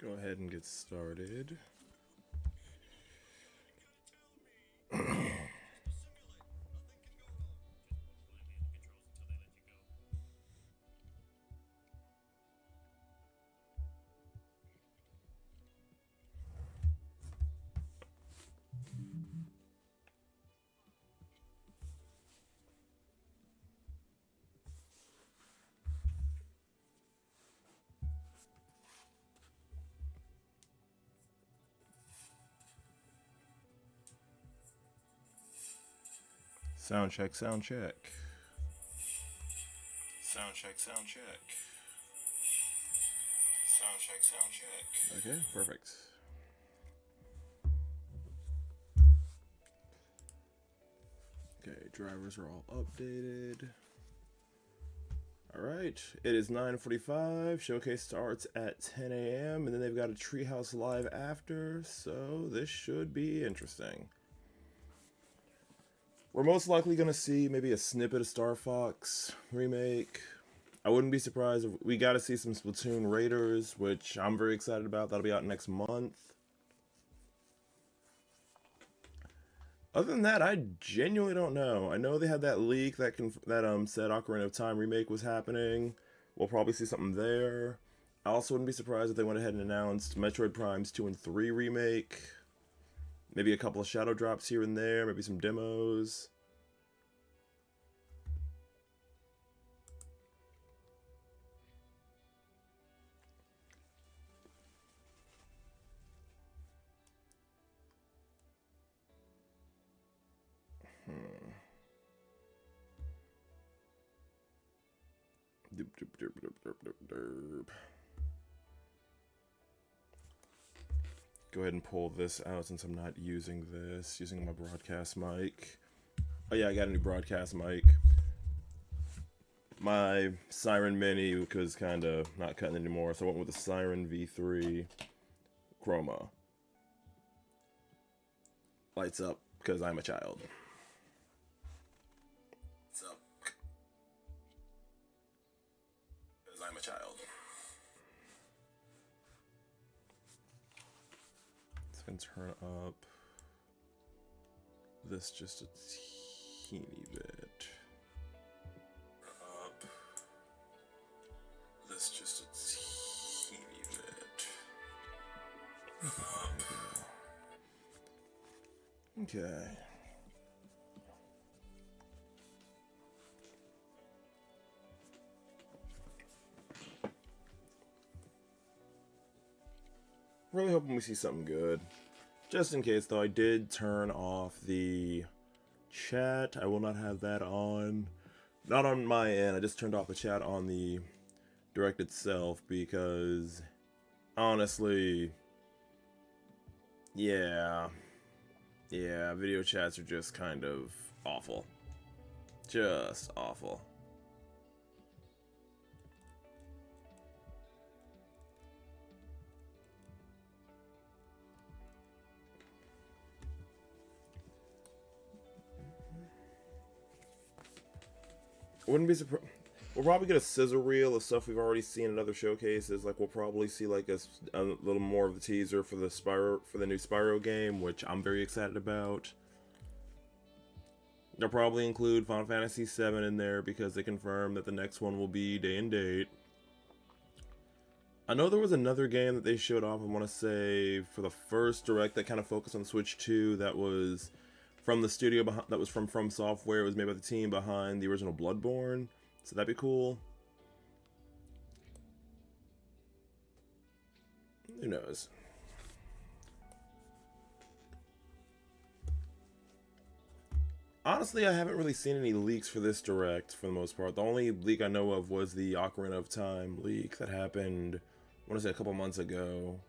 Go ahead and get started. Sound check, sound check. Sound check, sound check. Sound check, sound check. Okay, perfect. Okay, drivers are all updated. Alright, it is 9:45. Showcase starts at 10 a.m. and then they've got a treehouse live after, so this should be interesting. We're most likely going to see maybe a snippet of Star Fox remake. I wouldn't be surprised if we got to see some Splatoon Raiders, which I'm very excited about. That'll be out next month. Other than that, I genuinely don't know. I know they had that leak that said Ocarina of Time remake was happening. We'll probably see something there. I also wouldn't be surprised if they went ahead and announced Metroid Primes 2 and 3 remake. Maybe a couple of shadow drops here and there, maybe some demos. Derp, derp, derp, derp, derp, derp. Go ahead and pull this out since I'm not using this, using my broadcast mic. Oh yeah, I got a new broadcast mic. My Siren Mini was kind of not cutting anymore, so I went with the Siren V3 Chroma. Lights up because I'm a child. Lights up because I'm a child. It's gonna turn up this just a teeny bit. Up this just a teeny bit. Up. Okay. Really hoping we see something good. Just in case, though, I did turn off the chat. I will not have that on. Not on my end. I just turned off the chat on the Direct itself because, honestly, yeah, video chats are just kind of awful. Just awful. Wouldn't be surprised. We'll probably get a scissor reel of stuff we've already seen in other showcases. Like we'll probably see like a little more of the teaser for the new Spyro game, which I'm very excited about. They'll probably include Final Fantasy VII in there because they confirmed that the next one will be day and date. I know there was another game that they showed off, I want to say, for the first Direct that kind of focused on Switch 2 that was from the studio behind, that was from Software. It was made by the team behind the original Bloodborne. So that'd be cool. Who knows? Honestly, I haven't really seen any leaks for this Direct for the most part. The only leak I know of was the Ocarina of Time leak that happened, I want to say a couple months ago.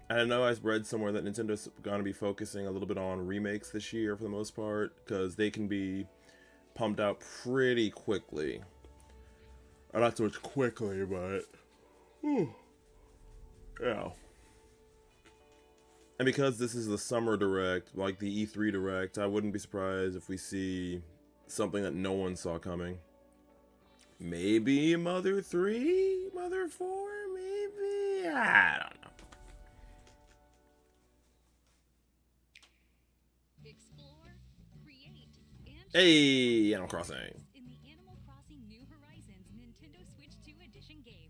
And I know I read somewhere that Nintendo's going to be focusing a little bit on remakes this year for the most part, because they can be pumped out pretty quickly. Or not so much quickly, but yeah. And because this is the summer Direct, like the E3 Direct, I wouldn't be surprised if we see something that no one saw coming. Maybe Mother 3? Mother 4? Maybe? I don't know. Explore, create, and Hey, Animal Crossing. in the Animal Crossing New Horizons Nintendo Switch 2 Edition game.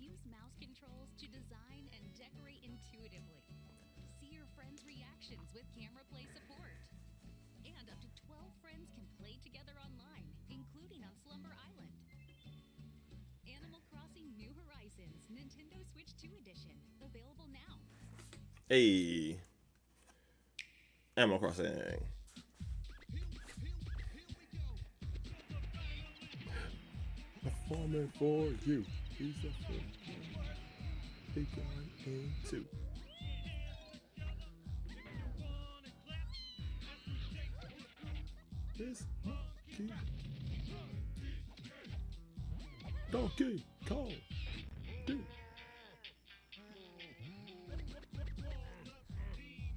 Use mouse controls to design and decorate intuitively. See your friends' reactions with camera play support. And up to 12 friends can play together online, including on Slumber Island. Animal Crossing New Horizons Nintendo Switch 2 Edition. Available now. Hey, Animal Crossing. Performing for you. He's a big guy into. This Donkey Kong. Dude.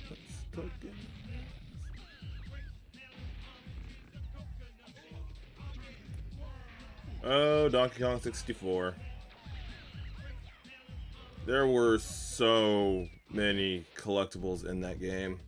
Let's cook it. Oh, Donkey Kong 64. There were so many collectibles in that game.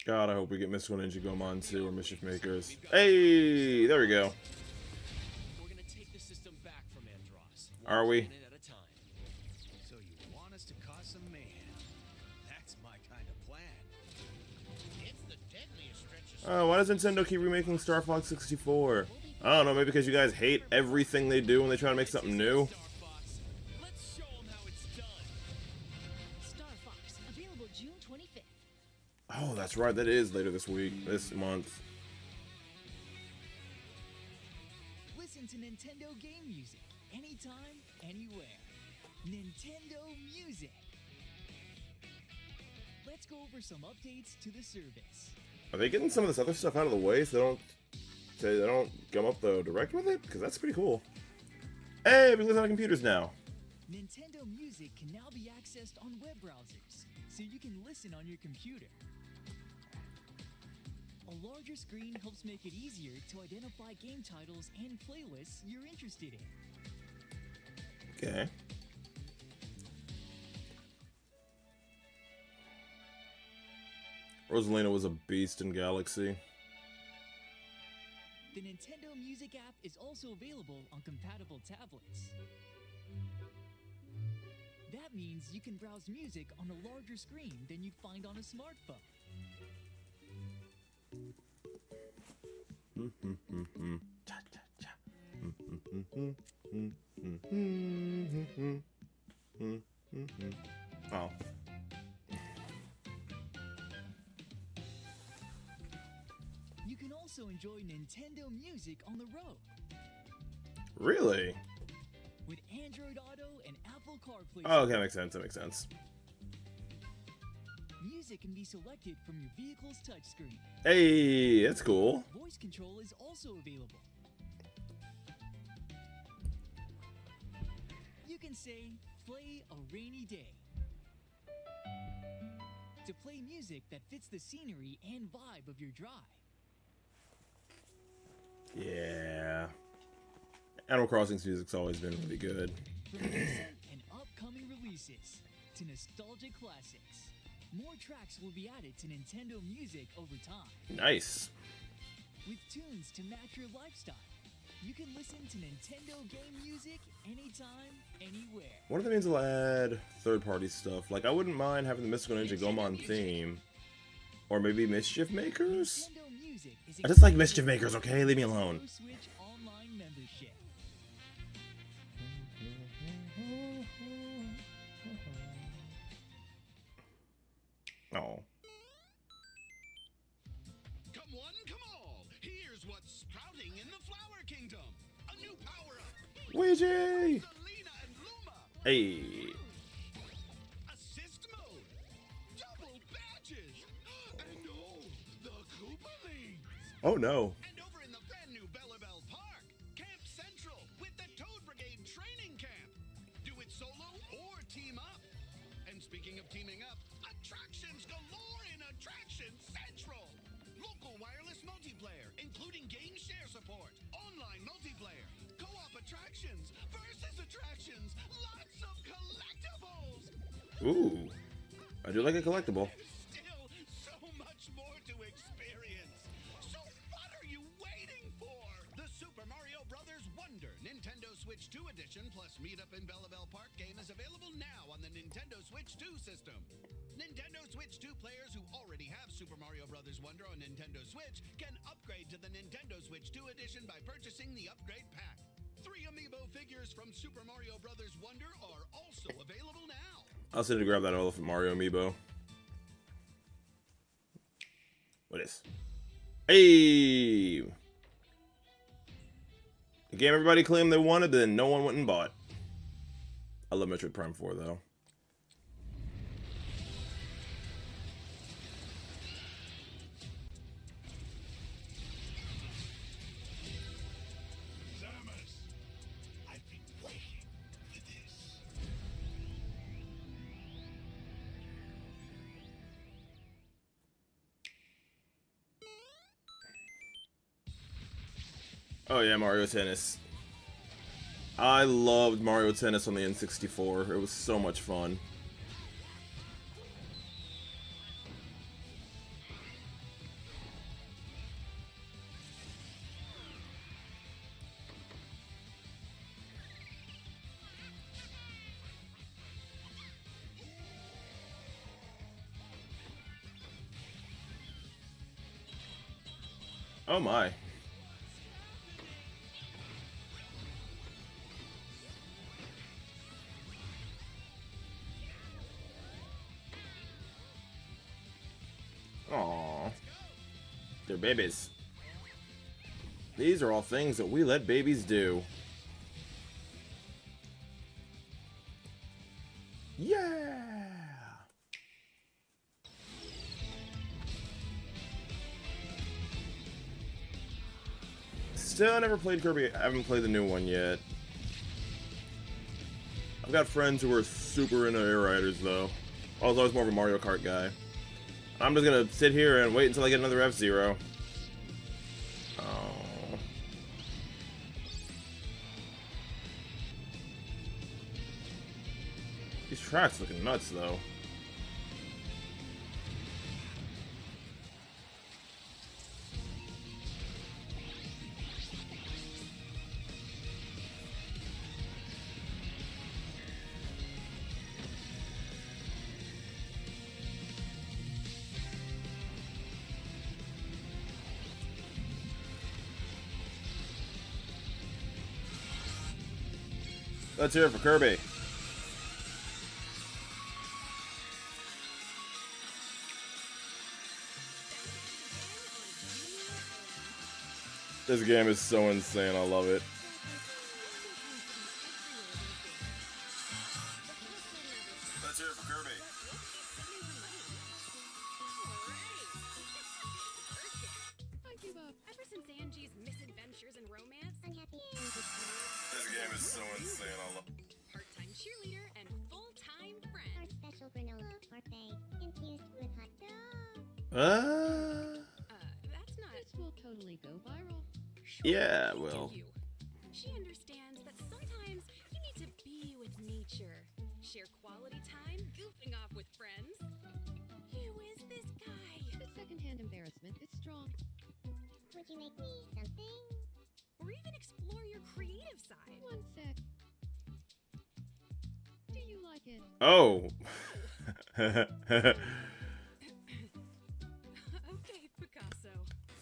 God, I hope we get Mystical Ninja Gomon 2 or Mischief Makers. Hey, there we go. We're gonna take the system back from Andros. Are we? One planet at a time. So you want us to cause some mayhem? That's my kind of plan. It's the deadliest stretch of Oh, why does Nintendo keep remaking Star Fox 64? I don't know, maybe because you guys hate everything they do when they try to make something new? Star Fox. Let's show them how it's done. Star Fox, available June 25th. Oh, that's right, that is later this week, this month. Listen to Nintendo game music anytime, anywhere. Nintendo Music. Let's go over some updates to the service. Are they getting some of this other stuff out of the way so they don't come up though direct with it? Because that's pretty cool. Hey, we can listen on computers now. Nintendo Music can now be accessed on web browsers, so you can listen on your computer. A larger screen helps make it easier to identify game titles and playlists you're interested in. Okay. Rosalina was a beast in Galaxy. The Nintendo Music app is also available on compatible tablets. That means you can browse music on a larger screen than you'd find on a smartphone. Oh. You can also enjoy Nintendo Music on the road Really? with Android Auto and Apple CarPlay. Oh, okay, makes sense. That makes sense. Music can be selected from your vehicle's touchscreen. Hey, that's cool. Voice control is also available. You can say, play a rainy day, to play music that fits the scenery and vibe of your drive. Yeah. Animal Crossing's music's always been really good. From recent and upcoming releases to nostalgic classics, more tracks will be added to Nintendo Music over time. Nice. With tunes to match your lifestyle, you can listen to Nintendo game music anytime, anywhere. One of the means will add third-party stuff. Like, I wouldn't mind having the Mystical Ninja Gomon theme. Or maybe Mischief Makers? Nintendo Music is I just like Mischief Makers, okay? Leave me alone. Nintendo Switch Online membership. Oh. Come one, come all. Here's what's sprouting in the Flower Kingdom. A new power-up. Ouija! Selena and Luma. Hey. Assist mode. Double badges. And oh, the Koopa Leagues. Oh no. And over in the brand new Bellabelle Park, Camp Central with the Toad Brigade training camp. attractions versus attractions. Lots of collectibles. Ooh, I do like a collectible. Still so much more to experience. So what are you waiting for? The Super Mario Brothers Wonder Nintendo Switch 2 Edition plus Meet Up in Belleville Park game is available now on the Nintendo Switch 2 system. Nintendo Switch 2 players who already have Super Mario Brothers Wonder on Nintendo Switch can upgrade to the Nintendo Switch 2 Edition by purchasing the upgrade pack. 3 amiibo figures from Super Mario Brothers Wonder are also available now. I also need to grab that Elephant Mario amiibo. What is? Hey! The game everybody claimed they wanted, then no one went and bought. I love Metroid Prime 4 though. Samus, I've been waiting for this. Oh yeah, Mario Tennis. I loved Mario Tennis on the N64. It was so much fun. Oh my. Aww. They're babies. These are all things that we let babies do. Yeah! Still never played Kirby. I haven't played the new one yet. I've got friends who are super into Air Riders though. I was always more of a Mario Kart guy. I'm just gonna sit here and wait until I get another F-Zero. Oh. These tracks looking nuts though. Let's hear it for Kirby. This game is so insane, I love it. Let's hear it for Kirby. I give up. Ever since Angie's misadventures and romance, This game is so insane, I love it. part-time cheerleader and full-time Our friend. special granola parfait infused with hot dog. That's not. This will totally go viral. Sure, Yeah, do well. you? She understands that sometimes you need to be with nature, share quality time, goofing off with friends. Who is this guy? The secondhand embarrassment is strong. Would you make me something? Or even explore your creative side. One sec. Do you like it? Oh. Okay, Picasso.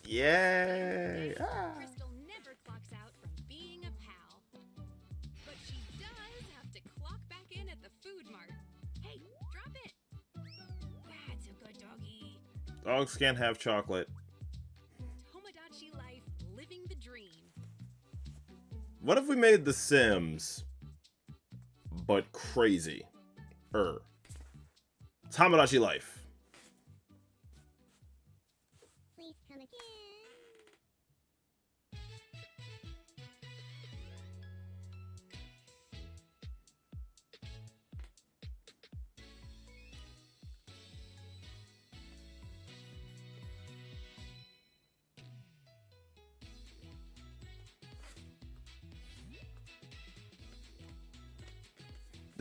Yay! Crystal never clocks out from being a pal. But she does have to clock back in at the food mart. Hey, drop it! That's a good doggy. Dogs can't have chocolate. Tomodachi life, living the dream. What if we made The Sims, but crazy? Tomodachi Life. Please come again.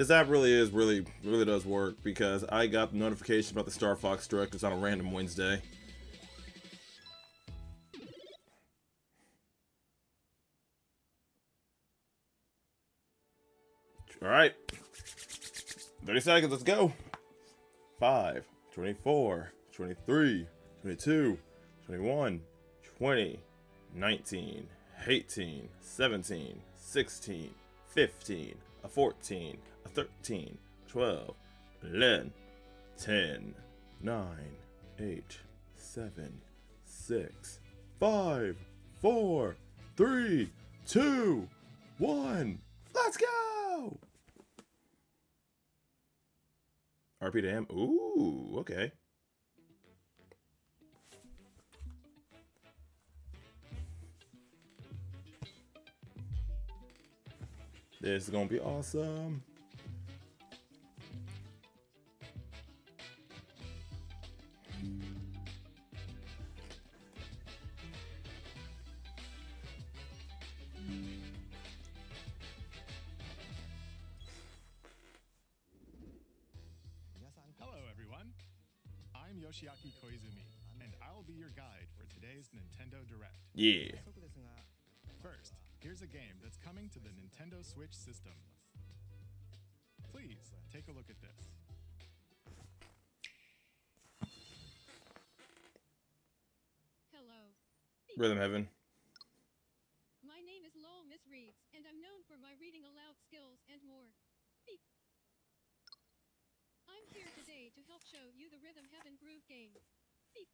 This app really does work because I got the notification about the Star Fox Direct. It's on a random Wednesday. All right, 30 seconds. Let's go. 5, 24, 23, 22, 21, 20, 19, 18, 17, 16, 15, a 14, a 13, 12, 11, 10, 9, 8, 7, 6, 5, 4, 3, 2, 1. Let's go! RP to M. Ooh, okay. This is gonna be awesome. Hello, everyone. I'm Yoshiaki Koizumi, and I'll be your guide for today's Nintendo Direct. Yeah. First, here's a game that's coming to the Nintendo Switch system. Please take a look at this. Hello. Rhythm Heaven. My name is Lowell Miss Reeves, and I'm known for my reading aloud skills and more. Beep. I'm here today to help show you the Rhythm Heaven Groove game. Beep.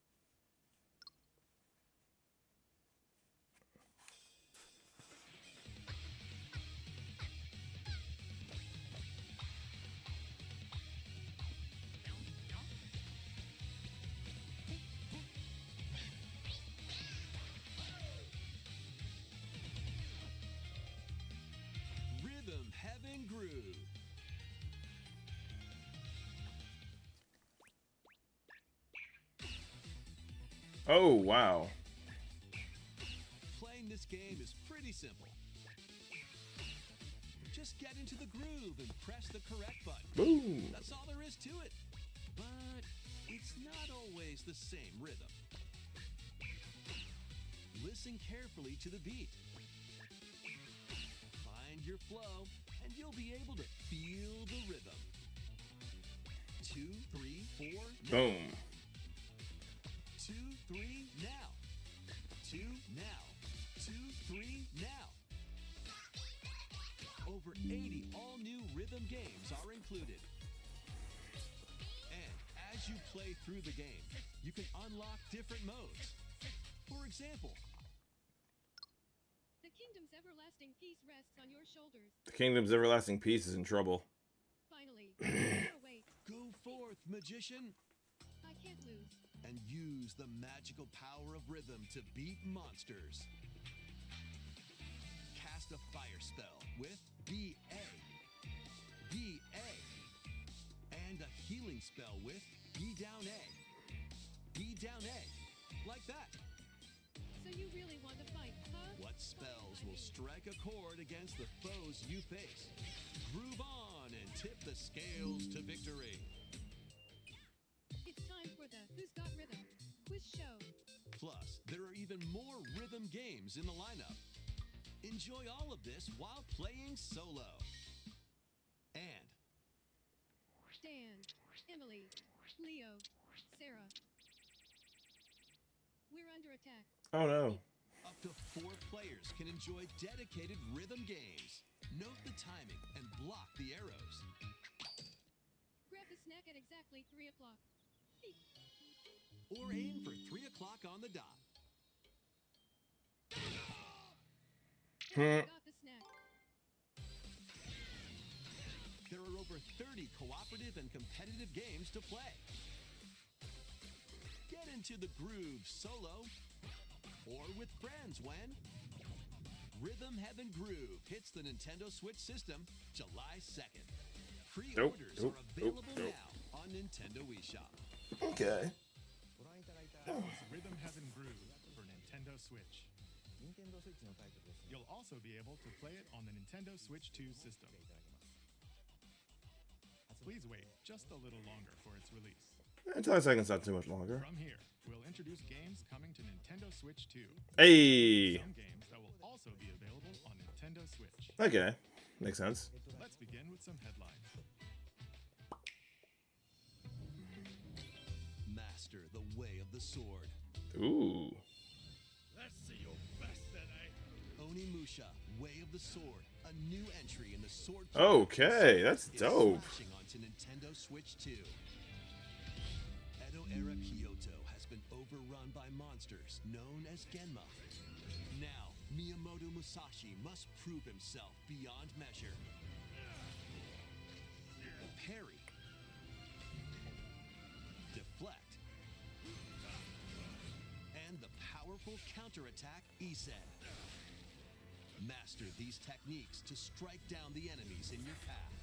Rhythm Heaven Groove. Oh, wow. Playing this game is pretty simple. Just get into the groove and press the correct button. Boom. That's all there is to it. But it's not always the same rhythm. Listen carefully to the beat. Find your flow, and you'll be able to feel the rhythm. 2, 3, 4, now. Boom. 2, 3, now. 2, now. 2, 3, now. Over 80 all-new rhythm games are included. And as you play through the game, you can unlock different modes. For example, The kingdom's everlasting peace rests on your shoulders. The Kingdom's everlasting peace is in trouble. Finally, no wait, go forth, magician, I can't lose. and use the magical power of rhythm to beat monsters. Cast a fire spell with BA, BA, and a healing spell with B down A, B down A, like that. So you really want to fight, huh? What spells will strike a chord against the foes you face? Groove on and tip the scales to victory. It's time for the Who's Got Rhythm quiz show. Plus, there are even more rhythm games in the lineup. Enjoy all of this while playing solo. And Dan, Emily, Leo, Sarah. We're under attack. Oh no. up to 4 players can enjoy dedicated rhythm games. Note the timing and block the arrows. Grab the snack at exactly 3 o'clock. Beep. Or aim for 3 o'clock on the dot. Got the snack. There are over 30 cooperative and competitive games to play. Get into the groove solo or with friends when Rhythm Heaven Groove hits the Nintendo Switch system July 2nd. Pre-orders are available now on Nintendo eShop. Okay. That was Rhythm Heaven Groove for Nintendo Switch. You'll also be able to play it on the Nintendo Switch 2 system. Please wait just a little longer for its release. 10 seconds, not too much longer. From here, we'll introduce games coming to Nintendo Switch 2. Hey! Some games that will also be available on Nintendo Switch. Okay, makes sense. Let's begin with some headlines. Master the way of the sword. Ooh. Let's see your best then, eh? Onimusha, Way of the Sword, a new entry in the sword. Okay, that's is dope. slashing onto Nintendo Switch 2. Edo-era Kyoto has been overrun by monsters known as Genma. Now, Miyamoto Musashi must prove himself beyond measure. Parry. Deflect. And the powerful counterattack Isen. Master these techniques to strike down the enemies in your path.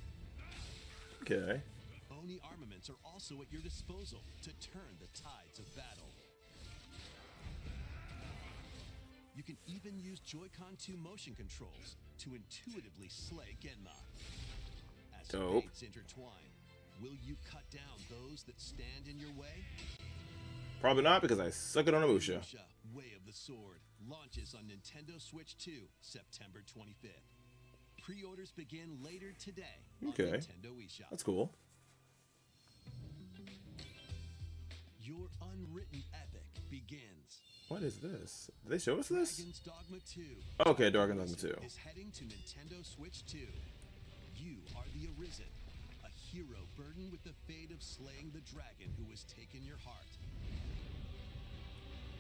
Okay. Oni armaments are also at your disposal to turn the tides of battle. You can even use Joy-Con 2 motion controls to intuitively slay Genma. As Dope. fates intertwine, will you cut down those that stand in your way? Probably not because I suck at Onimusha. Onimusha, Way of the Sword launches on Nintendo Switch 2, September 25th. Pre-orders begin later today on Okay. Nintendo eShop. That's cool. Your unwritten epic begins. What is this? Did they show us this? Dragon's Dogma 2. Okay, Dragon's Dogma 2. Is heading to Nintendo Switch 2. You are the Arisen, a hero burdened with the fate of slaying the dragon who has taken your heart.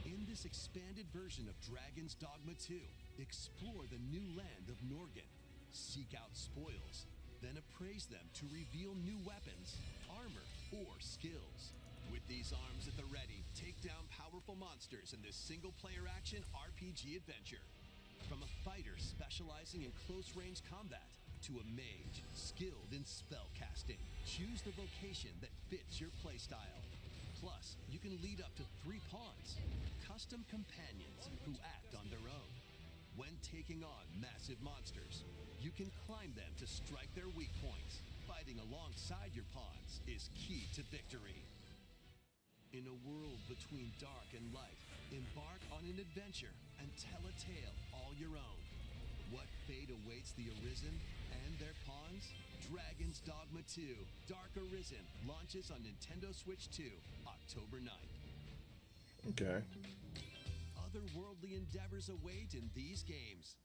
In this expanded version of Dragon's Dogma 2, explore the new land of Norgan, seek out spoils, then appraise them to reveal new weapons, armor, or skills. With these arms at the ready, take down powerful monsters in this single-player action RPG adventure. From a fighter specializing in close-range combat to a mage skilled in spell casting, choose the vocation that fits your playstyle. Plus, you can lead up to 3 pawns, custom companions who act on their own. When taking on massive monsters, you can climb them to strike their weak points. Fighting alongside your pawns is key to victory. In a world between dark and light, embark on an adventure and tell a tale all your own. What fate awaits the Arisen and their pawns? Dragon's Dogma 2 Dark Arisen launches on Nintendo Switch 2, October 9th. Okay. Otherworldly endeavors await in these games.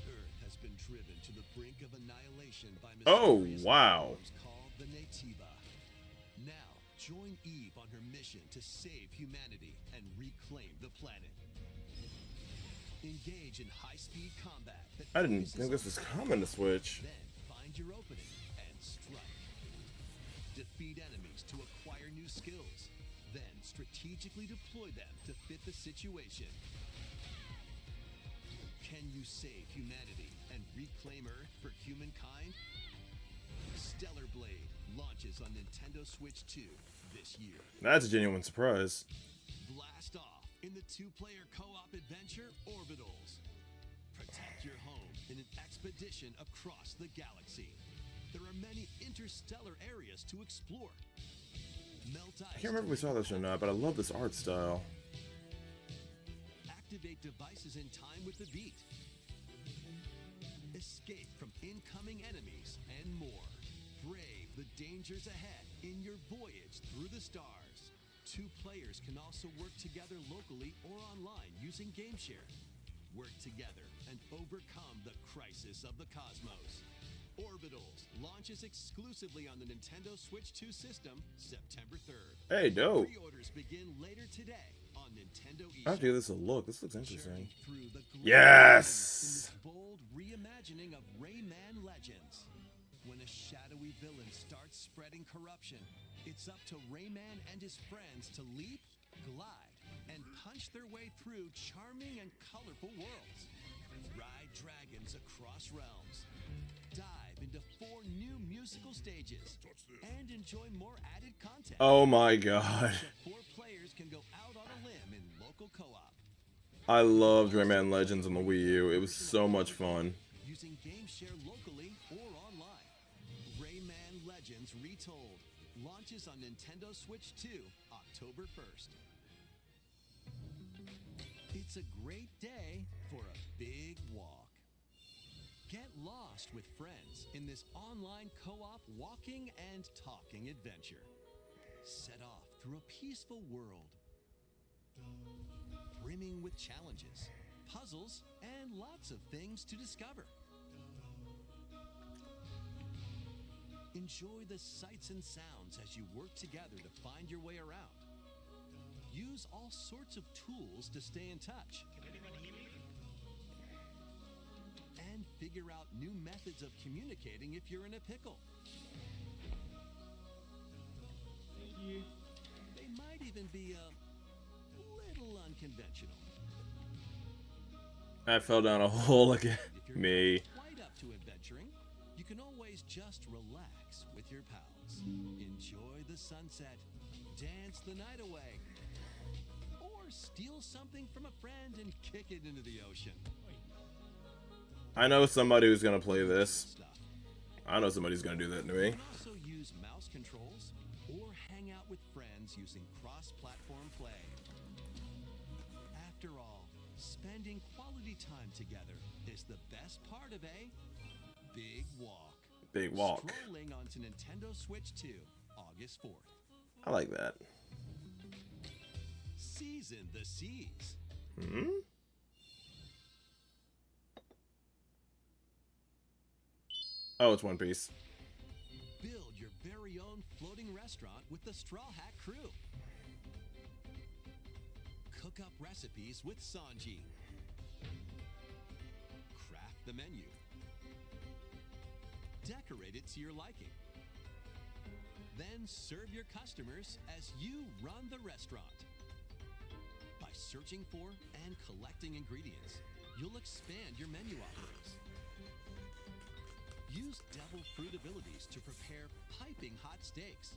Earth has been driven to the brink of annihilation by Oh, mysterious wow. forms called the Naytiba. Now, join Eve on her mission to save humanity and reclaim the planet. Engage in high-speed combat that I didn't focuses think this on was fighting. common to Switch. Then find your opening and strike. Defeat enemies to acquire new skills. Then strategically deploy them to fit the situation. Can you save humanity and reclaim Earth for humankind? Stellar Blade launches on Nintendo Switch 2 this year. That's a genuine surprise. Blast off in the 2-player co-op adventure Orbitals. Protect your home in an expedition across the galaxy. There are many interstellar areas to explore. Melt ice. I can't remember if we saw this or not, but I love this art style. Activate devices in time with the beat. Escape from incoming enemies and more. Brave the dangers ahead in your voyage through the stars. 2 players can also work together locally or online using GameShare. Work together and overcome the crisis of the cosmos. Orbitals launches exclusively on the Nintendo Switch 2 system September 3rd. Hey, dope. Pre-orders begin later today on Nintendo eShop. I have to give this a look. This looks interesting. Journey through the glorious Yes! in this bold reimagining of Rayman Legends. When a shadowy villain starts spreading corruption, it's up to Rayman and his friends to leap, glide, and punch their way through charming and colorful worlds. Ride dragons across realms. Dive into 4 new musical stages and enjoy more added content. Oh my god. The 4 players can go out on a limb in local co-op. I loved Rayman Legends on the Wii U. It was so much fun. Using GameShare locally or online. Legends Retold launches on Nintendo Switch 2 October 1st. It's a great day for a big walk. Get lost with friends in this online co-op walking and talking adventure. Set off through a peaceful world, brimming with challenges, puzzles, and lots of things to discover. Enjoy the sights and sounds as you work together to find your way around. Use all sorts of tools to stay in touch. And figure out new methods of communicating if you're in a pickle. They might even be a little unconventional. I fell down a hole again. If you're Me. not quite up to adventuring, you can always just relax with your pals. Enjoy the sunset, dance the night away, or steal something from a friend and kick it into the ocean. I know somebody who's gonna play this. Stuff. I know somebody's gonna do that to You me. can also use mouse controls or hang out with friends using cross-platform play. After all, spending quality time together is the best part of a big walk. Big walk. Strolling onto Nintendo Switch 2, August 4th. I like that. Season the seas. Hmm? Oh, it's One Piece. Build your very own floating restaurant with the Straw Hat crew. Cook up recipes with Sanji. Craft the menu. Decorate it to your liking. Then serve your customers as you run the restaurant. By searching for and collecting ingredients, you'll expand your menu offerings. Use devil fruit abilities to prepare piping hot steaks.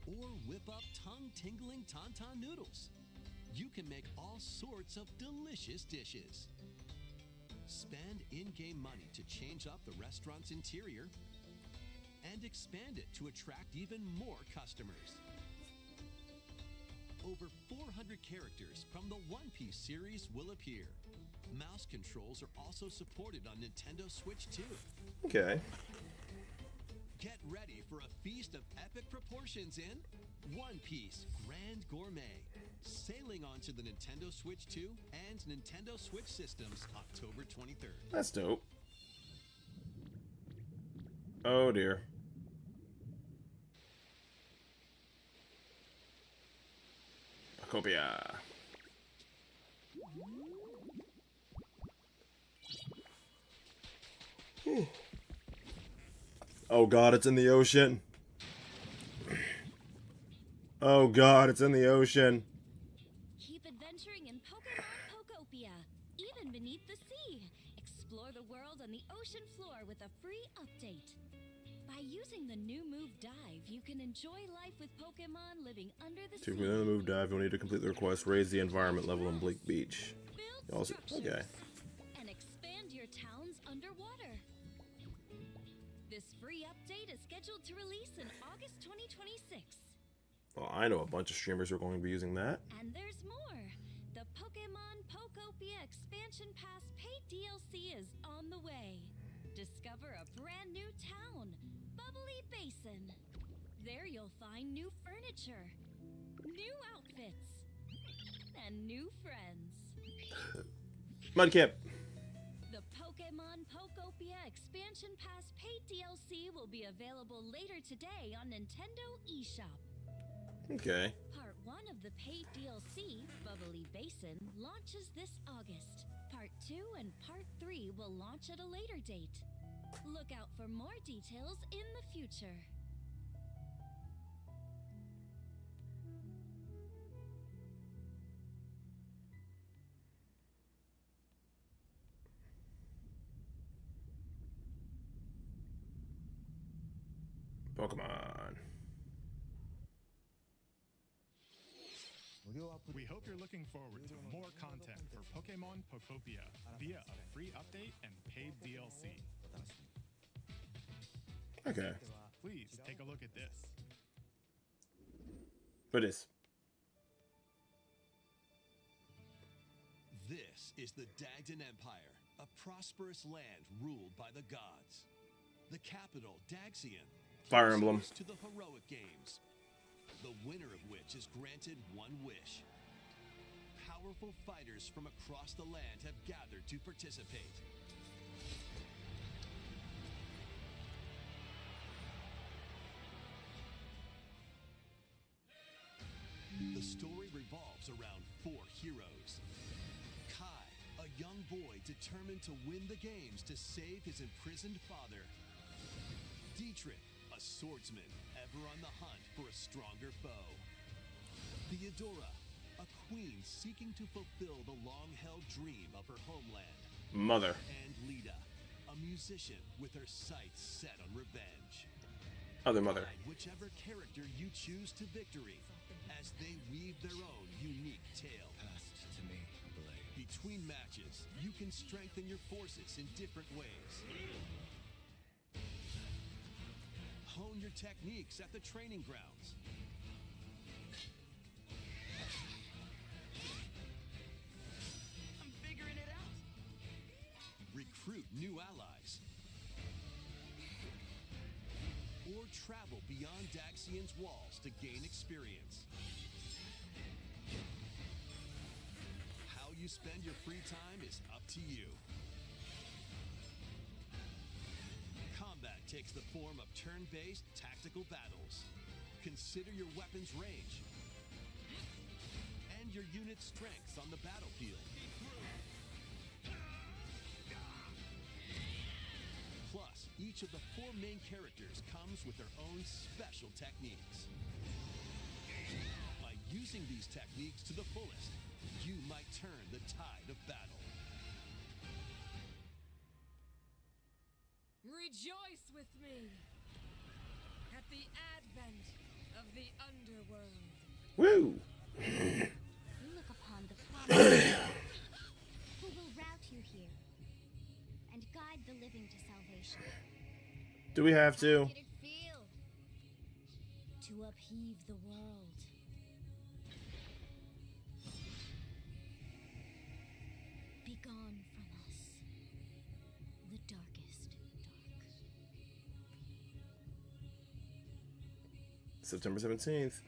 Or whip up tongue-tingling tauntaun noodles. You can make all sorts of delicious dishes. Spend in-game money to change up the restaurant's interior and expand it to attract even more customers. Over 400 characters from the One Piece series will appear. Mouse controls are also supported on Nintendo Switch 2. Okay. Get ready for a feast of epic proportions in One Piece Grand Gourmet, sailing onto the Nintendo Switch 2 and Nintendo Switch systems October 23rd. That's dope. Oh dear. Copia. Oh god, it's in the ocean. Oh god, it's in the ocean. Keep adventuring in Pokemon Pokopia, even beneath the sea. Explore the world on the ocean floor with a free update. By using the new move Dive, you can enjoy life with Pokemon living under the sea. To within the move dive, you'll need to complete the request. Raise the environment level in Bleak Beach. Build Also, structures okay. and expand your towns underwater. This free update is scheduled to release in August 2026. Well, I know a bunch of streamers who are going to be using that. And there's more. The Pokemon Pokopia Expansion Pass paid DLC is on the way. Discover a brand new town, Bubbly Basin. There you'll find new furniture, new outfits, and new friends. Mudkip. The Pokemon Pokopia Expansion Pass paid DLC will be available later today on Nintendo eShop. Okay. Part 1 of the paid DLC, Bubbly Basin, launches this August. Part 2 and Part 3 will launch at a later date. Look out for more details in the future. Pokemon. We hope you're looking forward to more content for Pokemon Pokopia via a free update and paid DLC. Okay. Please take a look at this. What is? This is the Dagdan Empire, a prosperous land ruled by the gods. The capital, Daxian, Fire Emblem. hosts to the heroic games, the winner of which is granted one wish. Powerful fighters from across the land have gathered to participate. The story revolves around 4 heroes. Kai, a young boy determined to win the games to save his imprisoned father. Dietrich, a swordsman ever on the hunt for a stronger foe. Theodora, a queen seeking to fulfill the long-held dream of her homeland. Mother. And Lita, a musician with her sights set on revenge. Other mother. Guide whichever character you choose to victory as they weave their own unique tale. Passed to me, Blade. Between matches, you can strengthen your forces in different ways. Hone your techniques at the training grounds. I'm figuring it out. Recruit new allies. Or travel beyond Daxian's walls to gain experience. How you spend your free time is up to you. Combat takes the form of turn-based tactical battles. Consider your weapon's range and your unit's strengths on the battlefield. Plus, each of the 4 main characters comes with their own special techniques. By using these techniques to the fullest, you might turn the tide of battle. Rejoice with me at the advent of the underworld. Woo! You look upon the promise who will route you here and guide the living to salvation. Do we have How to? did it feel to upheave the world? Begone from us, the darkest dark. September 17th.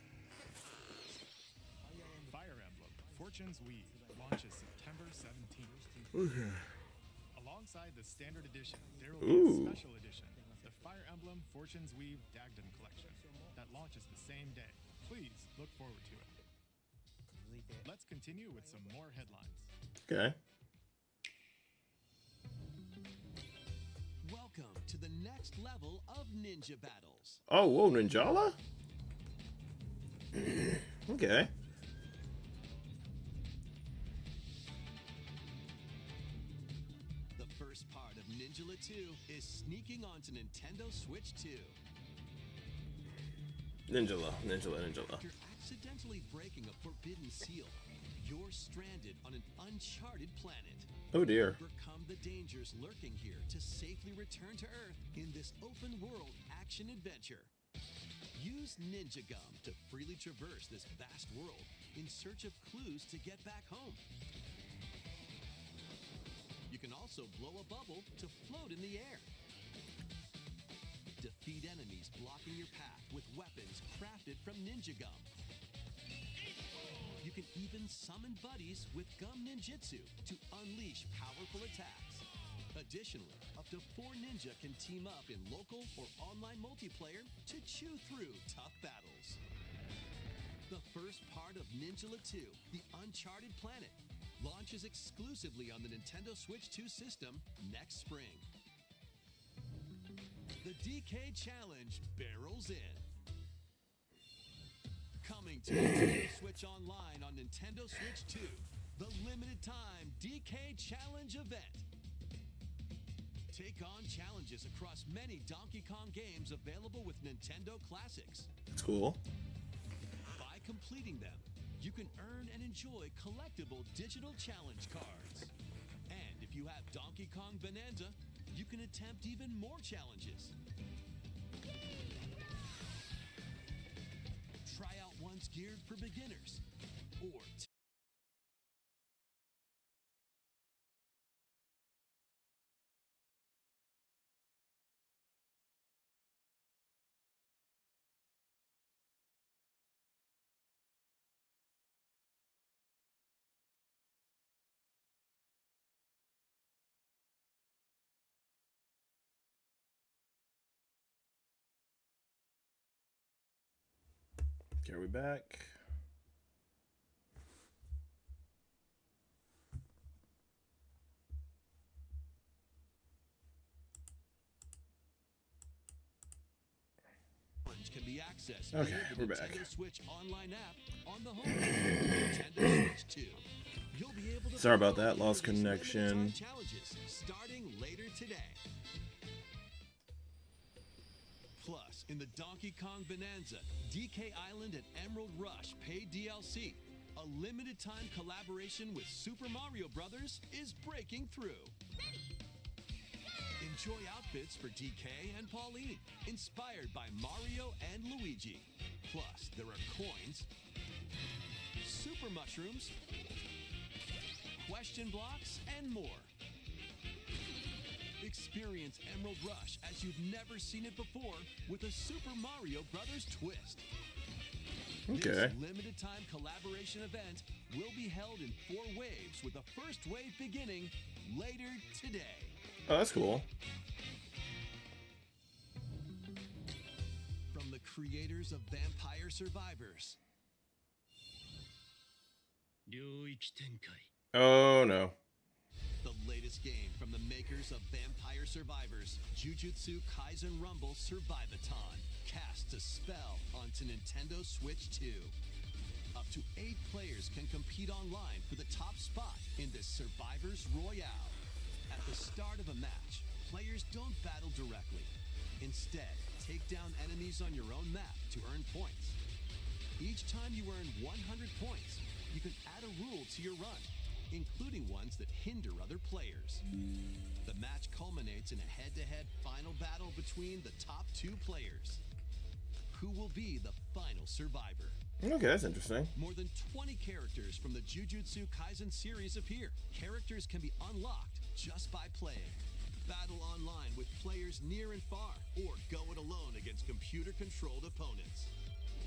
Fire Emblem Fortune's Weave launches September 17th. Alongside the Standard Edition, there will be Ooh. a special edition, the Fire Emblem Fortune's Weave Dagdan Collection, that launches the same day. Please look forward to it. Let's continue with some more headlines. Okay. Welcome to the next level of ninja battles. Oh, whoa, Ninjala? Okay. The first part of Ninjala 2 is sneaking onto Nintendo Switch 2. Ninjala. After accidentally breaking a forbidden seal, you're stranded on an uncharted planet. Oh dear. Overcome the dangers lurking here to safely return to Earth in this open-world action adventure. Use Ninja Gum to freely traverse this vast world in search of clues to get back home. You can also blow a bubble to float in the air. Defeat enemies blocking your path with weapons crafted from Ninja Gum. You can even summon buddies with Gum Ninjutsu to unleash powerful attacks. Additionally, up to 4 ninja can team up in local or online multiplayer to chew through tough battles. The first part of Ninjala 2, The Uncharted Planet, launches exclusively on the Nintendo Switch 2 system next spring. The DK Challenge barrels in. Coming to Nintendo Switch Online on Nintendo Switch 2, the limited time DK Challenge event. Take on challenges across many Donkey Kong games available with Nintendo Classics. That's cool. By completing them, you can earn and enjoy collectible digital challenge cards. And if you have Donkey Kong Bonanza, you can attempt even more challenges. try out ones geared for beginners, or Okay, are we back? can be accessed Okay, via the we're Nintendo back. Switch online app on the home Nintendo Switch 2. You'll be able to Sorry about follow that, lost these limited connection. time challenges starting later today. Plus, in the Donkey Kong Bonanza, DK Island and Emerald Rush paid DLC, a limited time collaboration with Super Mario Brothers is breaking through. Enjoy outfits for DK and Pauline, inspired by Mario and Luigi. Plus, there are coins, super mushrooms, question blocks, and more. Experience Emerald Rush as you've never seen it before with a Super Mario Brothers twist. Okay. This limited time collaboration event will be held in 4 waves, with the first wave beginning later today. Oh, that's cool. From the creators of Vampire Survivors, Oh no. the latest game from the makers of Vampire Survivors, Jujutsu Kaisen Rumble Survivathon, casts a spell onto Nintendo Switch 2. Up to 8 players can compete online for the top spot in this Survivors Royale. At the start of a match, players don't battle directly. Instead, take down enemies on your own map to earn points. Each time you earn 100 points, you can add a rule to your run, including ones that hinder other players. The match culminates in a head-to-head final battle between the top 2 players. Who will be the final survivor? Okay, that's interesting. More than 20 characters from the Jujutsu Kaisen series appear. Characters can be unlocked just by playing. Battle online with players near and far, or go it alone against computer-controlled opponents.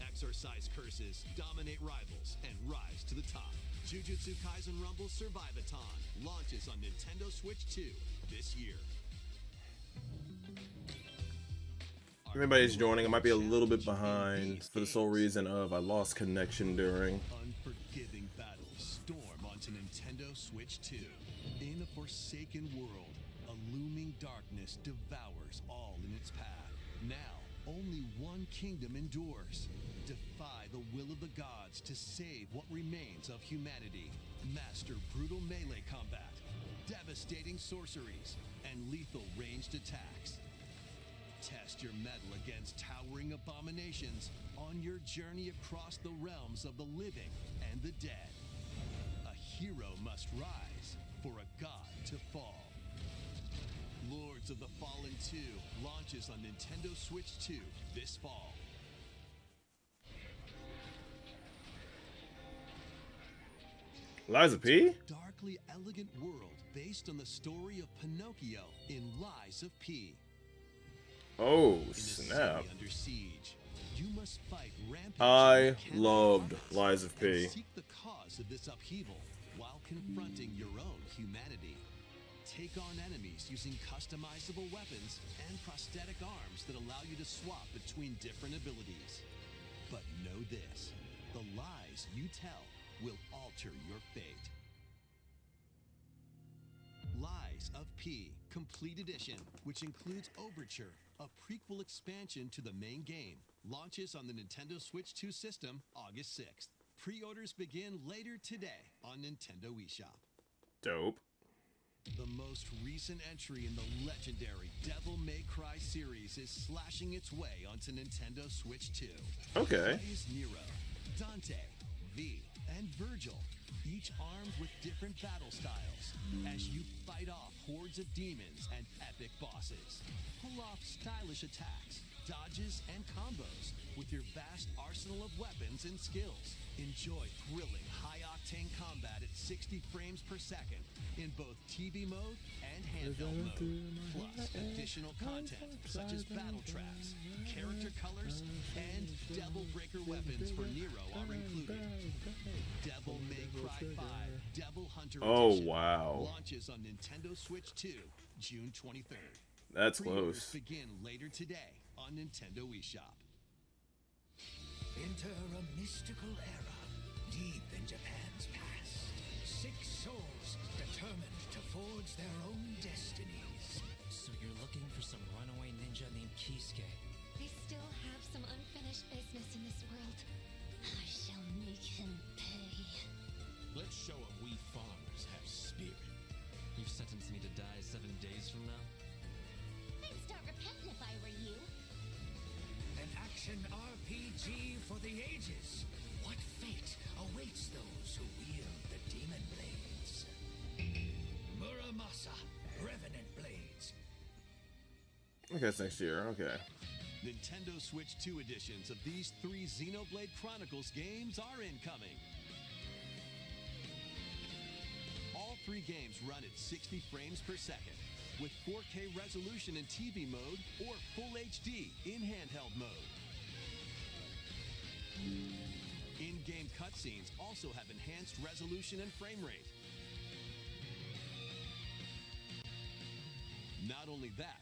Exorcise curses, dominate rivals, and rise to the top. Jujutsu Kaisen Rumble Survivathon launches on Nintendo Switch 2 this year. If anybody's joining, I might be a little bit behind for the sole reason of I lost connection during. Unforgiving battles storm onto Nintendo Switch 2. In a forsaken world, a looming darkness devours all in its path. Now, only one kingdom endures. Defy the will of the gods to save what remains of humanity. Master brutal melee combat, devastating sorceries, and lethal ranged attacks. Test your mettle against towering abominations on your journey across the realms of the living and the dead. A hero must rise for a god to fall. Lords of the Fallen 2 launches on Nintendo Switch 2 this fall. Liza P? Darkly elegant world based on the story of Pinocchio in Lies of P. Oh, In a snap. city under siege, you must fight rampaging I mechanical loved puppets Lies of P. and seek the cause of this upheaval while confronting your own humanity. Take on enemies using customizable weapons and prosthetic arms that allow you to swap between different abilities. But know this, the lies you tell will alter your fate. Lies of P Complete Edition, which includes Overture, a prequel expansion to the main game, launches on the Nintendo Switch 2 system August 6th. Pre-orders begin later today on Nintendo eShop. Dope. The most recent entry in the legendary Devil May Cry series is slashing its way onto Nintendo Switch 2. Okay. Play as Nero, Dante, V, and Virgil, each armed with different battle styles, as you fight off hordes of demons and epic bosses. Pull off stylish attacks, dodges, and combos with your vast arsenal of weapons and skills. Enjoy thrilling, high-octane combat at 60 frames per second in both TV mode and handheld mode. Plus, additional content such as battle tracks, character colors, and Devil Breaker weapons for Nero are included. Devil May Cry 5 Devil Hunter Edition launches on Nintendo Switch 2, June 23rd. That's Pre-orders close. begin later today on Nintendo eShop. Enter a mystical era deep in Japan's past. 6 souls determined to forge their own destinies. So you're looking for some runaway ninja named Kisuke? I still have some unfinished business in this world. I shall make him pay. Let's show him we farmers have spirit. You've sentenced me to die 7 days from now? I'd start repenting if I were you. An action RPG for the ages. What fate awaits those who wield the demon blades? Muramasa, Revenant Blades. Okay, it's next year. Okay. Nintendo Switch 2 editions of these 3 Xenoblade Chronicles games are incoming. All 3 games run at 60 frames per second, with 4K resolution in TV mode or Full HD in handheld mode. In-game cutscenes also have enhanced resolution and frame rate. Not only that,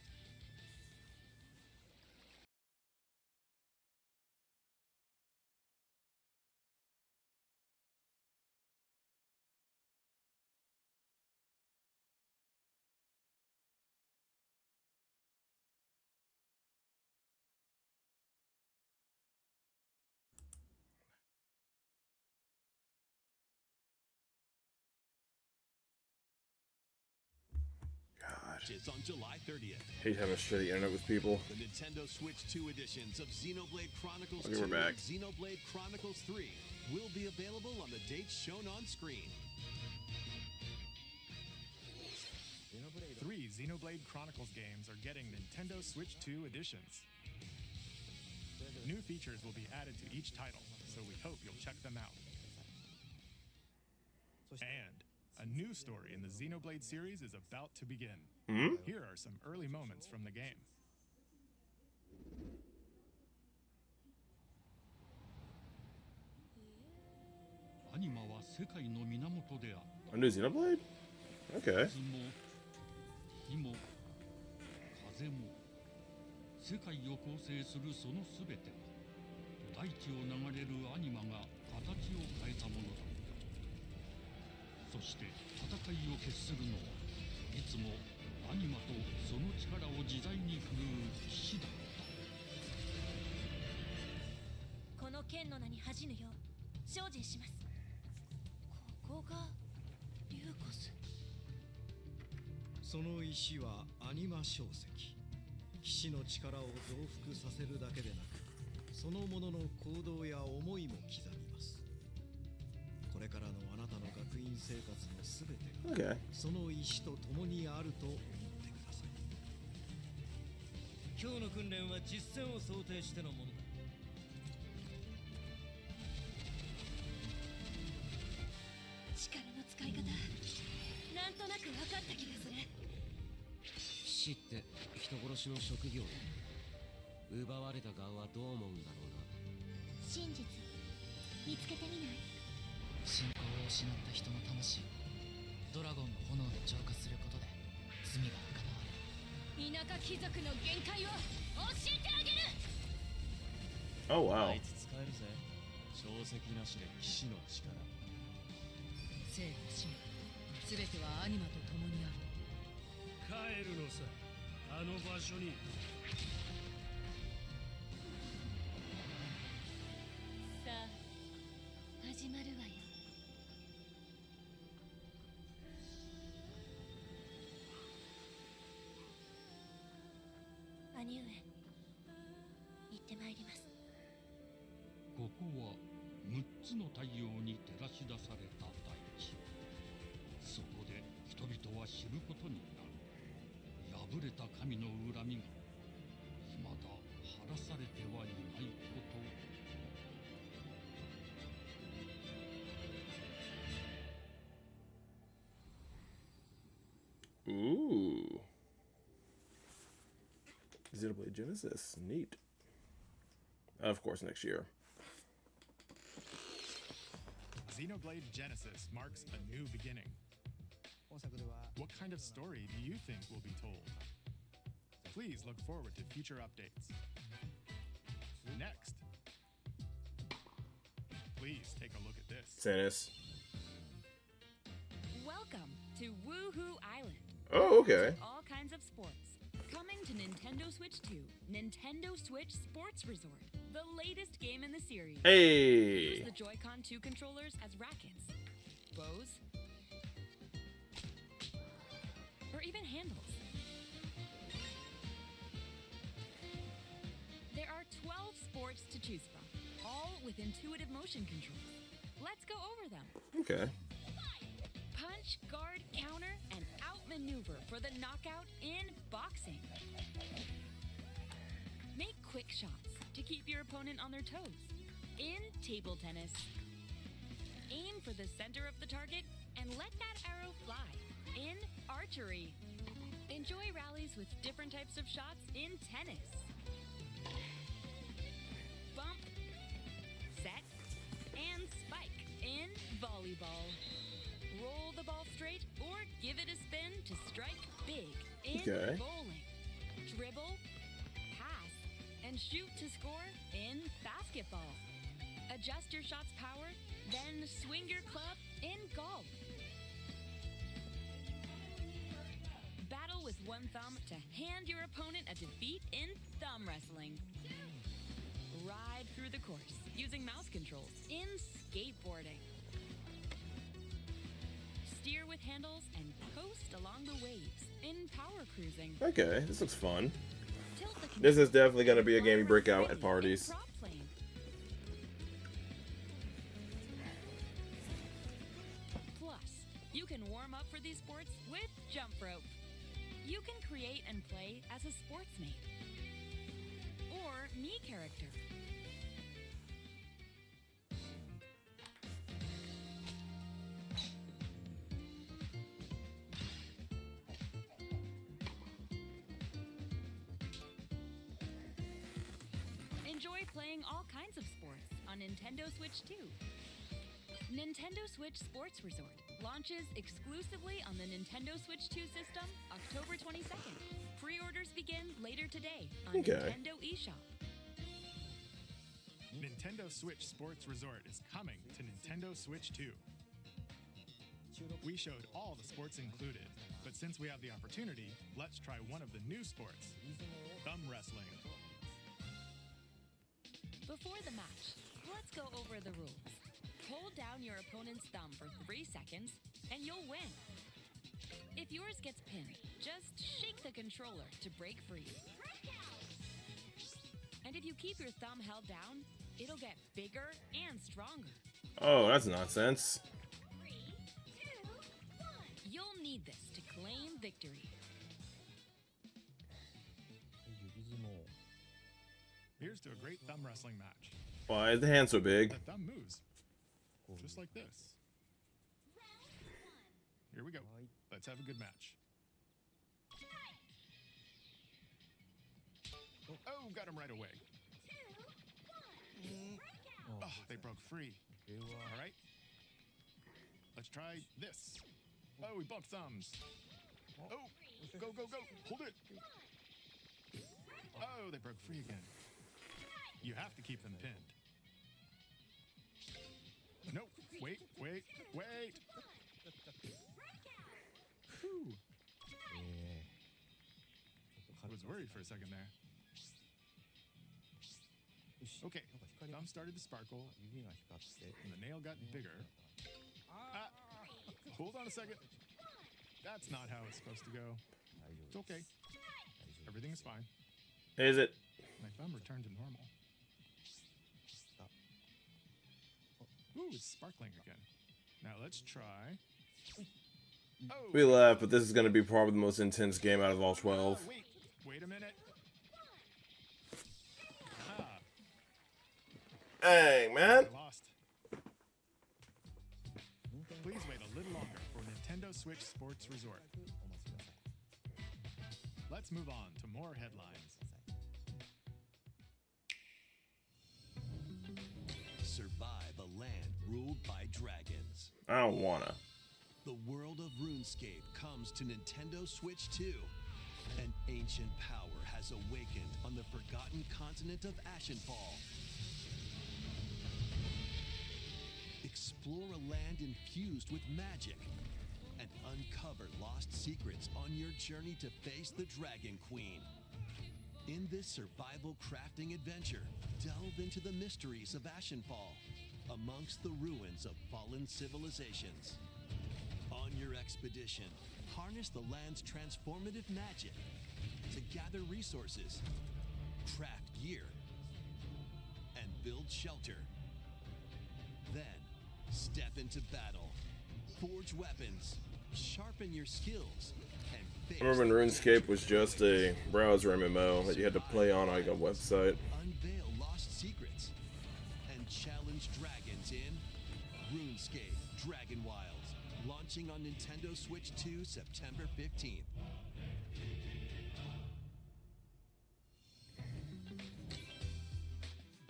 is on July 30th. Hate having to share the internet with people. The Nintendo Switch 2 editions of Xenoblade Chronicles Okay, 2 we're back. and Xenoblade Chronicles 3 will be available on the dates shown on screen. 3 Xenoblade Chronicles games are getting Nintendo Switch 2 editions. New features will be added to each title, so we hope you'll check them out. And a new story in the Xenoblade series is about to begin. Here are some early moments from the game. A new Xenoblade? Okay. 世界を構成するそのすべては大地を流れるアニマが形を変えたものだったそして戦いを決するのはいつもアニマとその力を自在に振るう騎士だったこの剣の名に恥じぬよう精進します。ここがリューコス。その石はアニマ小石。騎士の力を増幅させるだけでなく、そのものの行動や思いも刻みます。これからのあなたの学院生活のすべてが、その石と共にあると思ってください。今日の訓練は実戦を想定してのものだ。力の使い方、なんとなく分かった気がする。騎士って人殺しの職業だ。奪われた側はどう思うんだろうな。真実見つけてみない？信仰を失った人の魂をドラゴンの炎で浄化することで罪が贖われる。田舎貴族の限界を教えてあげる。Oh wow. あいつ使えるぜ。小石なしで騎士の力。生と死も全てはアニマと共にある。帰るのさ、あの場所に。さあ始まるわよ。兄上、行ってまいります。ここは6つの太陽に照らし出された大地。そこで人々は知ることになる。破れた神の恨みが未だ晴正されてはいないこと。 Ooh. Xenoblade Genesis. Neat. Of course, next year. Xenoblade Genesis marks a new beginning. What kind of story do you think will be told? Please look forward to future updates. Next, please take a look at this. Sanis. Welcome to Woohoo Island. Oh, okay. All kinds of sports. Coming to Nintendo Switch 2, Nintendo Switch Sports Resort, the latest game in the series. Hey! Use the Joy-Con 2 controllers as rackets, bows, or even handles. There are 12 sports to choose from, all with intuitive motion controls. Let's go over them. Okay. Punch, guard, counter, and outmaneuver for the knockout in boxing. Make quick shots to keep your opponent on their toes. In table tennis. Aim for the center of the target and let that arrow fly. In archery. Enjoy rallies with different types of shots in tennis. Bump, set, and spike in volleyball. Roll the ball straight or give it a spin to strike big in bowling. Dribble, pass, and shoot to score in basketball. Adjust your shot's power, then swing your club in golf. Battle with one thumb to hand your opponent a defeat in thumb wrestling. Ride through the course using mouse controls in skateboarding. Steer with handles and coast along the waves in power cruising. Okay, this looks fun. This is definitely going to be a game you break out at parties. Plus, you can warm up for these sports with jump rope. You can create and play as a sportsmate or me character. Enjoy playing all kinds of sports on Nintendo Switch 2. Nintendo Switch Sports Resort launches exclusively on the Nintendo Switch 2 system October 22nd. Pre-orders begin later today on Nintendo eShop. Nintendo Switch Sports Resort is coming to Nintendo Switch 2. We showed all the sports included, but since we have the opportunity, let's try one of the new sports, thumb wrestling. Before the match, let's go over the rules. Hold down your opponent's thumb for 3 seconds, and you'll win. If yours gets pinned, just shake the controller to break free. And if you keep your thumb held down, it'll get bigger and stronger. Oh, that's nonsense. 3, 2, 1. You'll need this to claim victory. Here's to a great thumb wrestling match. Why is the hand so big? The thumb moves. Just like this. Here we go. Let's have a good match. Oh, got him right away. Oh, they broke free. All right. Let's try this. Oh, we bumped thumbs. Oh, go, go, go. Hold it. Oh, they broke free again. You have to keep them pinned. No, wait, wait, wait. Whew. I was worried for a second there. Okay, thumb started to sparkle, and the nail got bigger. Hold on a second. That's not how it's supposed to go. It's okay. Everything's fine. Is it? My thumb returned to normal. Ooh, it's sparkling again. Now let's try. Oh, We laughed, but this is going to be probably the most intense game out of all 12. Wait a minute. Dang, man. I lost. Please wait a little longer for Nintendo Switch Sports Resort. Let's move on to more headlines. Survive a land ruled by dragons. I don't wanna. The world of RuneScape comes to Nintendo Switch 2. An ancient power has awakened on the forgotten continent of Ashenfall. Explore a land infused with magic and uncover lost secrets on your journey to face the Dragon Queen. In this survival crafting adventure, delve into the mysteries of Ashenfall amongst the ruins of fallen civilizations. On your expedition, harness the land's transformative magic to gather resources, craft gear, and build shelter. Then, step into battle, forge weapons, sharpen your skills, and face I remember when RuneScape was just a browser MMO that you had to play on like a website. unveil lost secrets, and challenge dragons in RuneScape Dragon Wilds, launching on Nintendo Switch 2 September 15th.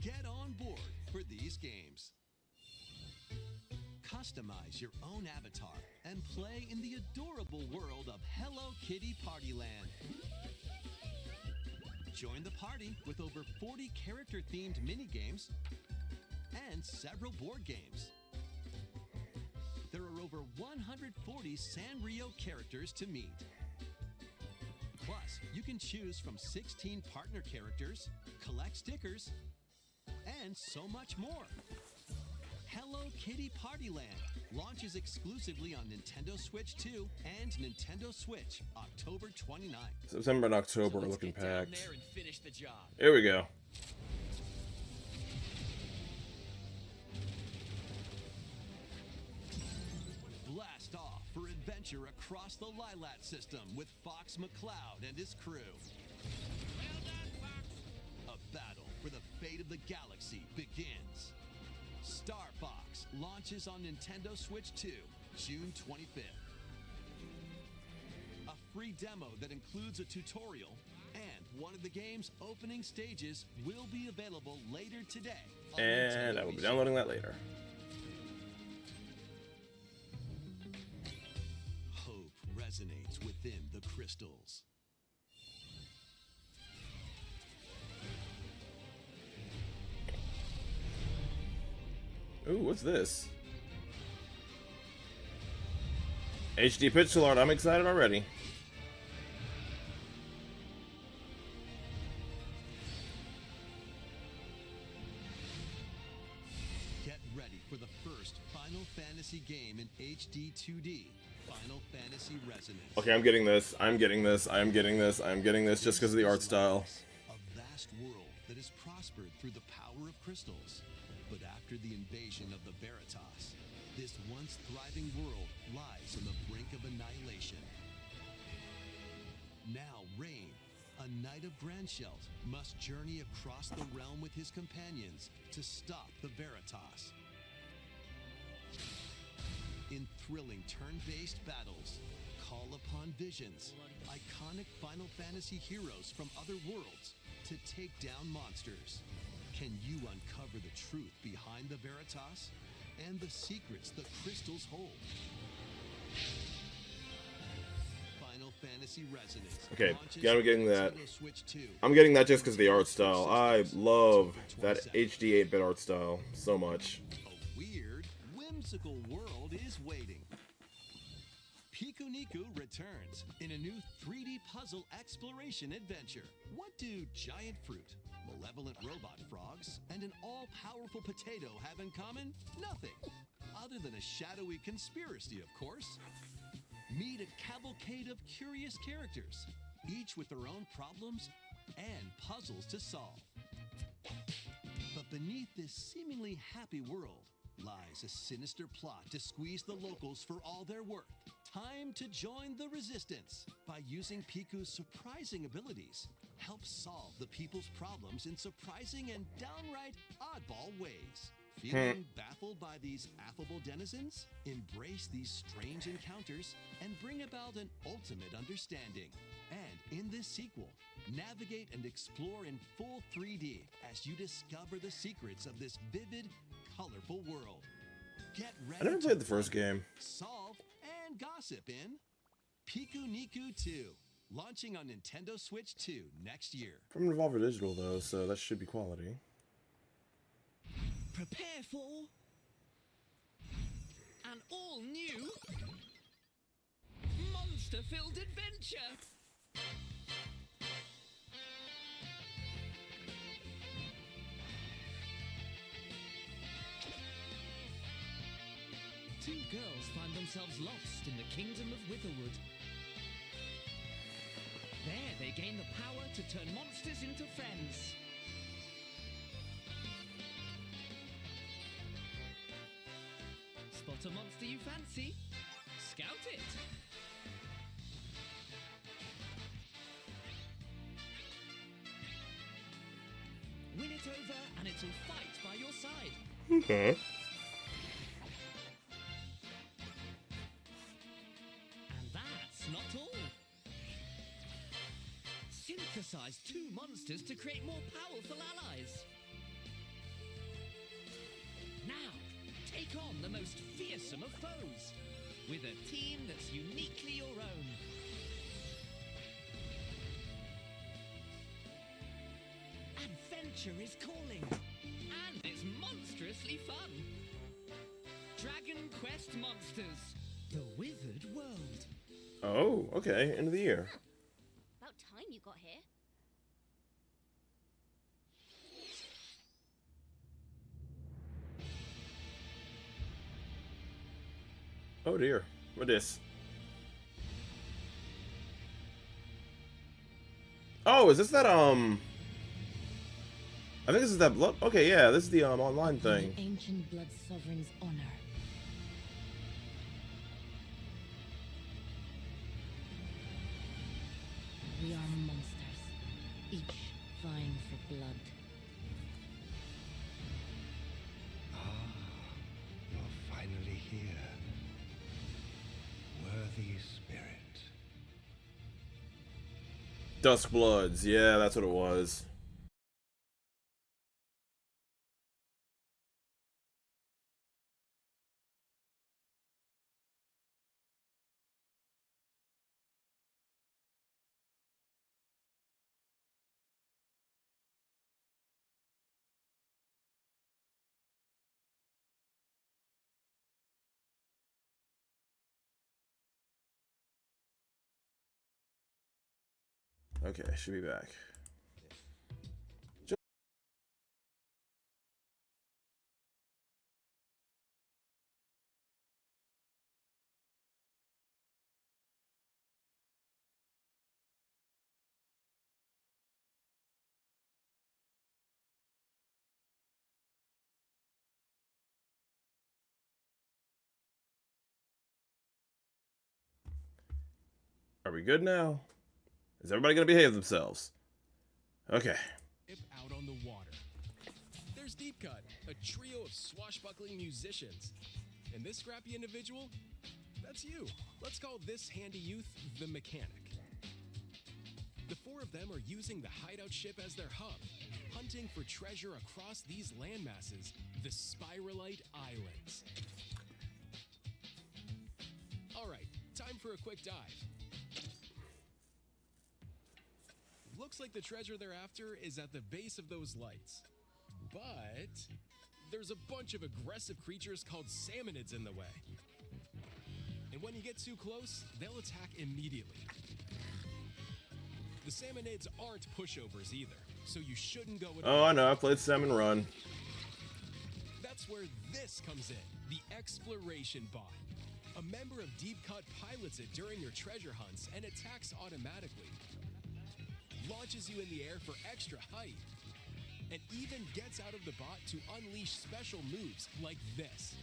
Get on board for these games. Customize your own avatar and play in the adorable world of Hello Kitty Partyland. Join the party with over 40 character-themed mini-games and several board games. There are over 140 Sanrio characters to meet. Plus, you can choose from 16 partner characters, collect stickers, and so much more. Hello Kitty Partyland launches exclusively on Nintendo Switch 2 and Nintendo Switch October 29th. September and October are looking packed. There and finish the job. Here we go. Blast off for adventure across the Lilat system with Fox McCloud and his crew. Well done, Fox. A battle for the fate of the galaxy begins. Star Fox launches on Nintendo Switch 2, June 25th. A free demo that includes a tutorial and one of the game's opening stages will be available later today. And I will be downloading that later. Hope resonates within the crystals. Ooh, what's this? HD pixel art. I'm excited already. Get ready for the first Final Fantasy game in HD 2D. Final Fantasy Resonance. Okay, I'm getting this. I'm getting this. I'm getting this. I'm getting this just because of the art style. A vast world that has prospered through the power of crystals. But after the invasion of the Veritas, this once thriving world lies on the brink of annihilation. Now Rain, a knight of Grandshelt, must journey across the realm with his companions to stop the Veritas. In thrilling turn-based battles, call upon visions, iconic Final Fantasy heroes from other worlds to take down monsters. Can you uncover the truth behind the Veritas and the secrets the crystals hold? Final Fantasy Resonance. Okay, launches yeah, I'm getting on that. Nintendo Switch 2. I'm getting that just because of the art style. I love that HD 8-bit art style so much. A weird, whimsical world is waiting. Pikuniku returns in a new 3D puzzle exploration adventure. What do giant fruit, malevolent robot frogs, and an all-powerful potato have in common? Nothing. Other than a shadowy conspiracy, of course. Meet a cavalcade of curious characters, each with their own problems and puzzles to solve. But beneath this seemingly happy world lies a sinister plot to squeeze the locals for all they're worth. Time to join the resistance by using Piku's surprising abilities. Help solve the people's problems in surprising and downright oddball ways. Feeling baffled by these affable denizens? Embrace these strange encounters and bring about an ultimate understanding. And in this sequel, navigate and explore in full 3D as you discover the secrets of this vivid, colorful world. Get ready. I never played the first game. Solve and gossip in Piku Niku 2, launching on Nintendo Switch 2 next year. From Devolver Digital though, so that should be quality. Prepare for an all-new monster-filled adventure. Two girls find themselves lost in the kingdom of Witherwood. There they gain the power to turn monsters into friends. Spot a monster you fancy? Scout it! Win it over and it'll fight by your side. Okay. And that's not all. Synthesize two monsters to create more powerful allies. Now, take on the most fearsome of foes with a team that's uniquely your own. Adventure is calling, and it's monstrously fun. Dragon Quest Monsters, the Withered World. Oh, okay. End of the year. About time you got here. Oh dear. What this? Oh, is this that I think this is that blood. Okay, yeah, this is the online thing. The ancient blood sovereign's honor. We are monsters, each vying for blood. Ah, you're finally here. Worthy spirit. Duskbloods. Yeah, that's what it was. Okay, should be back. Are we good now? Is everybody gonna behave themselves? Okay. Out on the water. There's Deep Cut, a trio of swashbuckling musicians. And this scrappy individual? That's you. Let's call this handy youth the mechanic. The four of them are using the hideout ship as their hub, hunting for treasure across these landmasses, the Spiralite Islands. Alright, time for a quick dive. Looks like the treasure they're after is at the base of those lights. But there's a bunch of aggressive creatures called salmonids in the way. And when you get too close, they'll attack immediately. The salmonids aren't pushovers either, so you shouldn't go with Oh, I know. I played Salmon Run. That's where this comes in, the exploration bot. A member of Deep Cut pilots it during your treasure hunts and attacks automatically. Launches you in the air for extra height, and even gets out of the bot to unleash special moves like this.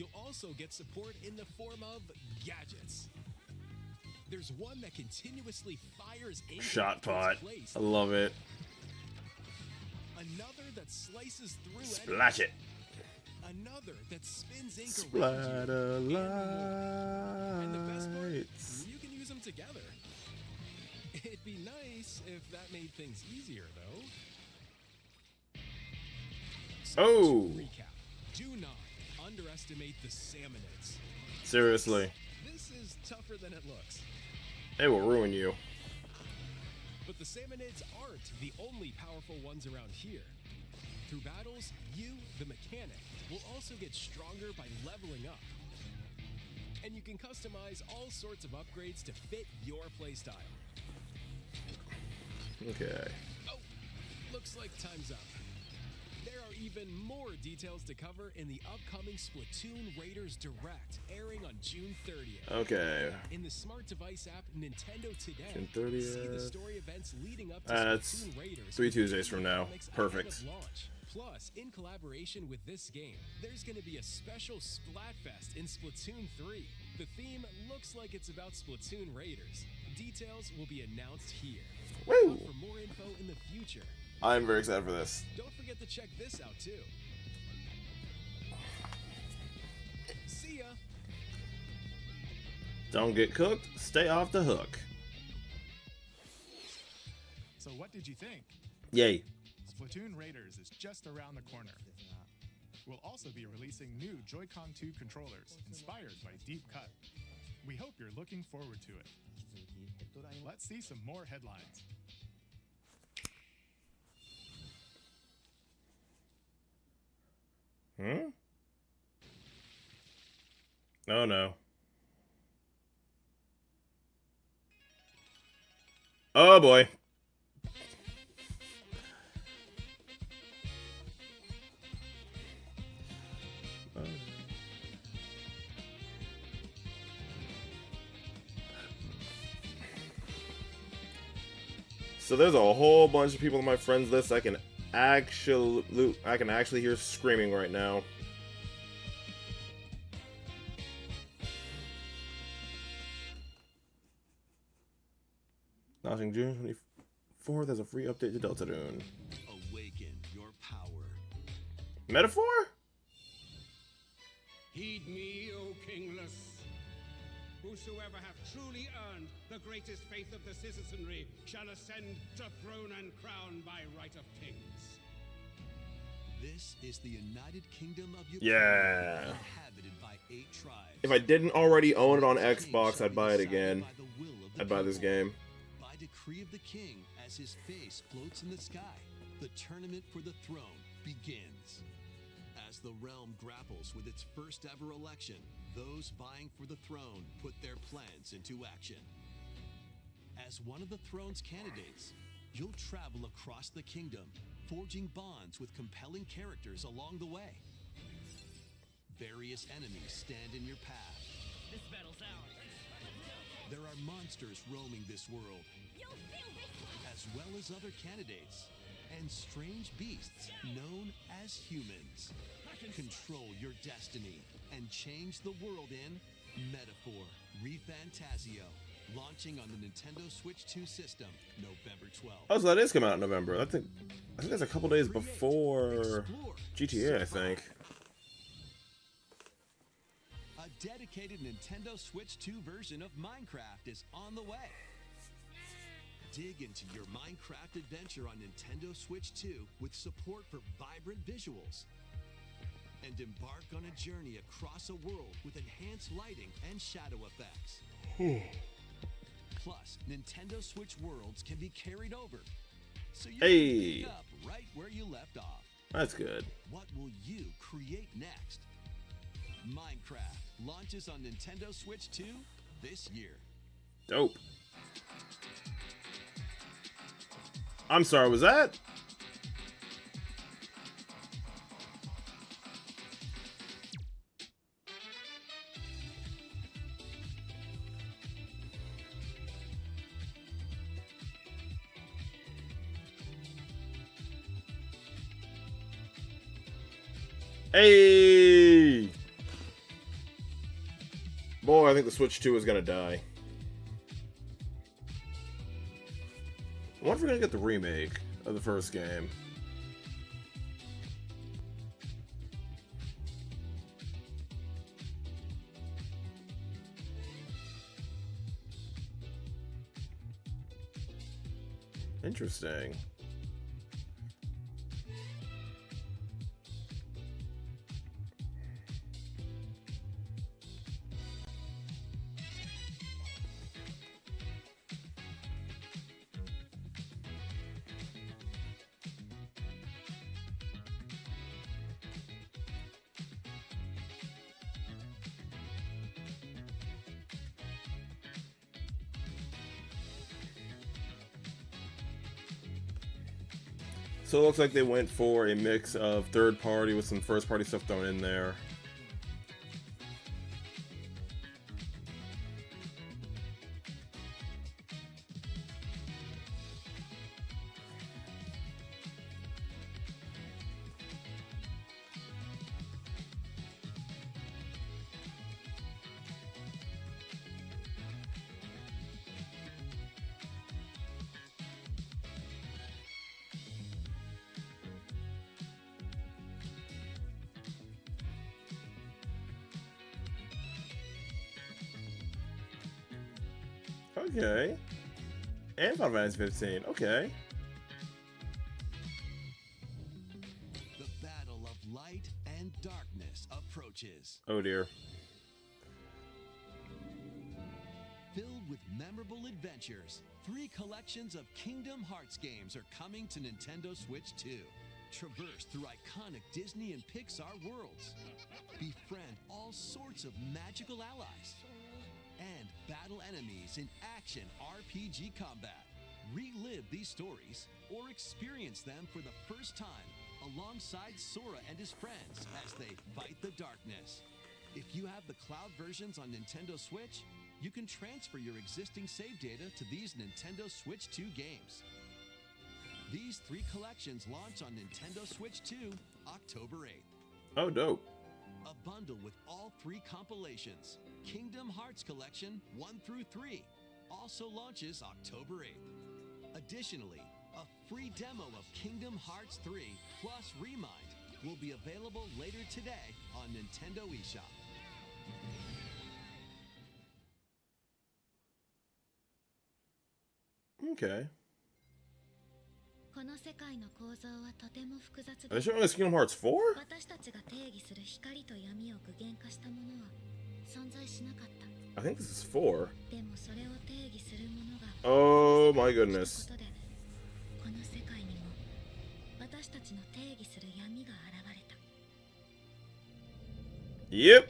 You'll also get support in the form of gadgets. There's one that continuously fires ink Shot into its pot. place. I love it. Another that slices through Splash it. Another that spins ink around Splatter you. And the best part, lights. you can use them together. It'd be nice if that made things easier, though. So Oh. to recap, do not underestimate the Salmonids. Seriously. This is tougher than it looks. They will ruin you. But the Salmonids aren't the only powerful ones around here. Through battles, you, the mechanic, will also get stronger by leveling up. And you can customize all sorts of upgrades to fit your playstyle. Okay. Oh, looks like time's up. There are even more details to cover in the upcoming Splatoon Raiders Direct, airing on June 30th. Okay. In the smart device app Nintendo Today, June 30th. see the story events leading up to That's Splatoon Raiders 3 Tuesdays from now. ahead Perfect. of launch. Plus, in collaboration with this game, there's going to be a special Splatfest in Splatoon 3. The theme looks like it's about Splatoon Raiders. Details will be announced here. Woo! Look for more info in the future. I'm very excited for this. Don't forget to check this out too. See ya! Don't get cooked. Stay off the hook. So what did you think? Yay. Splatoon Raiders is just around the corner. We'll also be releasing new Joy-Con 2 controllers inspired by Deep Cut. We hope you're looking forward to it. Let's see some more headlines. Oh no. Oh boy. So there's a whole bunch of people on my friends list I can actually hear screaming right now. Launching June 24th as a free update to Deltarune. Awaken your power. Metaphor? Heed me, O kingless. Whosoever hath truly earned the greatest faith of the citizenry shall ascend to throne and crown by right of kings. This is the United Kingdom of Ukraine, Yeah. inhabited by 8 tribes. If I didn't already own it on Xbox, I'd buy it again. I'd buy this game. By decree of the king, as his face floats in the sky, the tournament for the throne begins. As the realm grapples with its first ever election, those vying for the throne put their plans into action. As one of the throne's candidates, you'll travel across the kingdom, forging bonds with compelling characters along the way. Various enemies stand in your path. This battle's ours. There are monsters roaming this world, as well as other candidates, and strange beasts known as humans. Control your destiny and change the world in Metaphor ReFantazio, launching on the Nintendo Switch 2 system November 12th. Oh, so that is coming out in November. I think that's a couple days before GTA, I think. A dedicated Nintendo Switch 2 version of Minecraft is on the way. Dig into your Minecraft adventure on Nintendo Switch 2 with support for vibrant visuals. And embark on a journey across a world with enhanced lighting and shadow effects. Plus, Nintendo Switch worlds can be carried over, so you Hey. can pick up right where you left off. That's good. What will you create next? Minecraft launches on Nintendo Switch 2 this year. Dope. I'm sorry, was that? Hey! Boy, I think the Switch 2 is gonna die. I wonder if we're gonna get the remake of the first game. Interesting. So it looks like they went for a mix of third-party with some first-party stuff thrown in there. Okay. And Final Fantasy 15. Okay. The battle of light and darkness approaches. Oh dear. Filled with memorable adventures, 3 collections of Kingdom Hearts games are coming to Nintendo Switch 2. Traverse through iconic Disney and Pixar worlds. Befriend all sorts of magical allies. And battle enemies in action RPG combat. Relive these stories or experience them for the first time alongside Sora and his friends as they fight the darkness. If you have the cloud versions on Nintendo Switch, you can transfer your existing save data to these Nintendo Switch 2 games. These 3 collections launch on Nintendo Switch 2 October 8th. Oh, dope. A bundle with all 3 compilations, Kingdom Hearts Collection 1 through 3, also launches October 8th. Additionally, a free demo of Kingdom Hearts 3 plus Remind will be available later today on Nintendo eShop. Okay. この世界の構造はとても複雑 Are they で showing us Kingdom Hearts 4? 私たちが定義する光と闇を具現化したものは存在しなかった I think this is 4. でもそれを定義するものが Oh my goodness. ことでこの世界にも私たちの定義する闇が現れた Yep.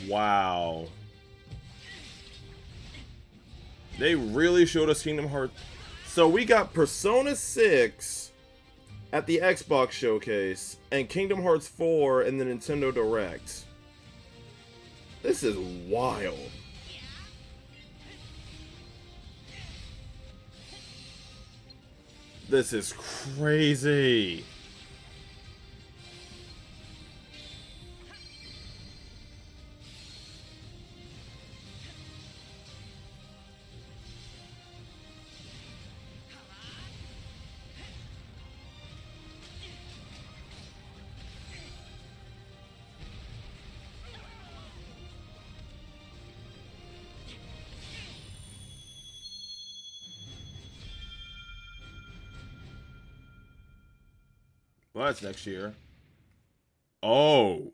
Wow. They really showed us Kingdom Hearts. So we got Persona 6 at the Xbox showcase and Kingdom Hearts 4 in the Nintendo Direct. This is wild. This is crazy. Well, that's next year. Oh.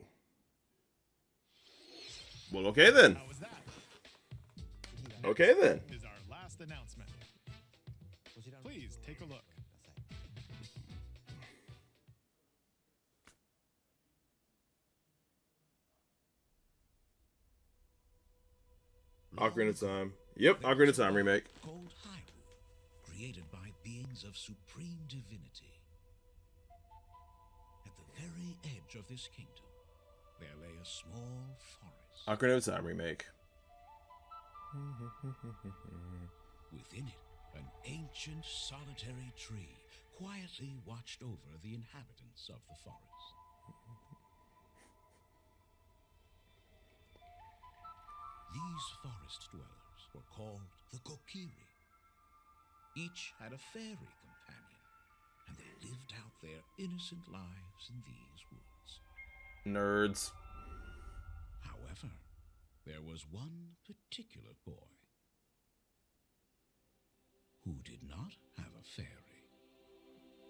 Well, okay then. How was that? Okay then. Is our last announcement. Please take a look. Ocarina of Time. Yep, Ocarina of Time remake. Called Hyrule, created by beings of supreme divinity. At the very edge of this kingdom, there lay a small forest. Ocarina of Time remake. Within it, an ancient solitary tree quietly watched over the inhabitants of the forest. These forest dwellers were called the Kokiri. Each had a fairy companion, and they lived out their innocent lives in these woods. Nerds. However, there was one particular boy who did not have a fairy.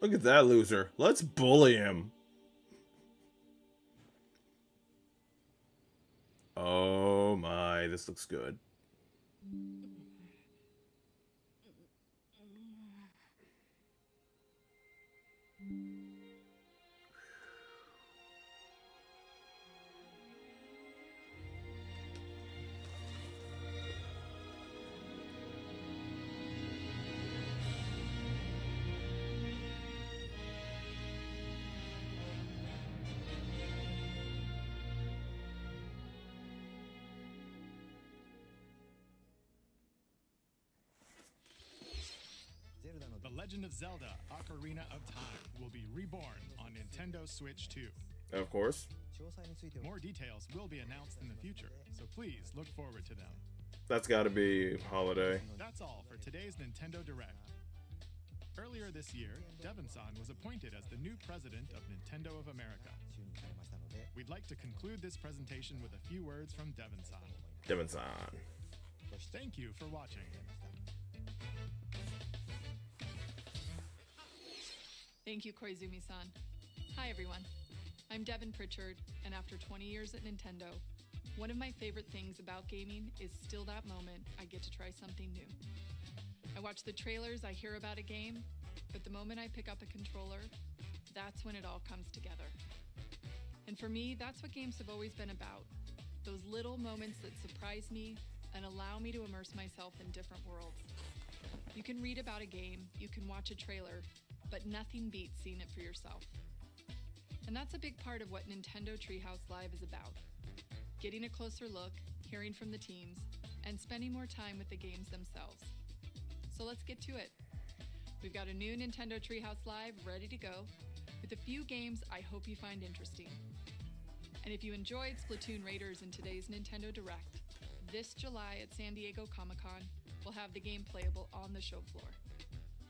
Look at that loser. Let's bully him. Oh my, this looks good. The Legend of Zelda: Ocarina of Time will be reborn on Nintendo Switch 2. Of course. More details will be announced in the future, so please look forward to them. That's gotta be holiday. That's all for today's Nintendo Direct. Earlier this year, Devon-san was appointed as the new president of Nintendo of America. We'd like to conclude this presentation with a few words from Devon-san. Devon-san. Thank you for watching. Thank you, Koizumi-san. Hi, everyone. I'm Devin Pritchard, and after 20 years at Nintendo, one of my favorite things about gaming is still that moment I get to try something new. I watch the trailers, I hear about a game, but the moment I pick up a controller, that's when it all comes together. And for me, that's what games have always been about. Those little moments that surprise me and allow me to immerse myself in different worlds. You can read about a game, you can watch a trailer, but nothing beats seeing it for yourself. And that's a big part of what Nintendo Treehouse Live is about. Getting a closer look, hearing from the teams, and spending more time with the games themselves. So let's get to it. We've got a new Nintendo Treehouse Live ready to go, with a few games I hope you find interesting. And if you enjoyed Splatoon Raiders in today's Nintendo Direct, this July at San Diego Comic-Con, we'll have the game playable on the show floor.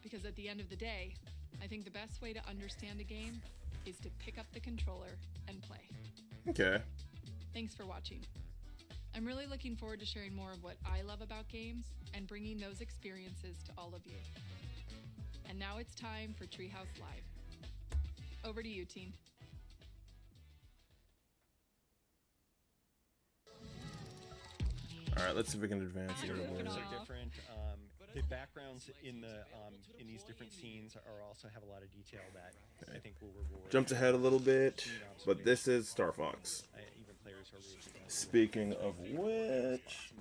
Because at the end of the day, I think the best way to understand a game is to pick up the controller and play. Okay. Thanks for watching. I'm really looking forward to sharing more of what I love about games and bringing those experiences to all of you. And now it's time for Treehouse Live. Over to you, team. All right, let's see if we can advance here. Things are different. The backgrounds in these different scenes also have a lot of detail that I think will reward. Jumped ahead a little bit, but this is Star Fox. Even players who are really Speaking of which,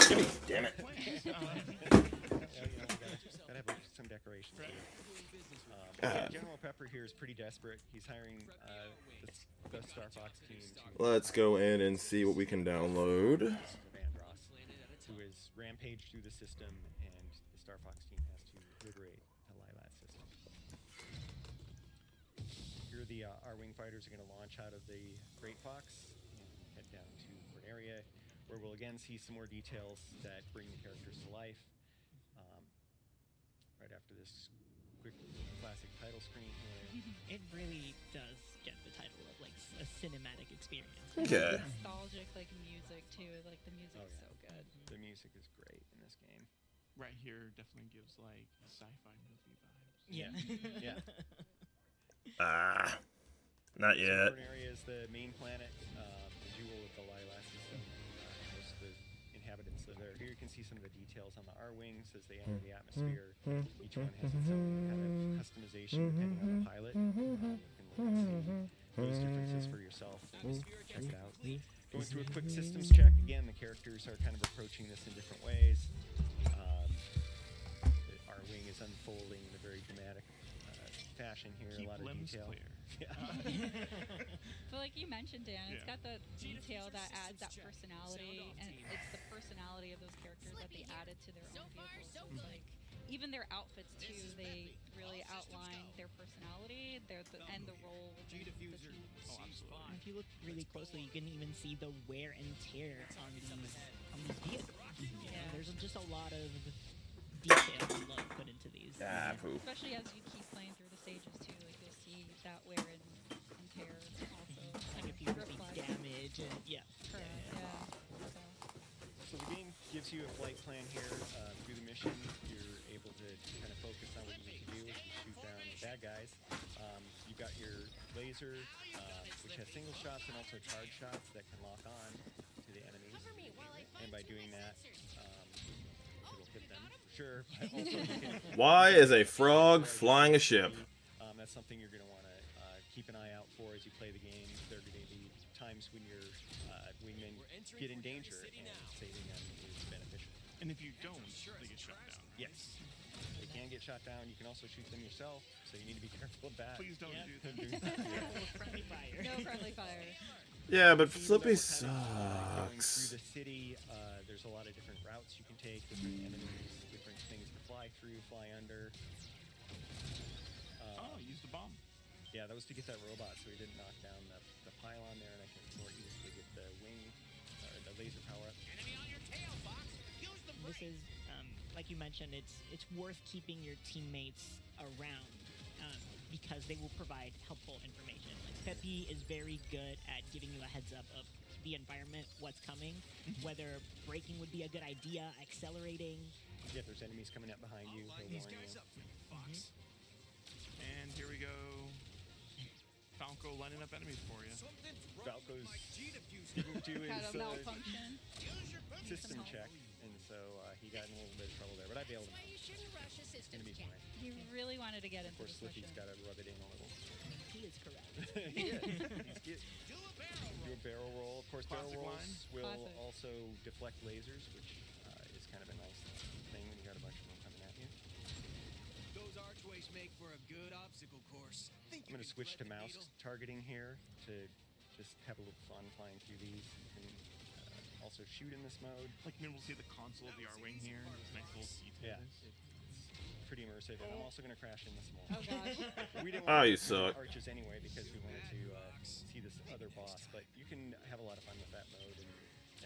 Jimmy, damn it! Gotta have some decorations. General Pepper here is pretty desperate. He's hiring the Star Fox team to Let's go in and see what we can download. who has rampaged through the system, and the Star Fox team has to liberate the Lilat system. Here, the R-Wing fighters are going to launch out of the Great Fox and head down to Corneria, where we'll again see some more details that bring the characters to life. Right after this quick classic title screen here. It really does get the title of like a cinematic experience. Okay. Nostalgic like music too. Like the music is so good. The music is great in this game. Right here definitely gives like sci-fi movie vibes. Yeah. Yeah. Not yet. Corneria is the main planet, the jewel of the Lilat system. Most of the inhabitants live there. Here you can see some of the details on the R-Wings as they enter the atmosphere. Each one has its own kind of customization depending on the pilot. You can look and see those differences for yourself and check it out. Going through a quick systems check, again, the characters are kind of approaching this in different ways. The R-Wing is unfolding in a very dramatic fashion here, Keep a lot of limbs detail. clear. But like you mentioned, Dan, it's got the detail that adds that personality, and it's the personality of those characters that they added to their own vehicles. So it's like even their outfits too, they really outline their personality, and the role within the team. Oh, absolutely. And if you look really closely, you can even see the wear and tear on these vehicles. You know, there's just a lot of detail and love put into these. Ah, poop. Especially as you keep playing through the stages too, like you'll see that wear and tear also. Like if you receive damage and Correct. Yeah. So the game gives you a flight plan here. Through the mission, you're able to kind of focus on what you need to do, which is shoot down the bad guys. You've got your laser, which has single shots and also charge shots that can lock on to the enemies. And by doing that, it'll hit them for sure. But also you can Why is a frog flying a ship? That's something you're going to want to keep an eye out for as you play the game. There are going to be times when your wingmen get in danger, and saving them is beneficial. And if you don't, they get shot down. Yes. They can get shot down. You can also shoot them yourself, so you need to be careful of that. Please don't do that. No friendly fire. No friendly fire. Yeah, but Flippy Going through sucks. the city, there's a lot of different routes you can take, different enemies, different things to fly through, fly under. Use the bomb. Yeah, that was to get that robot so he didn't knock down the pylon there, and I can more easily get the wing, or the laser power up. This is, like you mentioned, it's worth keeping your teammates around because they will provide helpful information. Like Pepe is very good at giving you a heads up of the environment, what's coming, whether braking would be a good idea, accelerating. Yeah, if there's enemies coming up behind you, he'll warn you. And here we go. Falco lining up enemies for you. Falco's didn't do Had his a malfunction. system check, and so he got in a little bit of trouble there, but I bailed him out. It's going to be fine. He really wanted to get Of into course, this mission. Slippy's got to rub it in a little. He is correct. He is. He's good. Do a barrel roll. Of course, Classic barrel rolls line. will Classic. also deflect lasers, which is kind of a nice thing when you got a bunch of them coming at you. Those archways make for a good obstacle course. I'm going to switch to mouse targeting here to just have a little fun flying through these. You can also shoot in this mode. Like, maybe we'll see the console of the R-Wing here. This nice little detail. Yeah. It's pretty immersive, and I'm also going to crash in this one. Oh gosh. We didn't Oh, want you to do suck. arches anyway because we wanted to see this other boss, but you can have a lot of fun with that mode, and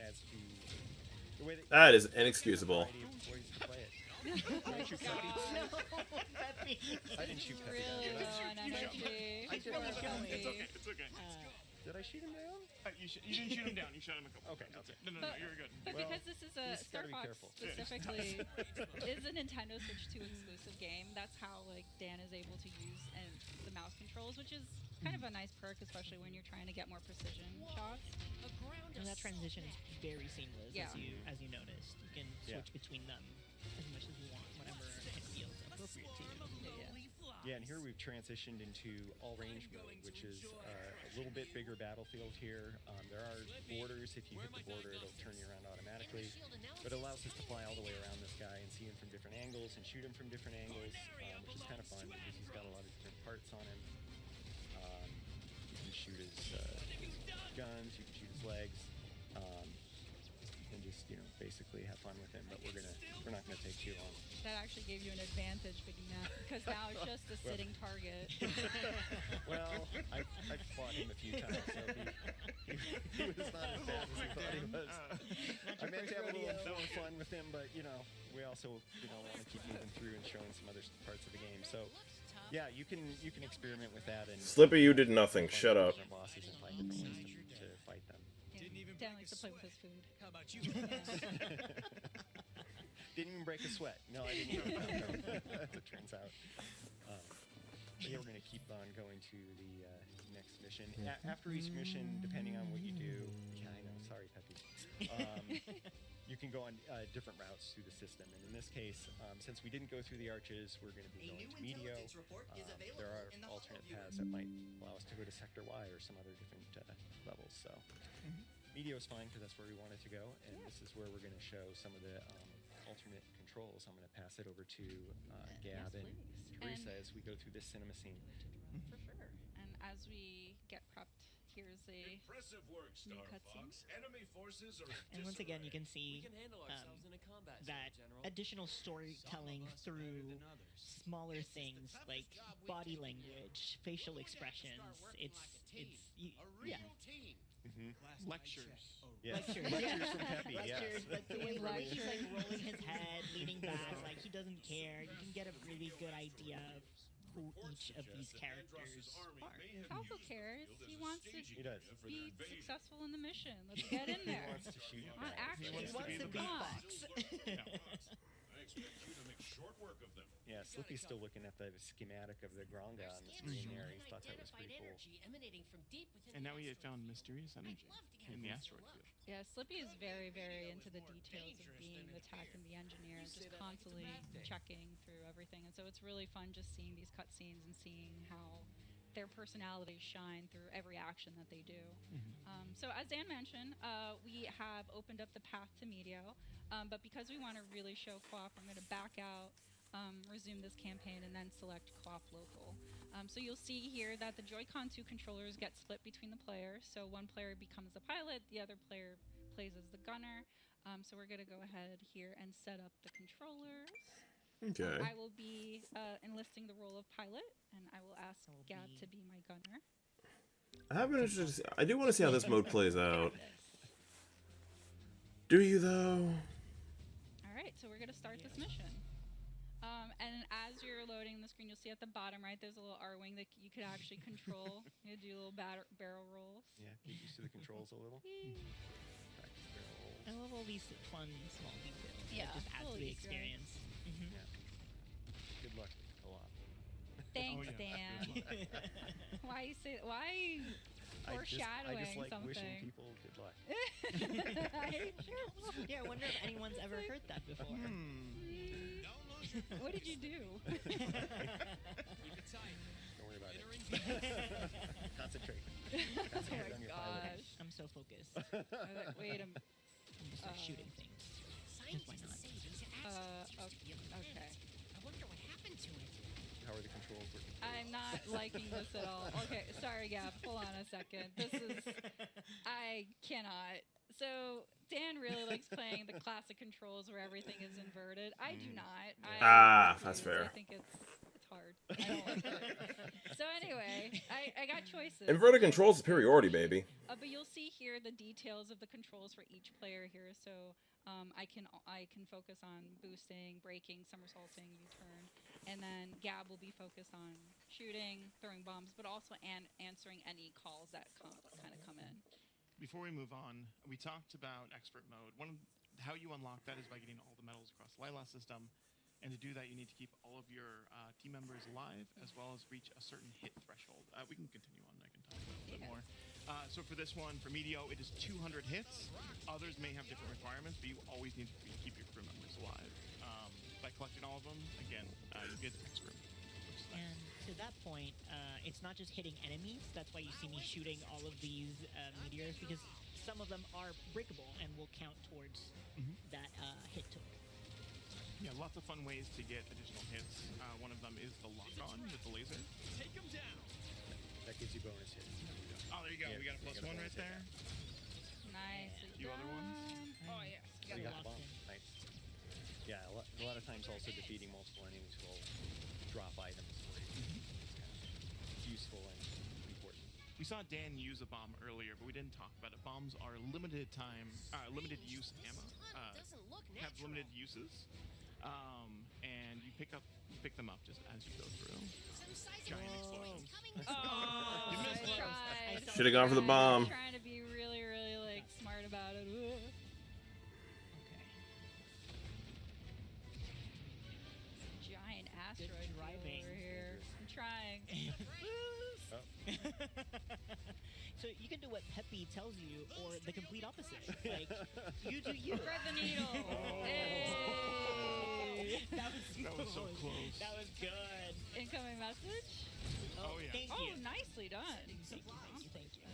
as to the way That is inexcusable. variety of ways to play it. Did I shoot Pepe? Pepe. I didn't shoot Pepe Really down, did low on energy. I did. It's okay. It's okay. Did I shoot him down? You didn't shoot him down. You shot him a couple. Okay, That's okay. it. No, you're good. But Well, because this is a just Star gotta be Fox careful. specifically is a Nintendo Switch 2 exclusive game, that's how like Dan is able to use and the mouse controls, which is kind of a nice perk, especially when you're trying to get more precision shots. And that transition is very seamless, Yeah. as you noticed. You can switch between them as much as you want, whenever it feels appropriate to you. Yeah, and here we've transitioned into all-range mode, which is a little bit bigger battlefield here. There are borders. If you hit the border, it'll turn you around automatically. But it allows us to fly all the way around this guy and see him from different angles and shoot him from different angles, which is kind of fun because he's got a lot of different parts on him. You can shoot his guns, you can shoot his legs, and just basically have fun with him. But we're not gonna take too long. That actually gave you an advantage picking that because now it's just a sitting target. Well, I've fought him a few times, so he was not as bad as he thought he was. I meant to have a little fun with him, but we also want to keep moving through and showing some other parts of the game. So yeah, you can experiment with that and Slippy, you did nothing. Shut up. different bosses and find different ways to fight them. Dan likes to play with his food. How about you? Didn't even break a sweat. No, I didn't even as it turns out. Yeah, we're going to keep on going to the next mission. After each mission, depending on what you do, yeah, I know, sorry, Pepe. You can go on different routes through the system. And in this case, since we didn't go through the arches, we're going to be going to Medio. There are alternate paths that might allow us to go to Sector Y or some other different levels. So Medio is fine because that's where we wanted to go. And this is where we're going to show some of the alternate controls. I'm going to pass it over to Gab and Teresa as we go through this cinema scene. For sure. And as we get prepped, here's a Impressive work, new Star cutscene. Fox. Enemy forces are And once again, you can see that additional storytelling through smaller things like body language, facial expressions. Yeah. Lectures. Yeah. Lectures, Lectures from Peppy, yes. Lectures, but the way he's like rolling his head, leaning back, like he doesn't care. You can get a really good idea of who each of these characters are. Falco cares. He wants to He does. be successful in the mission. Let's get in there. He wants to shoot On guys. action. He wants to be Fox. I expect you to make short work of them. Yeah, Slippy's still looking at the schematic of the Gronga on the screen there. He thought that was pretty cool. And now he had found mysterious energy in the asteroid field. Yeah, Slippy is very, very into the details of being the tech and the engineer, just constantly checking through everything. And so it's really fun just seeing these cutscenes and seeing how their personalities shine through every action that they do. So as Dan mentioned, we have opened up the path to Medio, but because we want to really show co-op, I'm going to back out, resume this campaign, and then select co-op local. So you'll see here that the Joy-Con 2 controllers get split between the players. So one player becomes the pilot, the other player plays as the gunner. So we're going to go ahead here and set up the controllers. Okay. I will be enlisting the role of pilot, and I will ask Gab to be my gunner. I do want to see how this mode plays out. Do you though? All right, so we're going to start this mission. And as you're loading the screen, you'll see at the bottom right, there's a little R-wing that you could actually control. You do little barrel rolls. Yeah, get used to the controls a little. Practice barrel rolls. I love all these fun small details. Yeah, that just adds to the experience. Yeah. Good luck, co-op. Thanks, Dan. Why you say? Why foreshadowing I just like something? wishing people good luck. Yeah, I wonder if anyone's ever heard that before. What did you do? Keep it tight. Don't worry about it. Concentrate. Concentrate on your pilot. I'm so focused. Wait a minute. I'm just like shooting things. Because why not? Okay. I wonder what happened to it. How are the controls working? I'm not liking this at all. Okay, sorry, Gab. Hold on a second. I cannot. So Dan really likes playing the classic controls where everything is inverted. I do not. That's fair. I think it's hard. I don't like it. So anyway, I got choices. Inverted control superiority, baby. But you'll see here the details of the controls for each player here. So I can focus on boosting, braking, somersaulting, U-turn, and then Gab will be focused on shooting, throwing bombs, but also answering any calls that kind of come in. Before we move on, we talked about expert mode. How you unlock that is by getting all the medals across the Lila system. And to do that, you need to keep all of your team members alive, as well as reach a certain hit threshold. We can continue on. I can talk about it a bit more. So for this one, for Medio, it is 200 hits. Others may have different requirements, but you always need to keep your crew members alive. By collecting all of them, again, you get expert. And to that point, it's not just hitting enemies. That's why you see me shooting all of these meteors, because some of them are breakable and will count towards that hit token. Yeah, lots of fun ways to get additional hits. One of them is the lock-on with the laser. Take them down. That gives you bonus hits. Oh, there you go. Yeah, we got a +1 right there. Nice. A few other ones. Oh yes. You got the bomb. Nice. Yeah, a lot of times also defeating multiple enemies will drop items. It's useful and important. We saw Dan use a bomb earlier, but we didn't talk about it. Bombs are limited use ammo. Have limited uses. And you pick them up just as you go through. Giant explosions. Oh, you missed one. Should have gone for the bomb. I'm trying to be really, really smart about it. Ooh. Giant asteroid driving over here. I'm trying. So you can do what Peppy tells you, or the complete opposite. Like, you do you. Thread the needle. Hey. That was so close. That was good. Incoming message. Oh yeah. Thank Oh, you. nicely done. Thank you.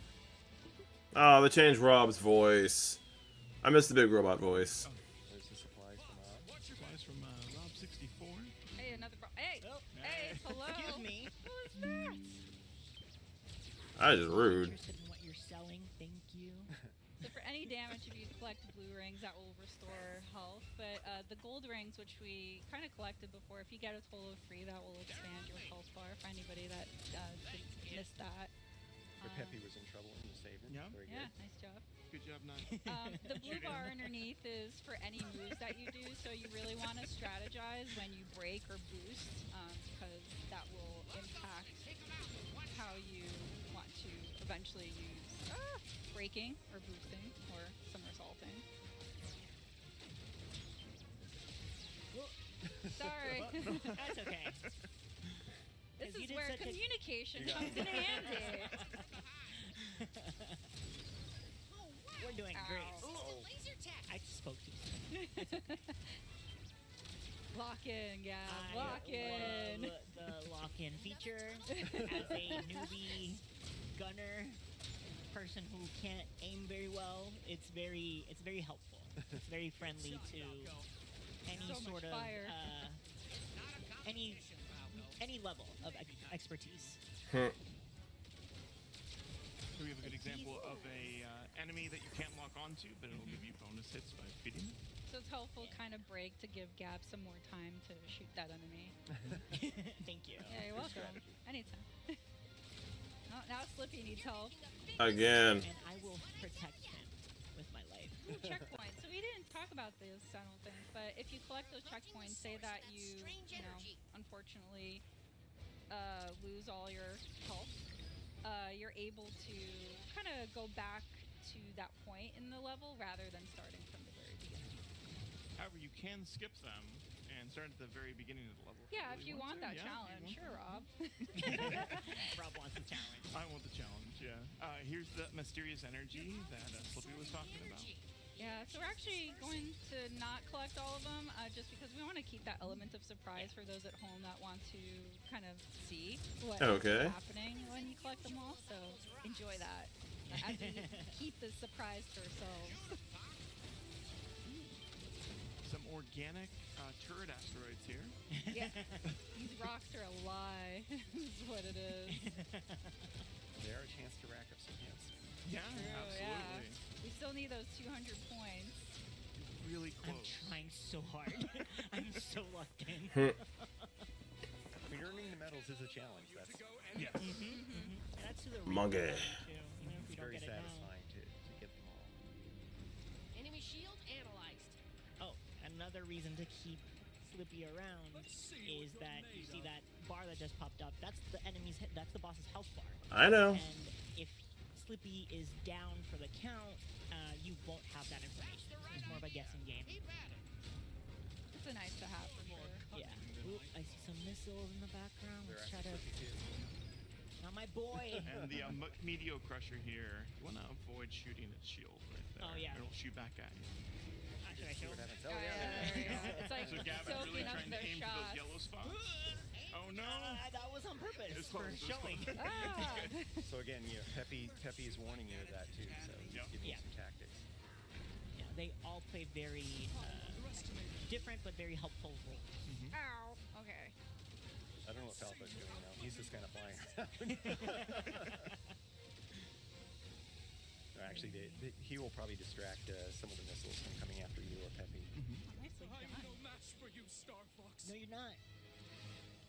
Oh, they changed Rob's voice. I missed the big robot voice. There's the supplies from Supplies from Rob64. Hey, another hey, hey, hello. Excuse me. Who is that? That is rude. Interested in what you're selling? Thank you. So for any damage, if you collect blue rings, that will restore health. But the gold rings, which we kind of collected before, if you get a total of 3, that will expand your health bar. For anybody that missed that. But Peppy was in trouble and you saved him. Yeah. Very Yeah, good. nice job. Good job, not. The blue bar underneath is for any moves that you do, so you really want to strategize when you break or boost, because that will impact how you want to eventually use breaking or boosting or somersaulting. Sorry. That's okay. This You is did where such a- communication You got comes in it. handy. We're doing great. Ow. Laser tag. I spoke too soon. Lock in, yeah. I Lock in. love the lock-in feature. As a newbie gunner, person who can't aim very well, it's very helpful. It's very friendly to any So much sort of fire. any level of expertise. So we have a good example of a enemy that you can't lock onto, but it'll give you bonus hits by feeding it. So it's helpful kind of break to give Gab some more time to shoot that enemy. Thank you. Yeah, you're welcome. Anytime. Oh, now Slippy needs help. Again. And I will protect him with my life. Ooh, checkpoints. So we didn't talk about this, I don't think, but if you collect those checkpoints, say that you know, unfortunately lose all your health, you're able to kind of go back to that point in the level rather than starting from the very beginning. However, you can skip them and start at the very beginning of the level. Yeah, if really you want to. that Yeah, if you challenge, want sure, Rob. Rob wants the challenge. I want the challenge, yeah. Here's the mysterious energy that Slippy was talking about. Yeah, so we're actually going to not collect all of them, just because we want to keep that element of surprise for those at home that want to kind of see what Okay. is happening when you collect them all. So enjoy that as we keep the surprise to ourselves. Some organic turret asteroids here. Yeah, these rocks are a lie. Is what it is. They are a chance to rack up some hits. Yeah, True, absolutely. yeah. We still need those 200 points. Really I'm close. trying so hard. I'm so locked in. I mean, earning the medals is a challenge. That's yes. And that's to the Monkey. replay, too, even if we don't very get it now. satisfying to get them all. Enemy shield analyzed. Oh, another reason to keep Slippy around is that you see that bar that just popped up. That's the enemy's hit. That's the boss's health bar. I know. And if Slippy is down for the count, you won't have that information. So it's more of a guessing game. It's a nice to have for sure. Yeah. Ooh, I see some missiles in the background. They're Let's try to. actually tricky, too. Not my boy. And the Meteor Crusher here, you want to avoid shooting its shield right there. Oh, yeah. It'll shoot back at you. Should I show? Oh, yeah, there you go. It's like So Gavin's soaking really up trying to their aim for those shots. yellow spots. Oh no! That was on purpose It's for close, it's showing. close. Ah. So again, Peppy is warning you of that too. So he's giving you some tactics. Yeah, they all play very different but very helpful roles. Ow. Okay. I don't know what Falco's doing now. He's just kind of flying around. No, actually, he will probably distract some of the missiles from coming after you or Peppy. Nicely done. No, you're not.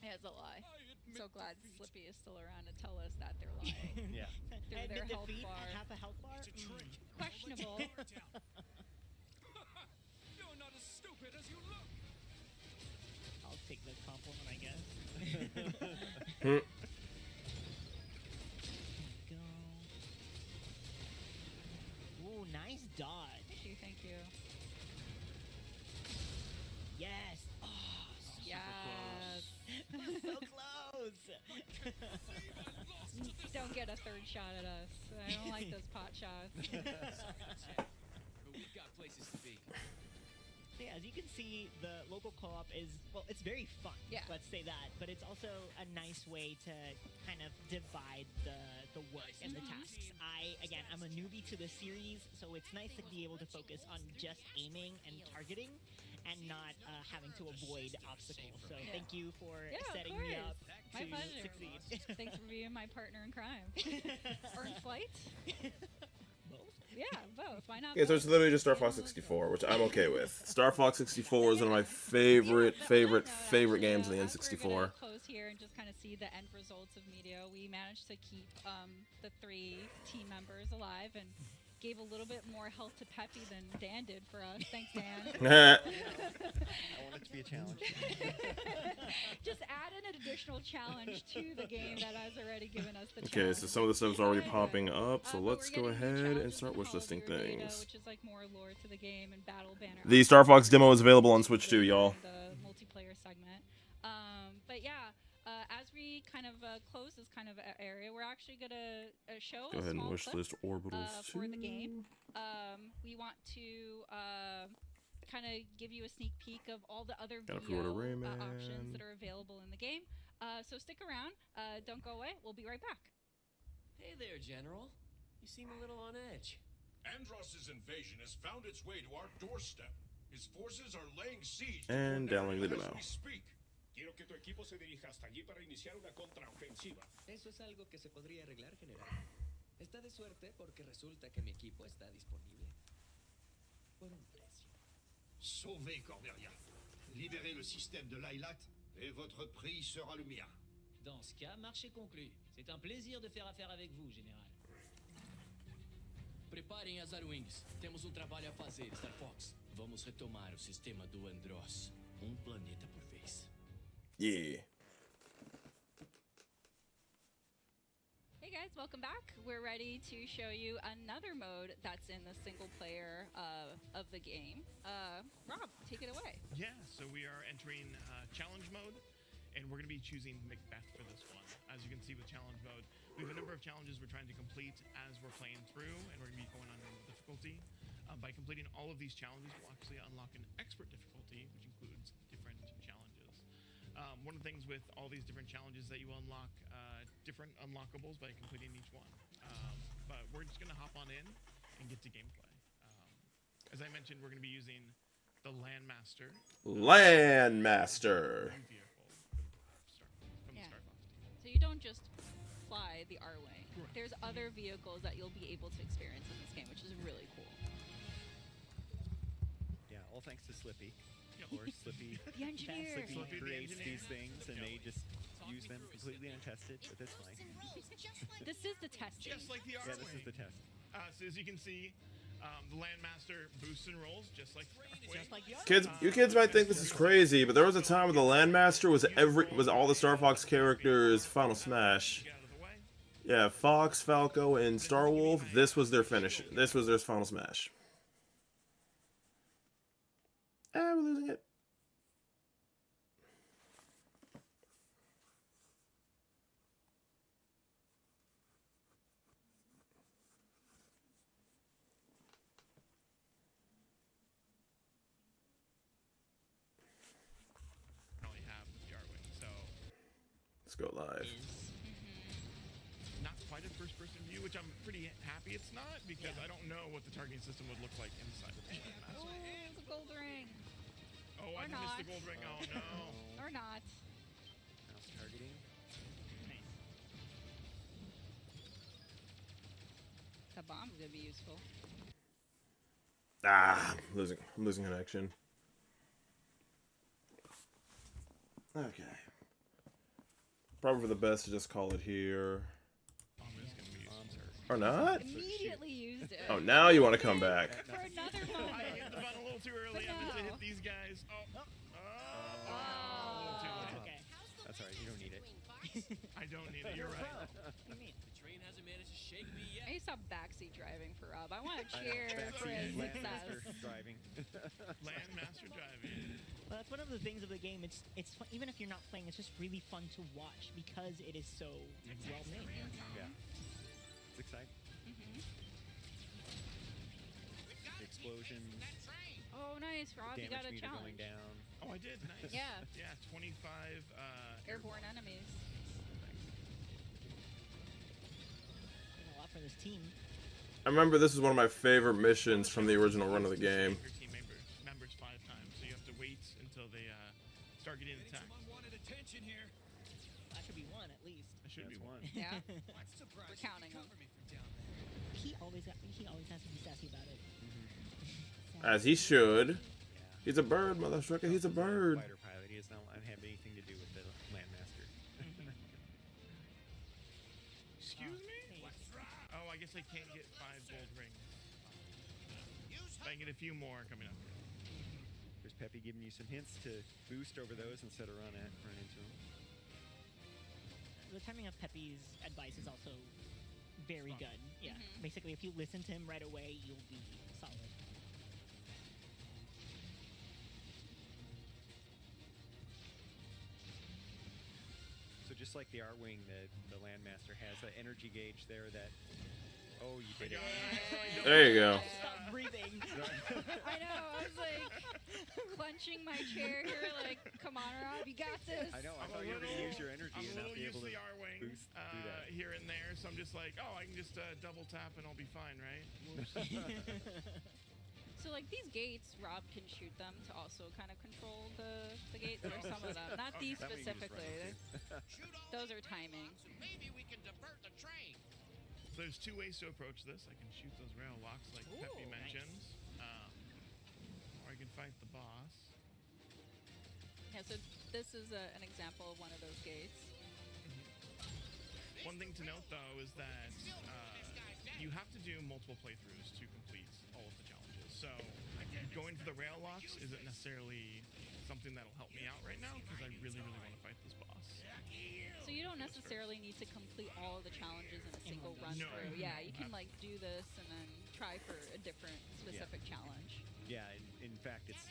Yeah, it's a lie. I'm so glad Slippy is still around to tell us that they're lying. Yeah. Through And their the health defeat bar. at half a health bar? Questionable. You're not as stupid as you look. I'll take the compliment, I guess. Go. Ooh, nice dodge. Thank you. Yes. Oh, Yes. so close. Don't get a third shot at us. I don't like those pot shots. But we've got places to be. So yeah, as you can see, the local co-op is, well, it's very fun. Yeah. Let's say that. But it's also a nice way to kind of divide the work and the tasks. I'm a newbie to the series, so it's nice to be able to focus on just aiming and targeting and not having to avoid obstacles. So thank you for setting me up My to pleasure. succeed. Thanks for being my partner in crime. Earn flight? Both? Yeah, both. Why not? Yeah, so it's both? literally just Star Fox 64, which I'm okay with. Star Fox 64 is one of my favorite games in the N64. We're gonna close here and just kind of see the end results of Medio. We managed to keep the 3 team members alive, and gave a little bit more health to Peppy than Dan did for us. Thanks, Dan. I want it to be a challenge. Just add an additional challenge to the game that has already given us the Okay, challenge. so some of the stuff's already popping up, so But let's we're go getting new ahead and challenges start in the wish listing Call of Duty beta, things. which is like more lore to the game and battle banner. The Star Fox demo is available on Switch too, y'all. The multiplayer segment. But yeah, as we kind of close this kind of area, we're actually gonna show Go a ahead and small wish clip list orbitals for the too. game. We want to kind of give you a sneak peek of all the other Gotta video pre-order Rayman. options that are available in the game. So stick around. Don't go away. We'll be right back. Hey there, General. You seem a little on edge. Andross's invasion has found its way to our doorstep. His forces are laying siege to And Cornell downloading the as demo. we speak. Quiero que tu equipo se dirija hasta allí para iniciar una contraofensiva. Eso es algo que se podría arreglar, General. Está de suerte porque resulta que mi equipo está disponible por un precio. Sauvez Cordelia. Libérez le système de Lilat et votre prix sera le mien. Dans ce cas, marché conclu. C'est un plaisir de faire affaire avec vous, Général. Preparem as Arwings. Temos um trabalho a fazer, Star Fox. Vamos retomar o sistema do Andross. Planeta por vez. Yeah. Hey guys, welcome back. We're ready to show you another mode that's in the single player of the game. Rob, take it away. Yeah, so we are entering challenge mode, and we're going to be choosing Macbeth for this one. As you can see with challenge mode, we have a number of challenges we're trying to complete as we're playing through, and we're going to be going on normal difficulty. By completing all of these challenges, we'll actually unlock an expert difficulty, which includes different challenges. One of the things with all these different challenges that you unlock different unlockables by completing each one. But we're just going to hop on in and get to gameplay. As I mentioned, we're going to be using the Landmaster. Landmaster. Yeah. So you don't just fly the R-Wing. There's other vehicles that you'll be able to experience in this game, which is really cool. Yeah, all thanks to Slippy. Or Slippy. The engineer. Slippy creates these things, and they just use them completely untested, but that's fine. This is the testing. Just like the Yeah, this is the test. So as you can see, the Landmaster boosts and rolls just like the Kids, you kids might think this is crazy, but there was a time when the Landmaster was all the Star Fox characters' final smash. Yeah, Fox, Falco, and Star Wolf. This was their finish. This was their final smash. Ah, we're losing it. Let's go live. Not quite a first-person view, which I'm pretty happy it's not, because I don't know what the targeting system would look like inside of the Landmaster. Oh, the gold ring. Oh, I missed the gold ring. Oh, no. Or not. Mouse targeting. The bomb's gonna be useful. Ah, I'm losing connection. Okay. Probably for the best to just call it here. Or not? Immediately used it. Oh, now you want to come back. For another moment. I hit the button a little too early. I meant to hit these guys. Okay. That's alright, you don't need it. I don't need it, you're right. What do you mean? The train hasn't managed to shake me yet. I need to stop backseat driving for Rob. I want to cheer for his Landmaster success. driving. Landmaster driving. Well, that's one of the things of the game. It's fun, even if you're not playing. It's just really fun to watch because it is so well made. Yeah. It's exciting. The explosions. Oh, nice, Rob. You got a Damage meter challenge. going down. Oh, I did. Nice. Yeah. Yeah, 25 Airborne enemies. Doing a lot for this team. I remember this is one of my favorite missions from the original run of the game. Your team members 5 times, so you have to wait until they start getting attacked. Unwanted attention here. That should be one at least. That should be one. Yeah. What's surprised? We're counting them. He always has to be sassy about it. As he should. He's a bird, mother trucker. He's a bird. Fighter pilot. He does not have anything to do with the Landmaster. Excuse me? Oh, I guess I can't get 5 gold rings. If I get a few more coming up. There's Peppy giving you some hints to boost over those instead of run into them. The timing of Peppy's advice is also very good. Yeah. Basically, if you listen to him right away, you'll be solid. So just like the R-Wing, the Landmaster has an energy gauge there that... Oh, you did it. There you go. Stop breathing. I know. I was like clenching my chair here, like, come on, Rob, you got this. I know. I thought you were going to use your energy I'm and a not little be able used to to the R-Wing boost through that. here and there, so I'm just like, oh, I can just double tap and I'll be fine, right? So, like, these gates, Rob can shoot them to also kind of control the gate. There are some of them. Not these That one you can just run specifically. Those are timing. Maybe we can divert the train. So there's two ways to approach this. I can shoot those rail locks like Peppy mentioned, or I can fight the boss. Yeah, so this is an example of one of those gates. One thing to note, though, is that you have to do multiple playthroughs to complete all of the challenges. So going for the rail locks isn't necessarily something that'll help me out right now because I really, really want to fight this boss. So you don't necessarily need to complete all of the challenges in a single run through. Yeah, you can like do this and then try for a different specific challenge. Yeah, in fact, it's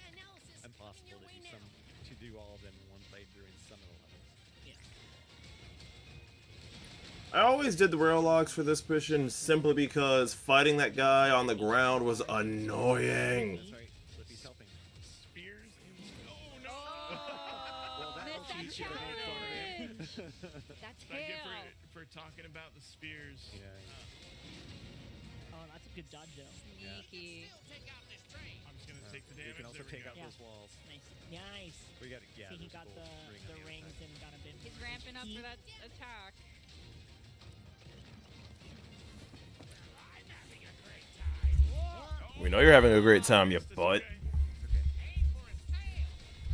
impossible to do all of them in one playthrough in some of the levels. I always did the rail locks for this mission simply because fighting that guy on the ground was annoying. That's right. Slippy's helping. Spears in... Oh, no! Well, that'll teach you to make fun of it. That's Thank you hell. for talking about the spears. Yeah. Oh, that's a good dodge, though. Sneaky. I'm just gonna take the damage. You can also There we take go. out those walls. Nice. We got it. Yeah. See, he there's got a full the ring on rings outside. and got a bit. He's ramping up for that attack. We know you're having a great time, you butt.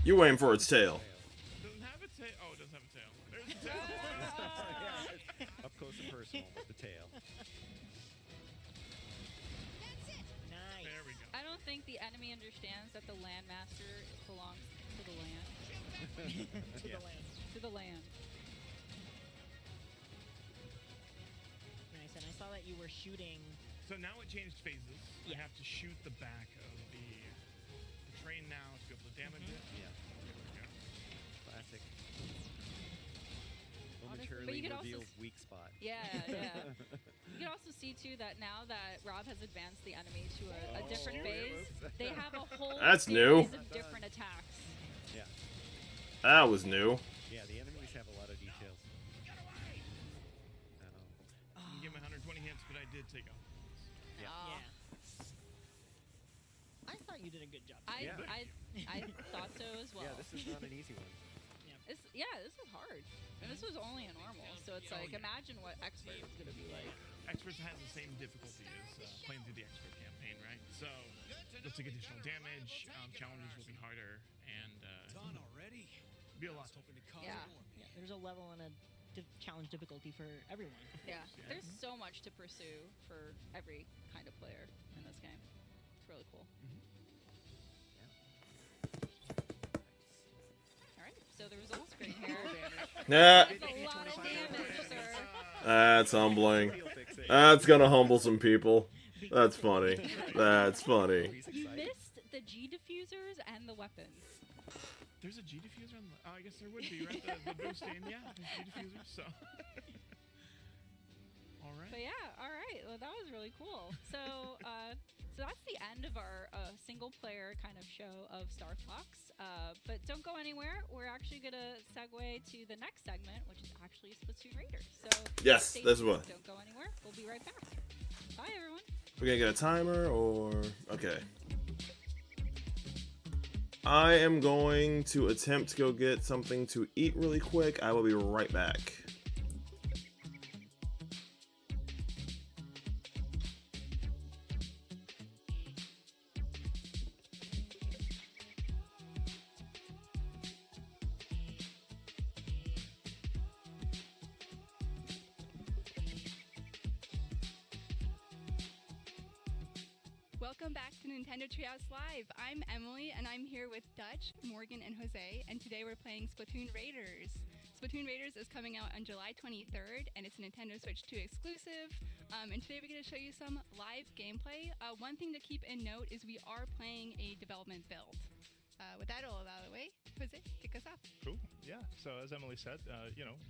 You're waiting for its tail. Doesn't have a tail. Oh, it does have a tail. There's a tail. Up close and personal with the tail. Nice. There we go. I don't think the enemy understands that the Landmaster belongs to the land. To the land. To the land. Nice, and I saw that you were shooting. So now it changed phases. I have to shoot the back of the train now to be able to damage it. Yeah. Classic. Honestly, but Momentarily you could also revealed weak spot. Yeah, yeah. You can also see too that now that Rob has advanced the enemy to a different phase, they have a whole That's series new. of different attacks. Yeah. That was new. Yeah, the enemies have a lot of details. You give me 120 hits, but I did take out. Yeah. I thought you did a good job. I thought so as well. Yeah, this is not an easy one. This is hard. And this was only a normal, so it's like, imagine what expert is going to be like. Expert has the same difficulty as playing through the expert campaign, right? So you'll take additional damage, challenges will be harder, and Done already. be a lot tougher. Yeah. There's a level and a challenge difficulty for everyone. Yeah. There's so much to pursue for every kind of player in this game. It's really cool. Alright, so the results screen here. Nah. That's a lot of damage, sir. That's humbling. That's gonna humble some people. That's funny. That's funny. You missed the G diffusers and the weapons. There's a G diffuser on the... Oh, I guess there would be, right? The boosting, yeah. There's G diffusers, so... All right. But yeah, all right. Well, that was really cool. So, so that's the end of our single-player kind of show of Star Fox. But don't go anywhere. We're actually gonna segue to the next segment, which is actually Splatoon Raiders. So Yes, stay this is tuned. what. Don't go anywhere. We'll be right back. Bye, everyone. We're gonna get a timer or... Okay. I am going to attempt to go get something to eat really quick. I will be right back. Welcome back to Nintendo Treehouse Live. I'm Emily, and I'm here with Dutch, Morgan, and Jose, and today we're playing Splatoon Raiders. Splatoon Raiders is coming out on July 23rd, and it's a Nintendo Switch 2 exclusive. And today we're going to show you some live gameplay. One thing to keep in note is we are playing a development build. With that all out of the way, Jose, kick us off. Cool. Yeah. So as Emily said,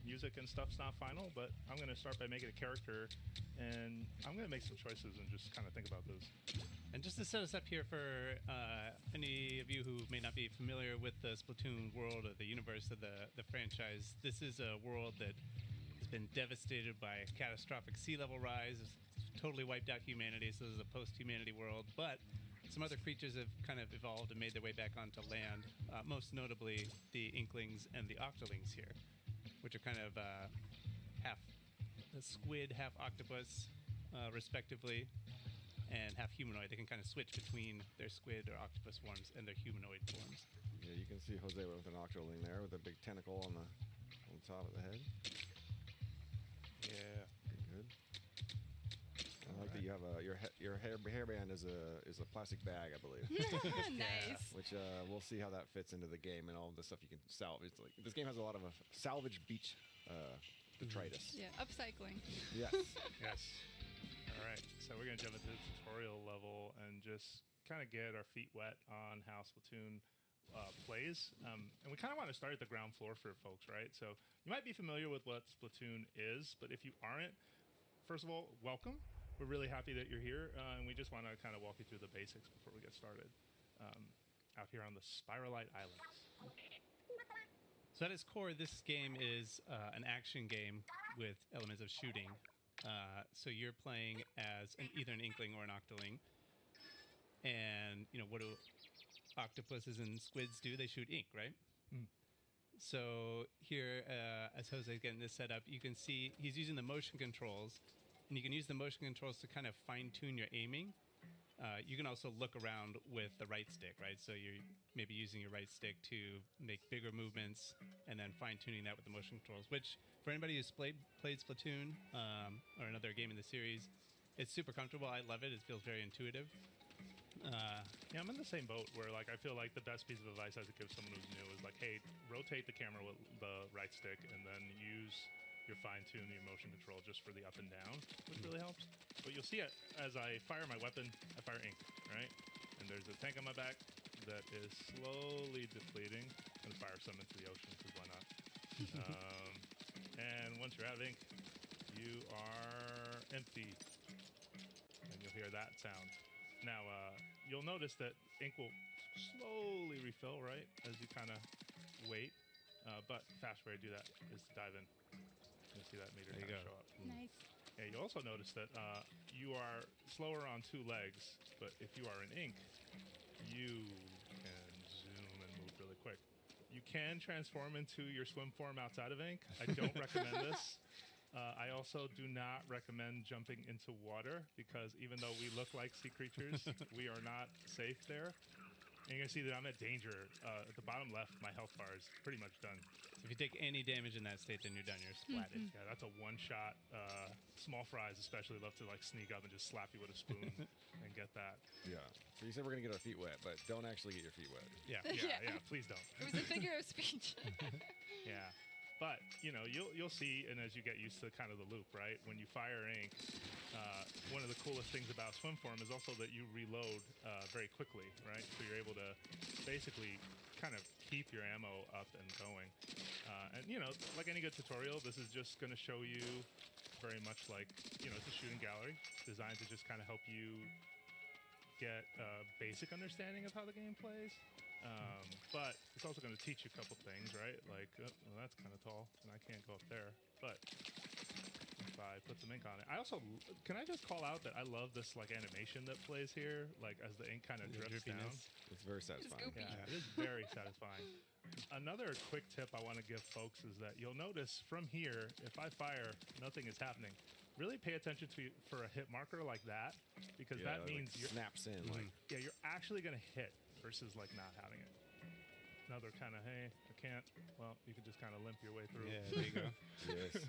music and stuff's not final, but I'm going to start by making a character, and I'm going to make some choices and just kind of think about those. And just to set us up here for any of you who may not be familiar with the Splatoon world or the universe of the franchise, this is a world that has been devastated by a catastrophic sea level rise. It's totally wiped out humanity, so this is a post-humanity world. But some other creatures have kind of evolved and made their way back onto land, most notably the Inklings and the Octolings here, which are kind of half squid, half octopus, respectively, and half humanoid. They can kind of switch between their squid or octopus forms and their humanoid forms. Yeah, you can see Jose with an octoling there with a big tentacle on the top of the head. Yeah. Pretty good. I like that you have your hairband is a plastic bag, I believe. Nice. Which we'll see how that fits into the game and all the stuff you can salvage. Like, this game has a lot of salvage beach detritus. Yeah, upcycling. Yes. Yes. All right. So we're going to jump into the tutorial level and just kind of get our feet wet on how Splatoon plays. And we kind of want to start at the ground floor for folks, right? So you might be familiar with what Splatoon is, but if you aren't, first of all, welcome. We're really happy that you're here, and we just want to kind of walk you through the basics before we get started out here on the Spiralite Islands. So at its core, this game is an action game with elements of shooting. So you're playing as either an Inkling or an Octoling. And, what do octopuses and squids do? They shoot ink, right? Mm. So here, as Jose's getting this set up, you can see he's using the motion controls. And you can use the motion controls to kind of fine-tune your aiming. You can also look around with the right stick, right? So you're maybe using your right stick to make bigger movements and then fine-tuning that with the motion controls, which for anybody who's played Splatoon or another game in the series, it's super comfortable. I love it. It feels very intuitive. Yeah, I'm in the same boat where I feel like the best piece of advice I could give someone who's new is hey, rotate the camera with the right stick and then use your fine-tune, your motion control just for the up and down, which really helps. But you'll see it as I fire my weapon, I fire ink, right? And there's a tank on my back that is slowly depleting. I'm gonna fire some into the ocean because why not? And once you're out of ink, you are empty, and you'll hear that sound. Now, you'll notice that ink will slowly refill, right, as you kind of wait. But the fast way to do that is to dive in. You see that meter kind of show up. Nice. Yeah, you also notice that you are slower on two legs, but if you are in ink, you can zoom and move really quick. You can transform into your swim form outside of ink. I don't recommend this. I also do not recommend jumping into water because even though we look like sea creatures, we are not safe there. And you're going to see that I'm at danger. At the bottom left, my health bar is pretty much done. If you take any damage in that state, then you're done. You're splatted. Yeah, that's a one-shot. Small fries especially love to sneak up and just slap you with a spoon and get that. Yeah. So you said we're going to get our feet wet, but don't actually get your feet wet. Yeah, please don't. It was a figure of speech. Yeah. But, you'll see, and as you get used to kind of the loop, right? When you fire ink, one of the coolest things about swim form is also that you reload very quickly, right? So you're able to basically kind of keep your ammo up and going. And, like any good tutorial, this is just going to show you very much it's a shooting gallery designed to just kind of help you get a basic understanding of how the game plays. But it's also going to teach you a couple things, right? That's kind of tall, and I can't go up there. But if I put some ink on it, can I just call out that I love this animation that plays here, as the ink kind of drifts down. It's very satisfying. Yeah, it is very satisfying. Another quick tip I want to give folks is that you'll notice from here, if I fire, nothing is happening. Really pay attention for a hit marker like that, because that means you're snaps in. you're actually going to hit versus not having it. Another kind of, hey, I can't. Well, you can just kind of limp your way through. Yeah, there you go. Yes.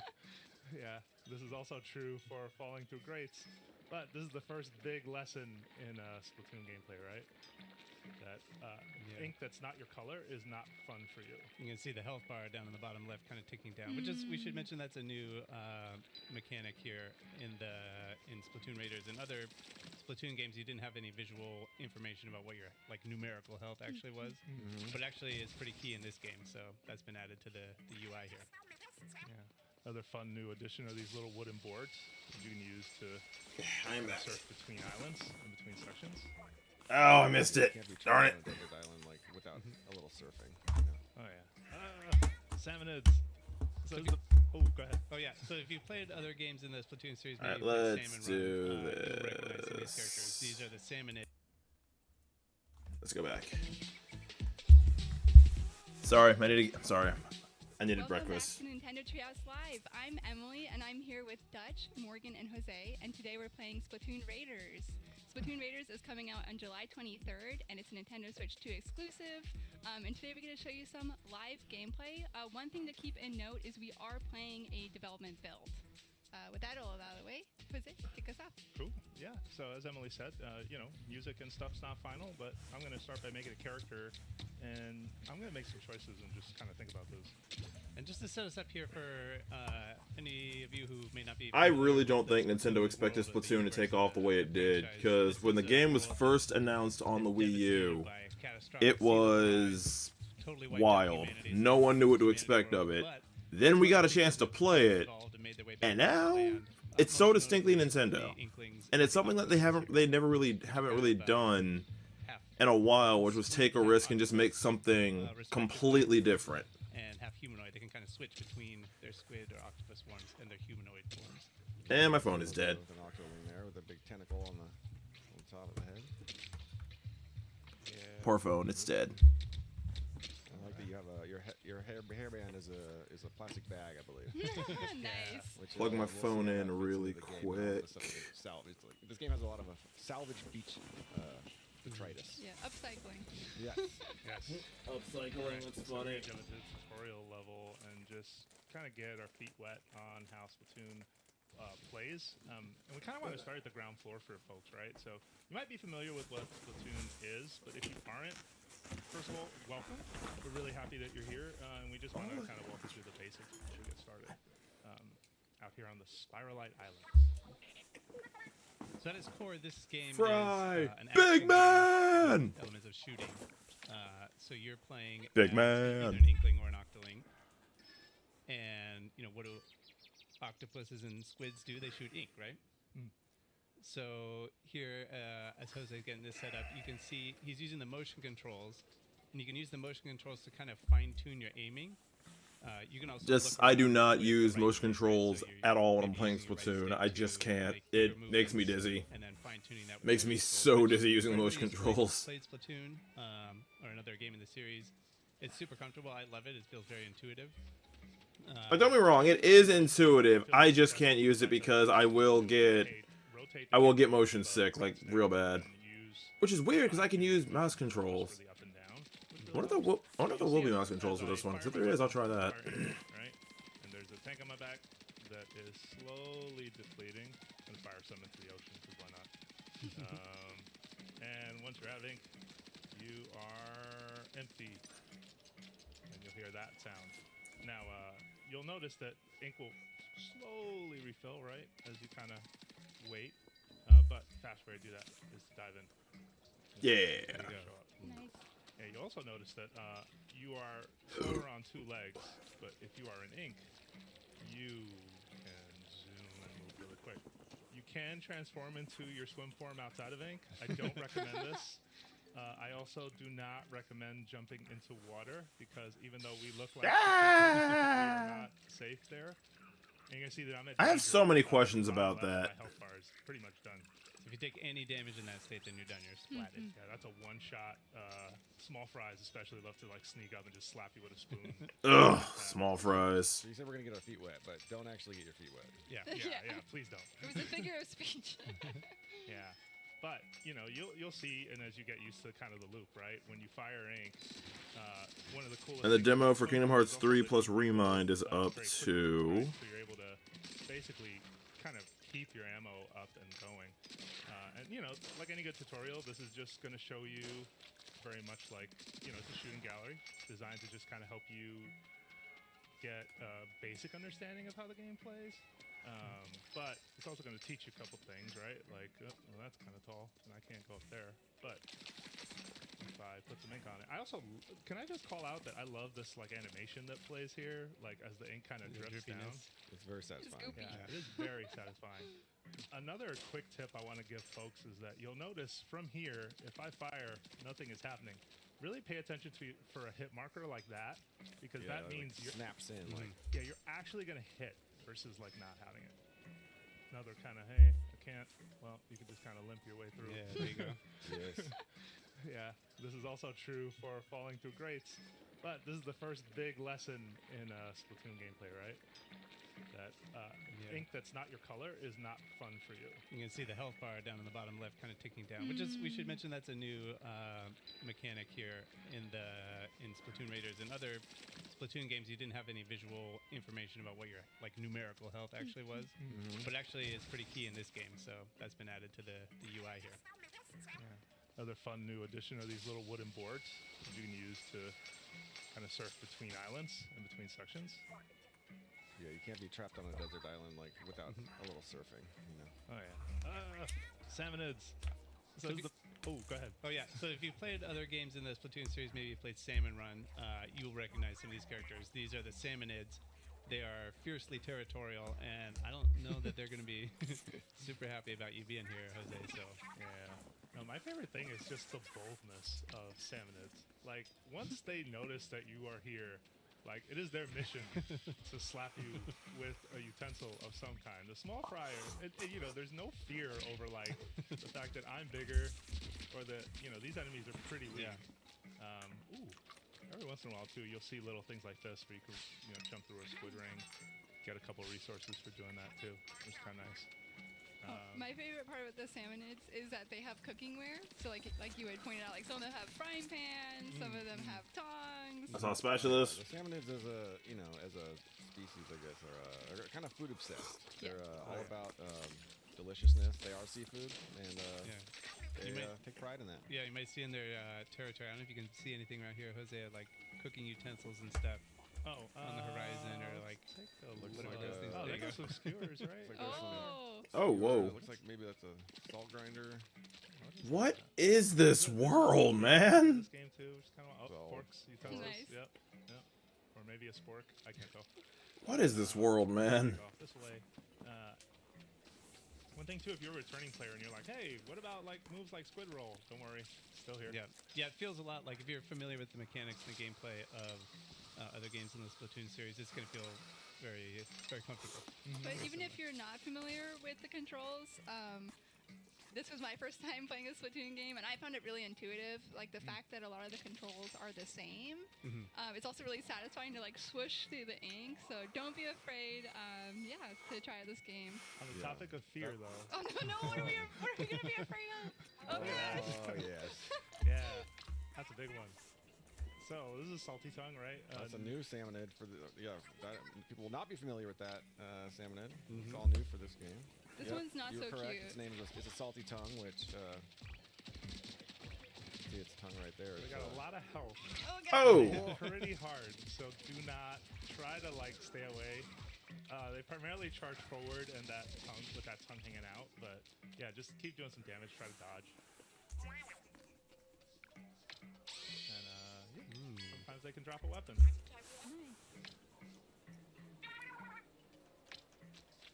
Yeah, this is also true for falling through grates. But this is the first big lesson in Splatoon gameplay, right? That ink that's not your color is not fun for you. You can see the health bar down in the bottom left kind of ticking down, which is, we should mention, that's a new mechanic here in Splatoon Raiders. In other Splatoon games, you didn't have any visual information about what your like numerical health actually was, but actually it's pretty key in this game, so that's been added to the UI here. Yeah. Another fun new addition are these little wooden boards you can use to surf between islands and between sections. Oh, I missed it. Darn it. Island, like, without a little surfing. Oh, yeah. Salmonids. So oh, go ahead. Oh, yeah. So if you've played other games in the Splatoon series, All right, maybe you've played let's Salmon do Run, you'll recognize some of these this. characters. These are the Salmonids. Let's go back. Sorry, I needed breakfast. Welcome back to Nintendo Treehouse Live. I'm Emily, and I'm here with Dutch, Morgan, and Jose, and today we're playing Splatoon Raiders. Splatoon Raiders is coming out on July 23rd, and it's a Nintendo Switch 2 exclusive. And today we're going to show you some live gameplay. One thing to keep in note is we are playing a development build. With that all out of the way, Jose, kick us off. Cool. Yeah. So as Emily said, you know, music and stuff's not final, but I'm going to start by making a character, and I'm going to make some choices and just kind of think about those. And just to set us up here for any of you who may not be... I really don't think Nintendo expected Splatoon to take off the way it did, because when the game was first announced on the Wii U, it was wild. No one knew what to expect of it. Then we got a chance to play it, and now it's so distinctly Nintendo, and it's something that they haven't really done in a while, which was take a risk and just make something completely different. And half humanoid, they can kind of switch between their squid or octopus forms and their humanoid forms. And my phone is dead. With an octoling there with a big tentacle on the top of the head. Yeah. Poor phone, it's dead. I like that you have your hairband is a plastic bag, I believe. Nice. Plug my phone in really quick. Salvage. This game has a lot of salvage beach detritus. Yeah, upcycling. Yes. Yes. Upcycling, that's funny. We're going to do a tutorial level and just kind of get our feet wet on how Splatoon plays. And we kind of want to start at the ground floor for folks, right? So you might be familiar with what Splatoon is, but if you aren't, first of all, welcome. We're really happy that you're here, and we just want to kind of walk you through the basics before we get started. Out here on the Spiralite Islands. So at its core, this game Fry! is an Big action man! game with elements of shooting. So you're playing Big as man. either an inkling or an octoling. And, you know, what do octopuses and squids do? They shoot ink, right? So here, as Jose's getting this set up, you can see he's using the motion controls. And you can use the motion controls to kind of fine-tune your aiming. You can also I do not use motion controls at all when I'm playing Splatoon. I just can't. It makes me dizzy. And then fine-tuning that. Makes me so dizzy using the motion controls. Played Splatoon or another game in the series. It's super comfortable. I love it. It feels very intuitive. But don't be wrong, it is intuitive. I just can't use it because I will get motion sick, like real bad. Which is weird because I can use mouse controls. I wonder if there will be mouse controls for this one. If there is, I'll try that. Right? And there's a tank on my back that is slowly depleting. I'm gonna fire some into the ocean, because why not? And once you're out of ink, you are empty. And you'll hear that sound. Now, you'll notice that ink will slowly refill, right, as you kind of wait. But fast way to do that is to dive in. Yeah. Nice. Yeah, you also notice that you are slower on two legs, but if you are in ink, you can zoom and move really quick. You can transform into your swim form outside of ink. I don't recommend this. I also do not recommend jumping into water, because even though we look like we are not safe there. And you can see that I'm at I have so many questions about that. My health bar is pretty much done. If you take any damage in that state, then you're done. You're splatted. Yeah, that's a one-shot. Small fries especially love to like sneak up and just slap you with a spoon. Ugh, small fries. So you said we're gonna get our feet wet, but don't actually get your feet wet. Yeah, please don't. It was a figure of speech. Yeah, but you know, you'll see, and as you get used to kind of the loop, right? When you fire ink, one of the coolest. And the demo for Kingdom Hearts 3 plus Remind is up to. So you're able to basically kind of keep your ammo up and going. And you know, like any good tutorial, this is just going to show you very much like, you know, it's a shooting gallery designed to just kind of help you get a basic understanding of how the game plays. But it's also going to teach you a couple things, right? Like, well, that's kind of tall, and I can't go up there. But if I put some ink on it, I also can I just call out that I love this like animation that plays here, like as the ink kind of drips down. It's very satisfying. Yeah, it is very satisfying. Another quick tip I want to give folks is that you'll notice from here, if I fire, nothing is happening. Really pay attention for a hit marker like that, because that means like snaps in. Like yeah, you're actually gonna hit versus like not having it. Another kind of hey, I can't. Well, you can just kind of limp your way through. Yeah, there you go. Yes. Yeah, this is also true for falling through grates, but this is the first big lesson in Splatoon gameplay, right? That ink that's not your color is not fun for you. You can see the health bar down in the bottom left kind of ticking down, which is, we should mention that's a new mechanic here in Splatoon Raiders. In other Splatoon games, you didn't have any visual information about what your like numerical health actually was, but actually it's pretty key in this game, so that's been added to the UI here. Yeah. Another fun new addition are these little wooden boards that you can use to kind of surf between islands and between sections. Yeah, you can't be trapped on a desert island like without a little surfing, you know. Oh yeah. Salmonids. So oh, go ahead. Oh yeah. So if you've played other games in the Splatoon series, maybe you played Salmon Run, you'll recognize some of these characters. These are the Salmonids. They are fiercely territorial, and I don't know that they're going to be super happy about you being here, Jose. So yeah. No, my favorite thing is just the boldness of Salmonids. Like once they notice that you are here, like it is their mission to slap you with a utensil of some kind. The small fryer, you know, there's no fear over like the fact that I'm bigger, or that you know these enemies are pretty weak. Yeah. Every once in a while too, you'll see little things like this where you can jump through a squid ring, get a couple resources for doing that too. It's kind of nice. My favorite part with the Salmonids is that they have cookingware. So like you had pointed out, like some of them have frying pans, some of them have tongs. That's all specialist. The Salmonids as a species, I guess, are kind of food obsessed. They're all about deliciousness. They are seafood, and they take pride in that. Yeah, you might see in their territory. I don't know if you can see anything right here, Jose, like cooking utensils and stuff. On the horizon, or like whatever those things. Oh, they got some skewers, right? Oh, whoa! Looks like maybe that's a salt grinder. What is this world, man? This game too, just kind of forks, utensils. Nice. Yep. Or maybe a spork. I can't tell. What is this world, man? This way. One thing too, if you're a returning player and you're like, hey, what about like moves like squid roll? Don't worry, still here. Yeah. It feels a lot like if you're familiar with the mechanics and the gameplay of other games in the Splatoon series, it's going to feel very, very comfortable. But even if you're not familiar with the controls, this was my first time playing a Splatoon game, and I found it really intuitive. Like the fact that a lot of the controls are the same. It's also really satisfying to like swoosh through the ink. So don't be afraid, to try this game. On the topic of fear, though. Oh no! What are we gonna be afraid of? Oh gosh! Oh yes. Yeah, that's a big one. So this is Salty Tongue, right? That's a new Salmonid for the people will not be familiar with that Salmonid. It's all new for this game. This one's not so correct. cute. Its name is it's a Salty Tongue, which see its tongue right there. They got a lot of health. Oh! Pretty hard. So do not try to like stay away. They primarily charge forward and that tongue with that tongue hanging out, but yeah, just keep doing some damage. Try to dodge. Sometimes they can drop a weapon.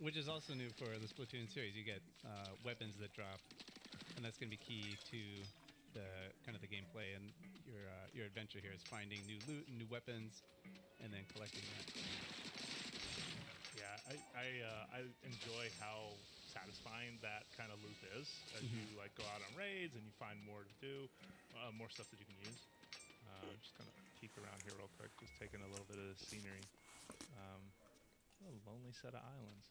Which is also new for the Splatoon series. You get weapons that drop, and that's going to be key to the kind of the gameplay and your adventure here is finding new loot and new weapons, and then collecting that. Yeah, I enjoy how satisfying that kind of loop is as you like go out on raids and you find more to do, more stuff that you can use. Just kind of peek around here real quick, just taking a little bit of the scenery. A lonely set of islands.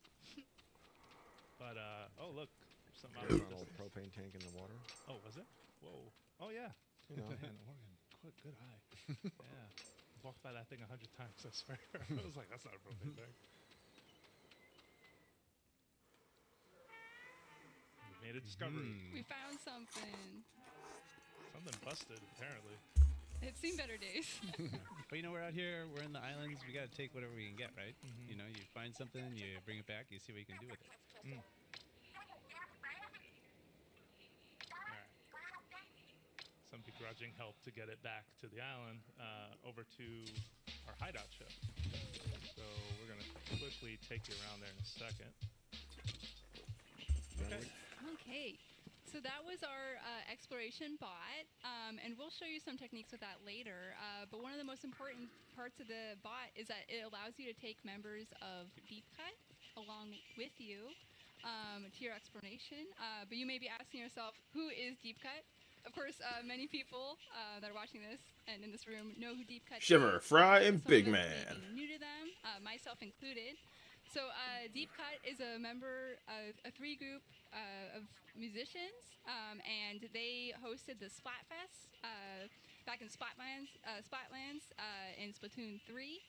But oh look, something out an old propane tank in the water. Oh, was it? Whoa. Oh yeah. You know. Man, Oregon, good eye. Yeah. Walked by that thing 100 times, I swear. I was like, that's not a propane tank. made a discovery. We found something. Something busted, apparently. It's seen better days. But you know, we're out here, we're in the islands, we gotta take whatever we can get, right? You know, you find something, you bring it back, you see what you can do with it. Alright. Some begrudging help to get it back to the island, over to our hideout ship. So we're gonna quickly take you around there in a second. Okay. So that was our exploration bot, and we'll show you some techniques with that later. But one of the most important parts of the bot is that it allows you to take members of Deep Cut along with you to your exploration. But you may be asking yourself, who is Deep Cut? Of course, many people that are watching this and in this room know who Deep Cut Shimmer, is. Fry, and Some Big of us may Man. be new to them, myself included. So Deep Cut is a member of a three-group of musicians, and they hosted the Splatfest back in Splatlands in Splatoon 3,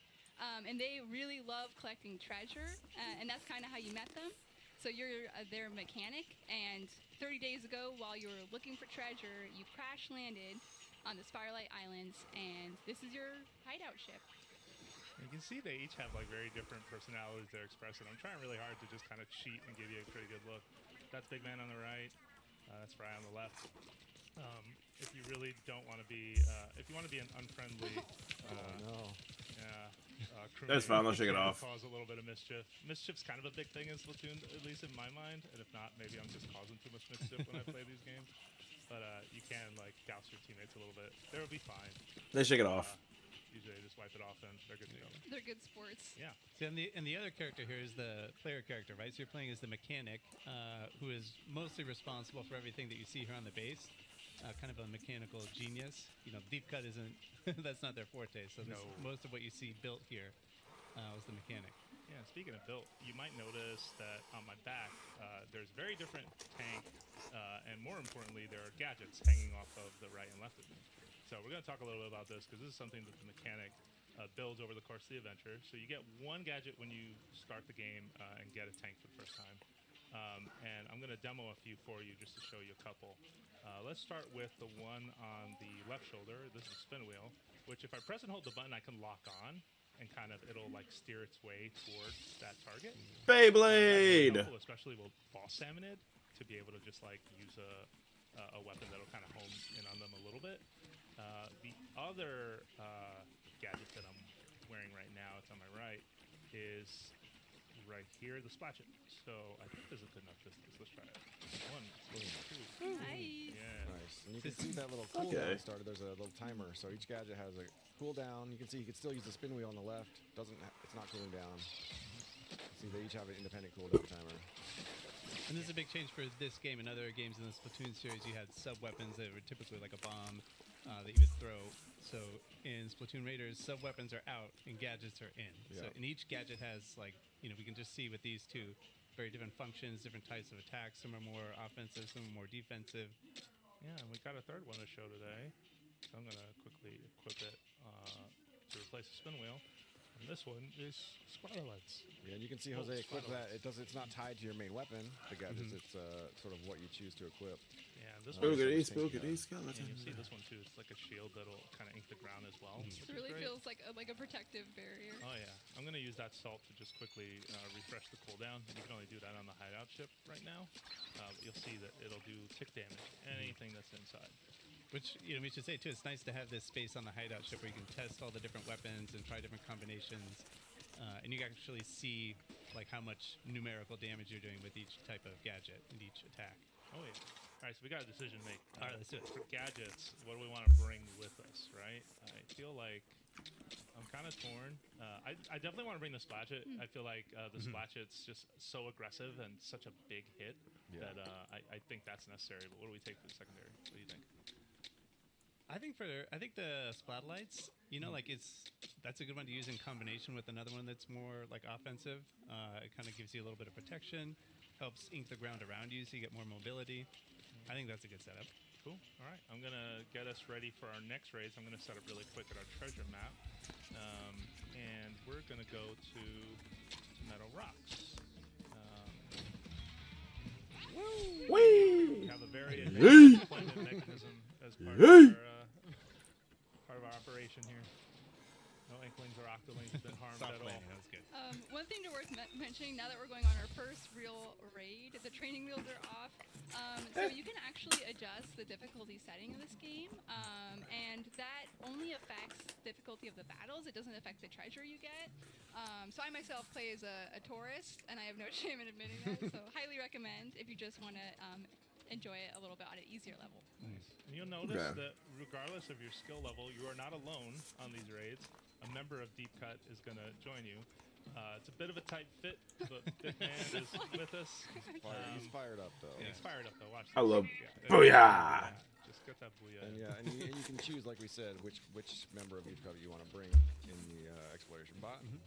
and they really love collecting treasure, and that's kind of how you met them. So you're their mechanic, and 30 days ago, while you were looking for treasure, you crash landed on the Spirelight Islands, and this is your hideout ship. You can see they each have like very different personalities they're expressing. I'm trying really hard to just kind of cheat and give you a pretty good look. That's Big Man on the right. That's Fry on the left. If you really don't want to be, if you want to be an unfriendly, That's fine. I'll shake it off. Cause a little bit of mischief. Mischief's kind of a big thing in Splatoon, at least in my mind. And if not, maybe I'm just causing too much mischief when I play these games. But you can like douse your teammates a little bit. They'll be fine. They shake it off. Usually they just wipe it off and they're good to go. They're good sports. Yeah. So and the other character here is the player character, right? So you're playing as the mechanic, who is mostly responsible for everything that you see here on the base. Kind of a mechanical genius. You know, Deep Cut isn't, that's not their forte. So most of what you see built here was the mechanic. Yeah, speaking of built, you might notice that on my back, there's very different tank, and more importantly, there are gadgets hanging off of the right and left of me. So we're going to talk a little bit about this because this is something that the mechanic builds over the course of the adventure. So you get one gadget when you start the game and get a tank for the first time. And I'm going to demo a few for you just to show you a couple. Let's start with the one on the left shoulder. This is a spin wheel, which if I press and hold the button, I can lock on. And kind of it'll like steer its way towards that target. Beyblade! Helpful, especially with boss salmonid, to be able to just like use a weapon that'll kind of home in on them a little bit. The other gadget that I'm wearing right now, it's on my right, is right here, the Splatchet. So I think this is good enough distance. Let's try it. 1, 2. Nice. Yeah. Nice. And you can see that little cooldown started. There's a little timer, so each gadget has a cooldown. You can see you can still use the spin wheel on the left. It's not cooling down. See, they each have an independent cooldown timer. And this is a big change for this game. In other games in the Splatoon series, you had sub-weapons that were typically like a bomb that you would throw. So in Splatoon Raiders, sub-weapons are out and gadgets are in. So and each gadget has like, you know, we can just see with these two, very different functions, different types of attacks. Some are more offensive, some are more defensive. Yeah, and we got a third one to show today. So I'm going to quickly equip it to replace the spin wheel. And this one is Spiralights. Yeah, and you can see Jose equip that. It's not tied to your main weapon, the gadgets. It's sort of what you choose to equip. Yeah, this one Spookity skeleton. And you see this one too. It's like a shield that'll kind of ink the ground as well. It really feels like a protective barrier. Oh yeah, I'm gonna use that salt to just quickly refresh the cooldown. You can only do that on the hideout ship right now. But you'll see that it'll do tick damage anything that's inside. Which, you know, we should say too, it's nice to have this space on the hideout ship where you can test all the different weapons and try different combinations. And you can actually see like how much numerical damage you're doing with each type of gadget and each attack. Oh yeah. All right, so we got a decision to make. All right, let's do it. For gadgets, what do we want to bring with us, right? I feel like I'm kind of torn. I definitely want to bring the Splatchet. I feel like the Splatchet's just so aggressive and such a big hit that I think that's necessary. But what do we take for the secondary? What do you think? I think the Splatlights, you know, like that's a good one to use in combination with another one that's more like offensive. It kind of gives you a little bit of protection, helps ink the ground around you so you get more mobility. I think that's a good setup. Cool. All right. I'm going to get us ready for our next raids. I'm going to set up really quick at our treasure map. And we're going to go to Meadow Rocks. Whee! We have a very Yay! advanced deployment mechanism as Yay! part of our operation here. No Inklings or Octolings have been harmed Soft at all. landing, that was good. One thing worth mentioning now that we're going on our first real raid, the training wheels are off. So you can actually adjust the difficulty setting of this game, and that only affects difficulty of the battles. It doesn't affect the treasure you get. So I myself play as a tourist, and I have no shame in admitting that. So highly recommend if you just want to enjoy it a little bit on an easier level. Nice. And you'll notice that regardless of your skill level, you are not alone on these raids. A member of Deep Cut is going to join you. It's a bit of a tight fit, but Big Man is with us. He's fired up, though. Yeah, he's fired up, though. Watch this. I love Booyah! Just get that booyah. And you can choose, like we said, which member of Deep Cut you want to bring in the exploration bot. And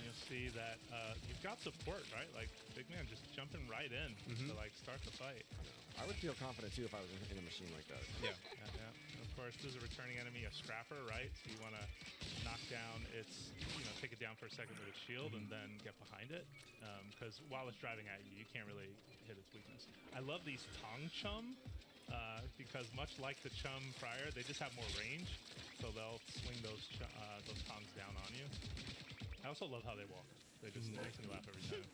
you'll see that you've got support, right? Like Big Man just jumping right in to like start the fight. I would feel confident too if I was in a machine like that. Yeah. And of course, there's a returning enemy, a scrapper, right? So you want to knock down its, take it down for a second with its shield and then get behind it. Because while it's driving at you, you can't really hit its weakness. I love these Tong Chum because much like the Chum prior, they just have more range. So they'll swing those tongs down on you. I also love how they walk. They just makes me laugh every time.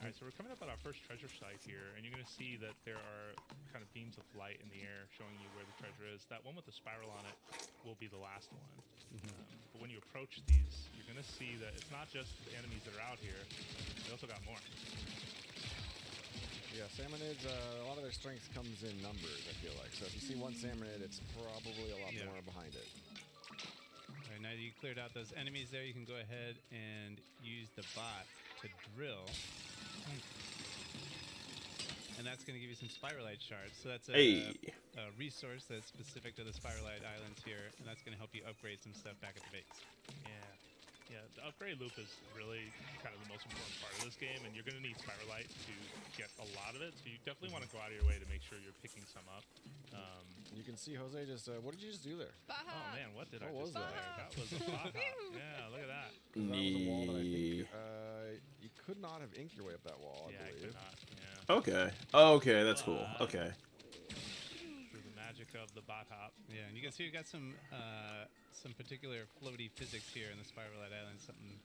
All right, so we're coming up on our first treasure site here, and you're going to see that there are kind of beams of light in the air showing you where the treasure is. That one with the spiral on it will be the last one. But when you approach these, you're going to see that it's not just the enemies that are out here. They also got more. Yeah, salmonids, a lot of their strength comes in numbers, I feel like. So if you see one salmonid, it's probably a lot more behind it. All right, now that you cleared out those enemies there, you can go ahead and use the bot to drill. And that's going to give you some spiralite shards. So that's a resource that's specific to the spiralite islands here, and that's going to help you upgrade some stuff back at the base. Yeah, the upgrade loop is really kind of the most important part of this game, and you're going to need spiralite to get a lot of it. So you definitely want to go out of your way to make sure you're picking some up. You can see Jose just. What did you just do there? Oh man, what did I was just do that? there? That was a bot hop. Yeah, look at that. That was a wall that I think you could not have inked your way up that wall. I believe. could not. Yeah. Okay. Okay, that's cool. Okay. Through the magic of the bot hop. Yeah, and you can see we got some particular floaty physics here in the spiralite island. Something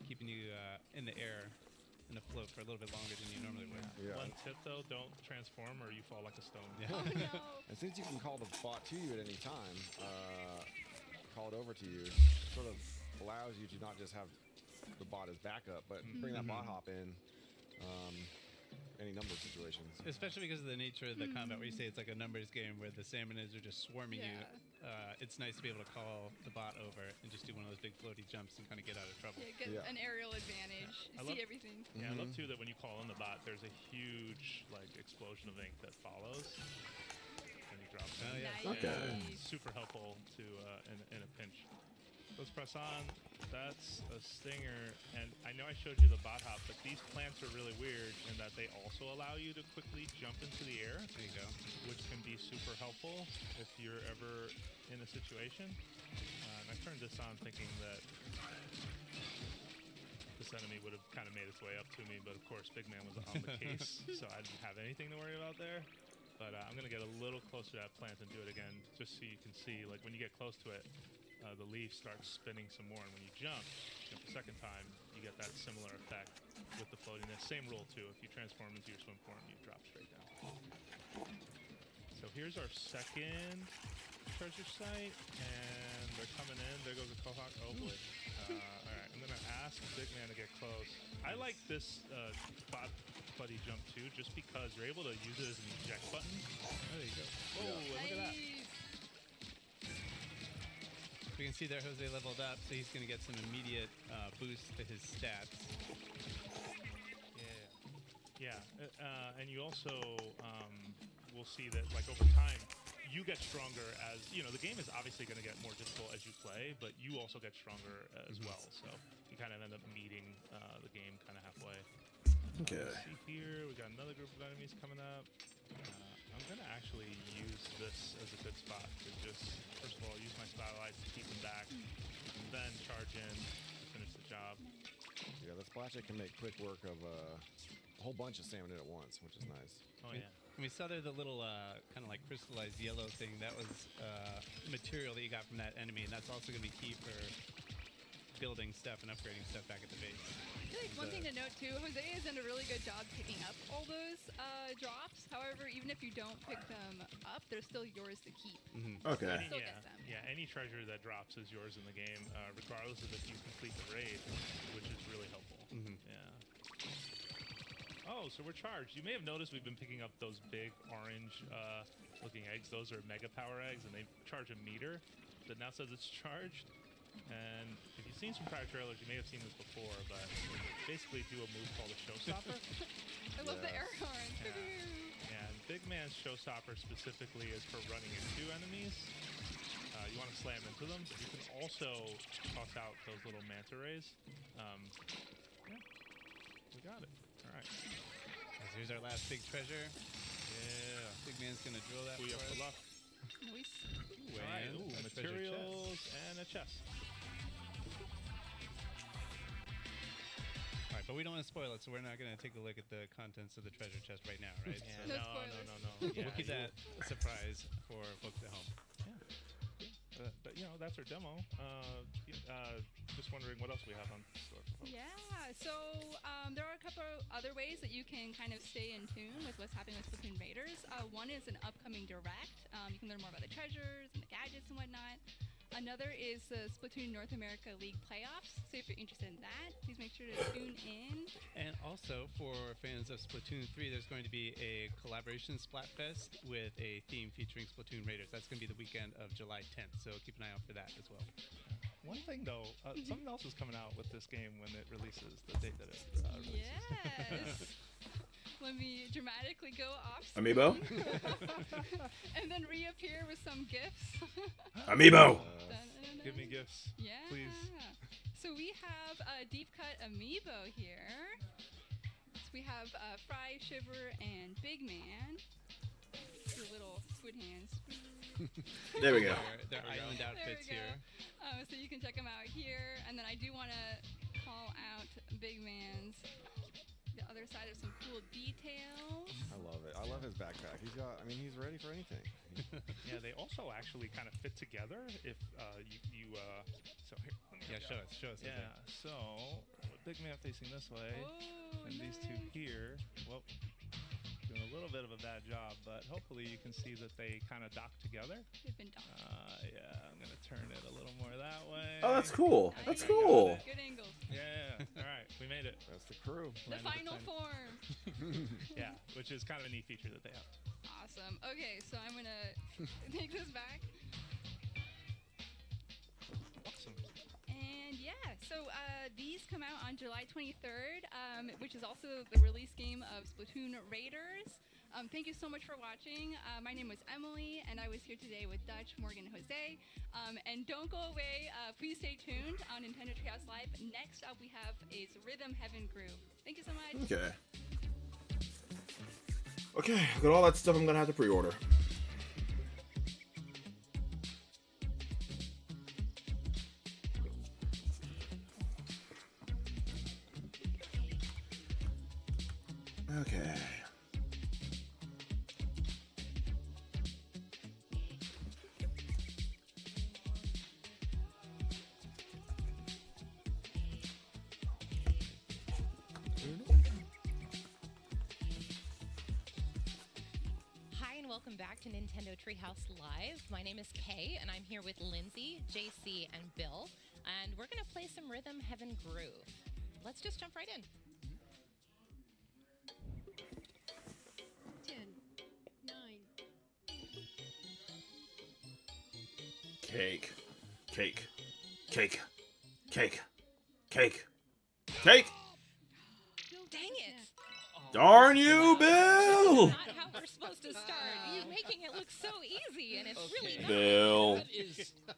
keeping you in the air. In a float for a little bit longer than you normally would. Yeah. One tip though, don't transform or you fall like a stone. Yeah. Oh, no. And since you can call the bot to you at any time, call it over to you, sort of allows you to not just have the bot as backup, but bring that bot hop in any number of situations. Especially because of the nature of the combat, where you say it's like a numbers game where the salmonids are just swarming you. It's nice to be able to call the bot over and just do one of those big floaty jumps and kind of get out of trouble. Yeah, get an aerial advantage. I See love, everything. Yeah, I love too that when you call in the bot, there's a huge explosion of ink that follows. And he drops in. Oh, yeah. Nice. Okay. Super helpful to in a pinch. Let's press on. That's a stinger, and I know I showed you the bot hop, but these plants are really weird in that they also allow you to quickly jump into the air. There you go. Which can be super helpful if you're ever in a situation. And I turned this on thinking that this enemy would have kind of made its way up to me, but of course Big Man was on the case, so I didn't have anything to worry about there. But I'm going to get a little closer to that plant and do it again, just so you can see, when you get close to it, the leaf starts spinning some more, and when you jump the second time, you get that similar effect with the floatiness. Same rule too. If you transform into your swim form, you drop straight down. So here's our second treasure site, and they're coming in. There goes a Kohawk. Oh boy. All right, I'm gonna ask Big Man to get close. I like this bot buddy jump too, just because you're able to use it as an eject button. There you go. Oh, and look at that. We can see there Jose leveled up, so he's going to get some immediate boost to his stats. Yeah. And you also will see that over time, you get stronger as, the game is obviously going to get more difficult as you play, but you also get stronger as well. So you kind of end up meeting the game kind of halfway. Okay. Let's see here, we got another group of enemies coming up. I'm going to actually use this as a good spot to just, first of all, use my spotlights to keep them back, and then charge in to finish the job. Yeah, the Splatchet can make quick work of a whole bunch of salmon in at once, which is nice. Oh yeah. We saw there the little kind of like crystallized yellow thing. That was material that you got from that enemy, and that's also going to be key for building stuff and upgrading stuff back at the base. I feel like one thing to note too, Jose has done a really good job picking up all those drops. However, even if you don't pick them up, they're still yours to keep. Okay. Still get them. Yeah, any treasure that drops is yours in the game, regardless of if you complete the raid, which is really helpful. Yeah. Oh, so we're charged. You may have noticed we've been picking up those big orange looking eggs. Those are mega power eggs, and they charge a meter that now says it's charged. And if you've seen some prior trailers, you may have seen this before, but basically do a move called a showstopper. I love the air horns. Yeah, and Big Man's showstopper specifically is for running into enemies. You want to slam into them. You can also toss out those little manta rays. Yeah, we got it. All right. Here's our last big treasure. Yeah. Big Man's going to drill that We for up us. for luck. Nice. All right, a treasure materials chest. and a chest. All right, but we don't want to spoil it, so we're not going to take a look at the contents of the treasure chest right now, right? Yeah, no. Yeah, We'll keep that a surprise for folks at home. But you know, that's our demo. Just wondering what else we have on store for folks. Yeah, so there are a couple other ways that you can kind of stay in tune with what's happening with Splatoon Raiders. One is an upcoming direct. You can learn more about the treasures and the gadgets and whatnot. Another is the Splatoon North America League playoffs. So if you're interested in that, please make sure to tune in. And also, for fans of Splatoon 3, there's going to be a collaboration Splatfest with a theme featuring Splatoon Raiders. That's going to be the weekend of July 10th, so keep an eye out for that as well. One thing though, something else is coming out with this game when it releases, the date that it releases. Yes. Let me dramatically go off Amiibo? and then reappear with some gifts. Amiibo! Give me gifts, yeah. please. So we have a deep cut amiibo here. So we have Fry, Shiver, and Big Man. Your little squid hands. There we go. Their island outfits here. So you can check them out here. And then I do want to call out Big Man's the other side of some cool details. I love it. I love his backpack. He's he's ready for anything. Yeah, they also actually kind of fit together if you so here. Yeah, show us. Yeah, so Big Man facing this way, and these two here. Well, doing a little bit of a bad job, but hopefully you can see that they kind of dock together. They've been docked. Yeah, I'm gonna turn it a little more that way. Oh, that's cool. I That's think I got cool. it. Good angle. Yeah. All right, we made it. That's the crew. The final form. Yeah, which is kind of a neat feature that they have. Awesome. Okay, so I'm gonna take this back. Awesome. And yeah, so these come out on July 23rd, which is also the release game of Splatoon Raiders. Thank you so much for watching. My name was Emily, and I was here today with Dutch, Morgan, and Jose. And don't go away. Please stay tuned on Nintendo Treehouse Live. Next up, we have is Rhythm Heaven Groove. Thank you so much. Okay, got all that stuff I'm gonna have to pre-order. Okay. Hi and welcome back to Nintendo Treehouse Live. My name is Kay and I'm here with Lindsay, JC, and Bill. And we're going to play some Rhythm Heaven Groove. Let's just jump right in. 10, 9. Cake. Cake. Cake. Cake. Cake. Cake! Dang it! Darn you, Bill! Not how we're supposed to start. You're making it look so easy, and it's really not. Bill.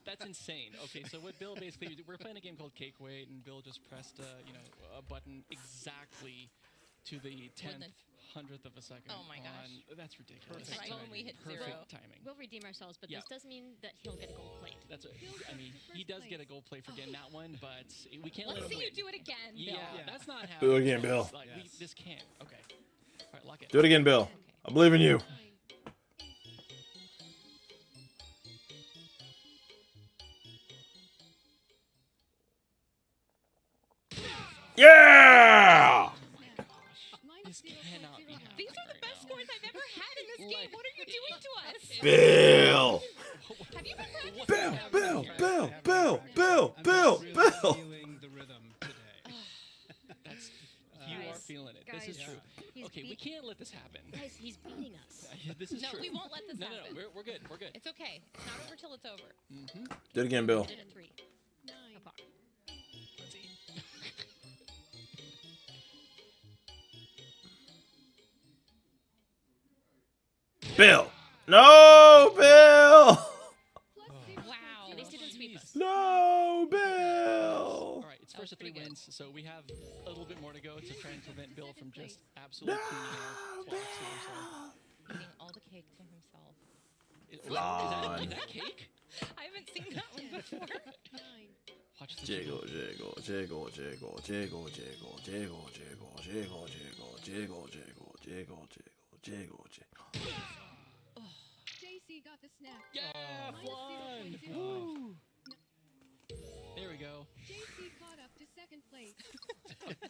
That's insane. Okay, so what Bill basically, we're playing a game called Cake Weight, and Bill just pressed a button exactly to the 10th, 100th of a second. Oh my gosh. That's ridiculous. Right when we hit Perfect zero. timing. We'll redeem ourselves, but Yeah. this does mean that he'll get a gold plate. That's what, I mean, he does get a gold plate for getting that one, but we can't let Let's him see win. you do it again, Bill. Yeah, that's not happening. Do it again, Bill. Like, this can't. Okay. All right, lock it. Do it again, Bill. I believe in you. Yeah! This cannot be happening. These are the best scores I've ever had in this game. What are you doing to us? Bill! Have you been practicing? Bill! Feeling the rhythm today. That's you are feeling it. This is guys, true. he's Okay, we beat- can't let this happen. Guys, he's beating us. This is No, true. we won't let this no, happen. No, we're good. We're good. It's okay. It's not over till it's over. Do it again, Bill. We did it 3. 9. Apart. Let's see. Bill! No, Bill! Wow. At least he didn't sweep us. No, Bill! All right, it's first of 3 wins, so we have a little bit more to go to try and prevent Bill from just absolutely cleaning our clocks to himself. Eating all the cake to himself. Is Flan. that cake? I haven't seen that one before. Watch the Jiggle, jiggle, jiggle, jiggle, jiggle, jiggle, jiggle, jiggle, jiggle, jiggle, jiggle, jiggle, jiggle, jiggle, jiggle, jiggle. JC got the snap. Yeah, Minus flan. 0.01. Woo. There we go. JC caught up to second place.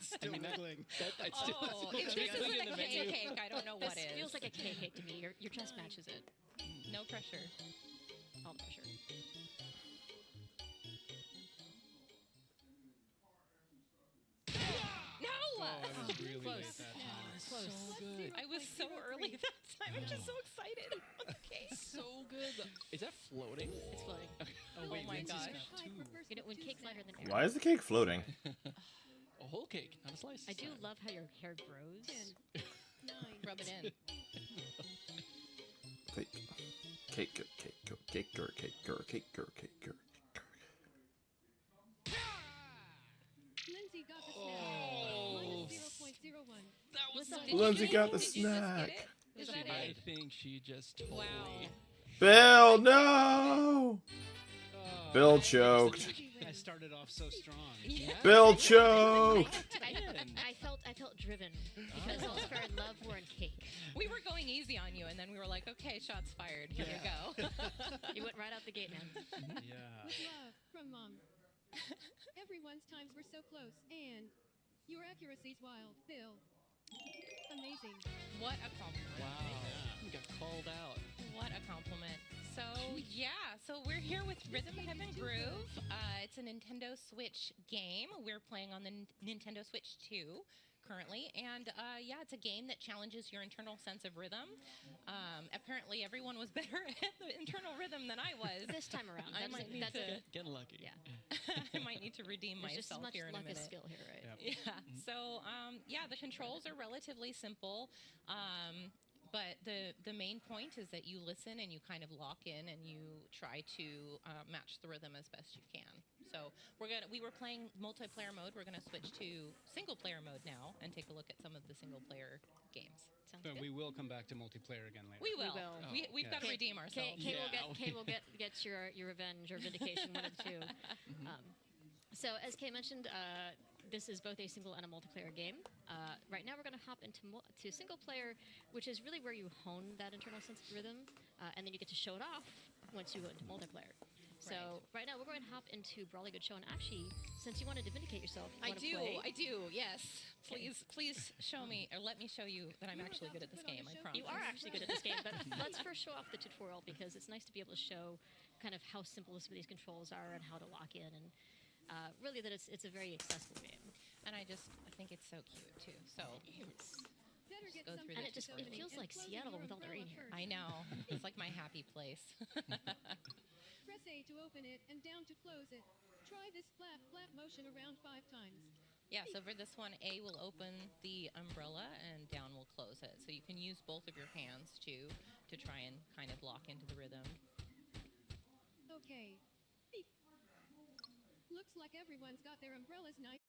Still wiggling. Oh, if this isn't a cake, I don't know what This is. feels like a cake to me. Your chest matches it. No pressure. All the pressure. No! I was really Close. late that time. Close. So good. I was so early that time. I'm just so excited. Okay. So good. Is that floating? It's floating. Oh wait, my Lindsay's gosh. got 2. You know, when cake's lighter than air. Why is the cake floating? A whole cake, not a slice. I do love how your hair grows. 10. 9. Rub it in. Cake. Cake, cake, cake, cake, cake, cake, cake. Lindsay got the snap. Minus 0.01. That was Did so you Lindsay get got it? the Did you just get snack. it? Is that I it? think she just totally. Wow. Bill, no! Oh, Bill choked. I started off so strong. Yeah. Bill choked. I felt driven because All's Fair and Love were in cake. We were going easy on you, and then we were like, okay, shots fired. Here we go. You went right out the gate, man. Yeah. With love from Mom. Everyone's times were so close, and your accuracy's wild, Bill. Amazing. What a compliment. Wow. You got called out. What a compliment. So, yeah, so we're here with Rhythm Heaven Groove. It's a Nintendo Switch game. We're playing on the Nintendo Switch 2 currently. And, yeah, it's a game that challenges your internal sense of rhythm. Apparently, everyone was better at the internal rhythm than I was. This time around. I might need that's to... Getting lucky. Yeah. I might need to redeem There's just as myself much here in a luck as minute. skill here, right? Yep. Yeah. So, yeah, the controls are relatively simple. But the main point is that you listen and you kind of lock in and you try to match the rhythm as best you can. So we were playing multiplayer mode. We're gonna switch to single player mode now and take a look at some of the single player games. Sounds But good. we will come back to multiplayer again later. We will. will. We've got to Kay- redeem ourselves. Kay will get your revenge or vindication, one of the two. So as Kay mentioned, this is both a single and a multiplayer game. Right now we're going to hop into to single player, which is really where you hone that internal sense of rhythm, and then you get to show it off once you go into multiplayer. So right now we're going to hop into Brawly Good Show, and actually, since you wanted to vindicate yourself, you I do. Yes. Please show me, or let me show you that I'm actually good at this game. I promise. You are actually good at this game, but let's first show off the tutorial because it's nice to be able to show kind of how simple some of these controls are and how to lock in, and really that it's a very accessible game. And I think it's so cute too. So Better get go some through And the it feels like Seattle with all the rain here. I know. It's like my happy place. Press A to open it and down to close it. Try this flap motion around 5 times. Yeah, so for this one, A will open the umbrella and down will close it. So you can use both of your hands too to try and kind of lock into the rhythm. Okay. Beep. Looks like everyone's got their umbrellas nice.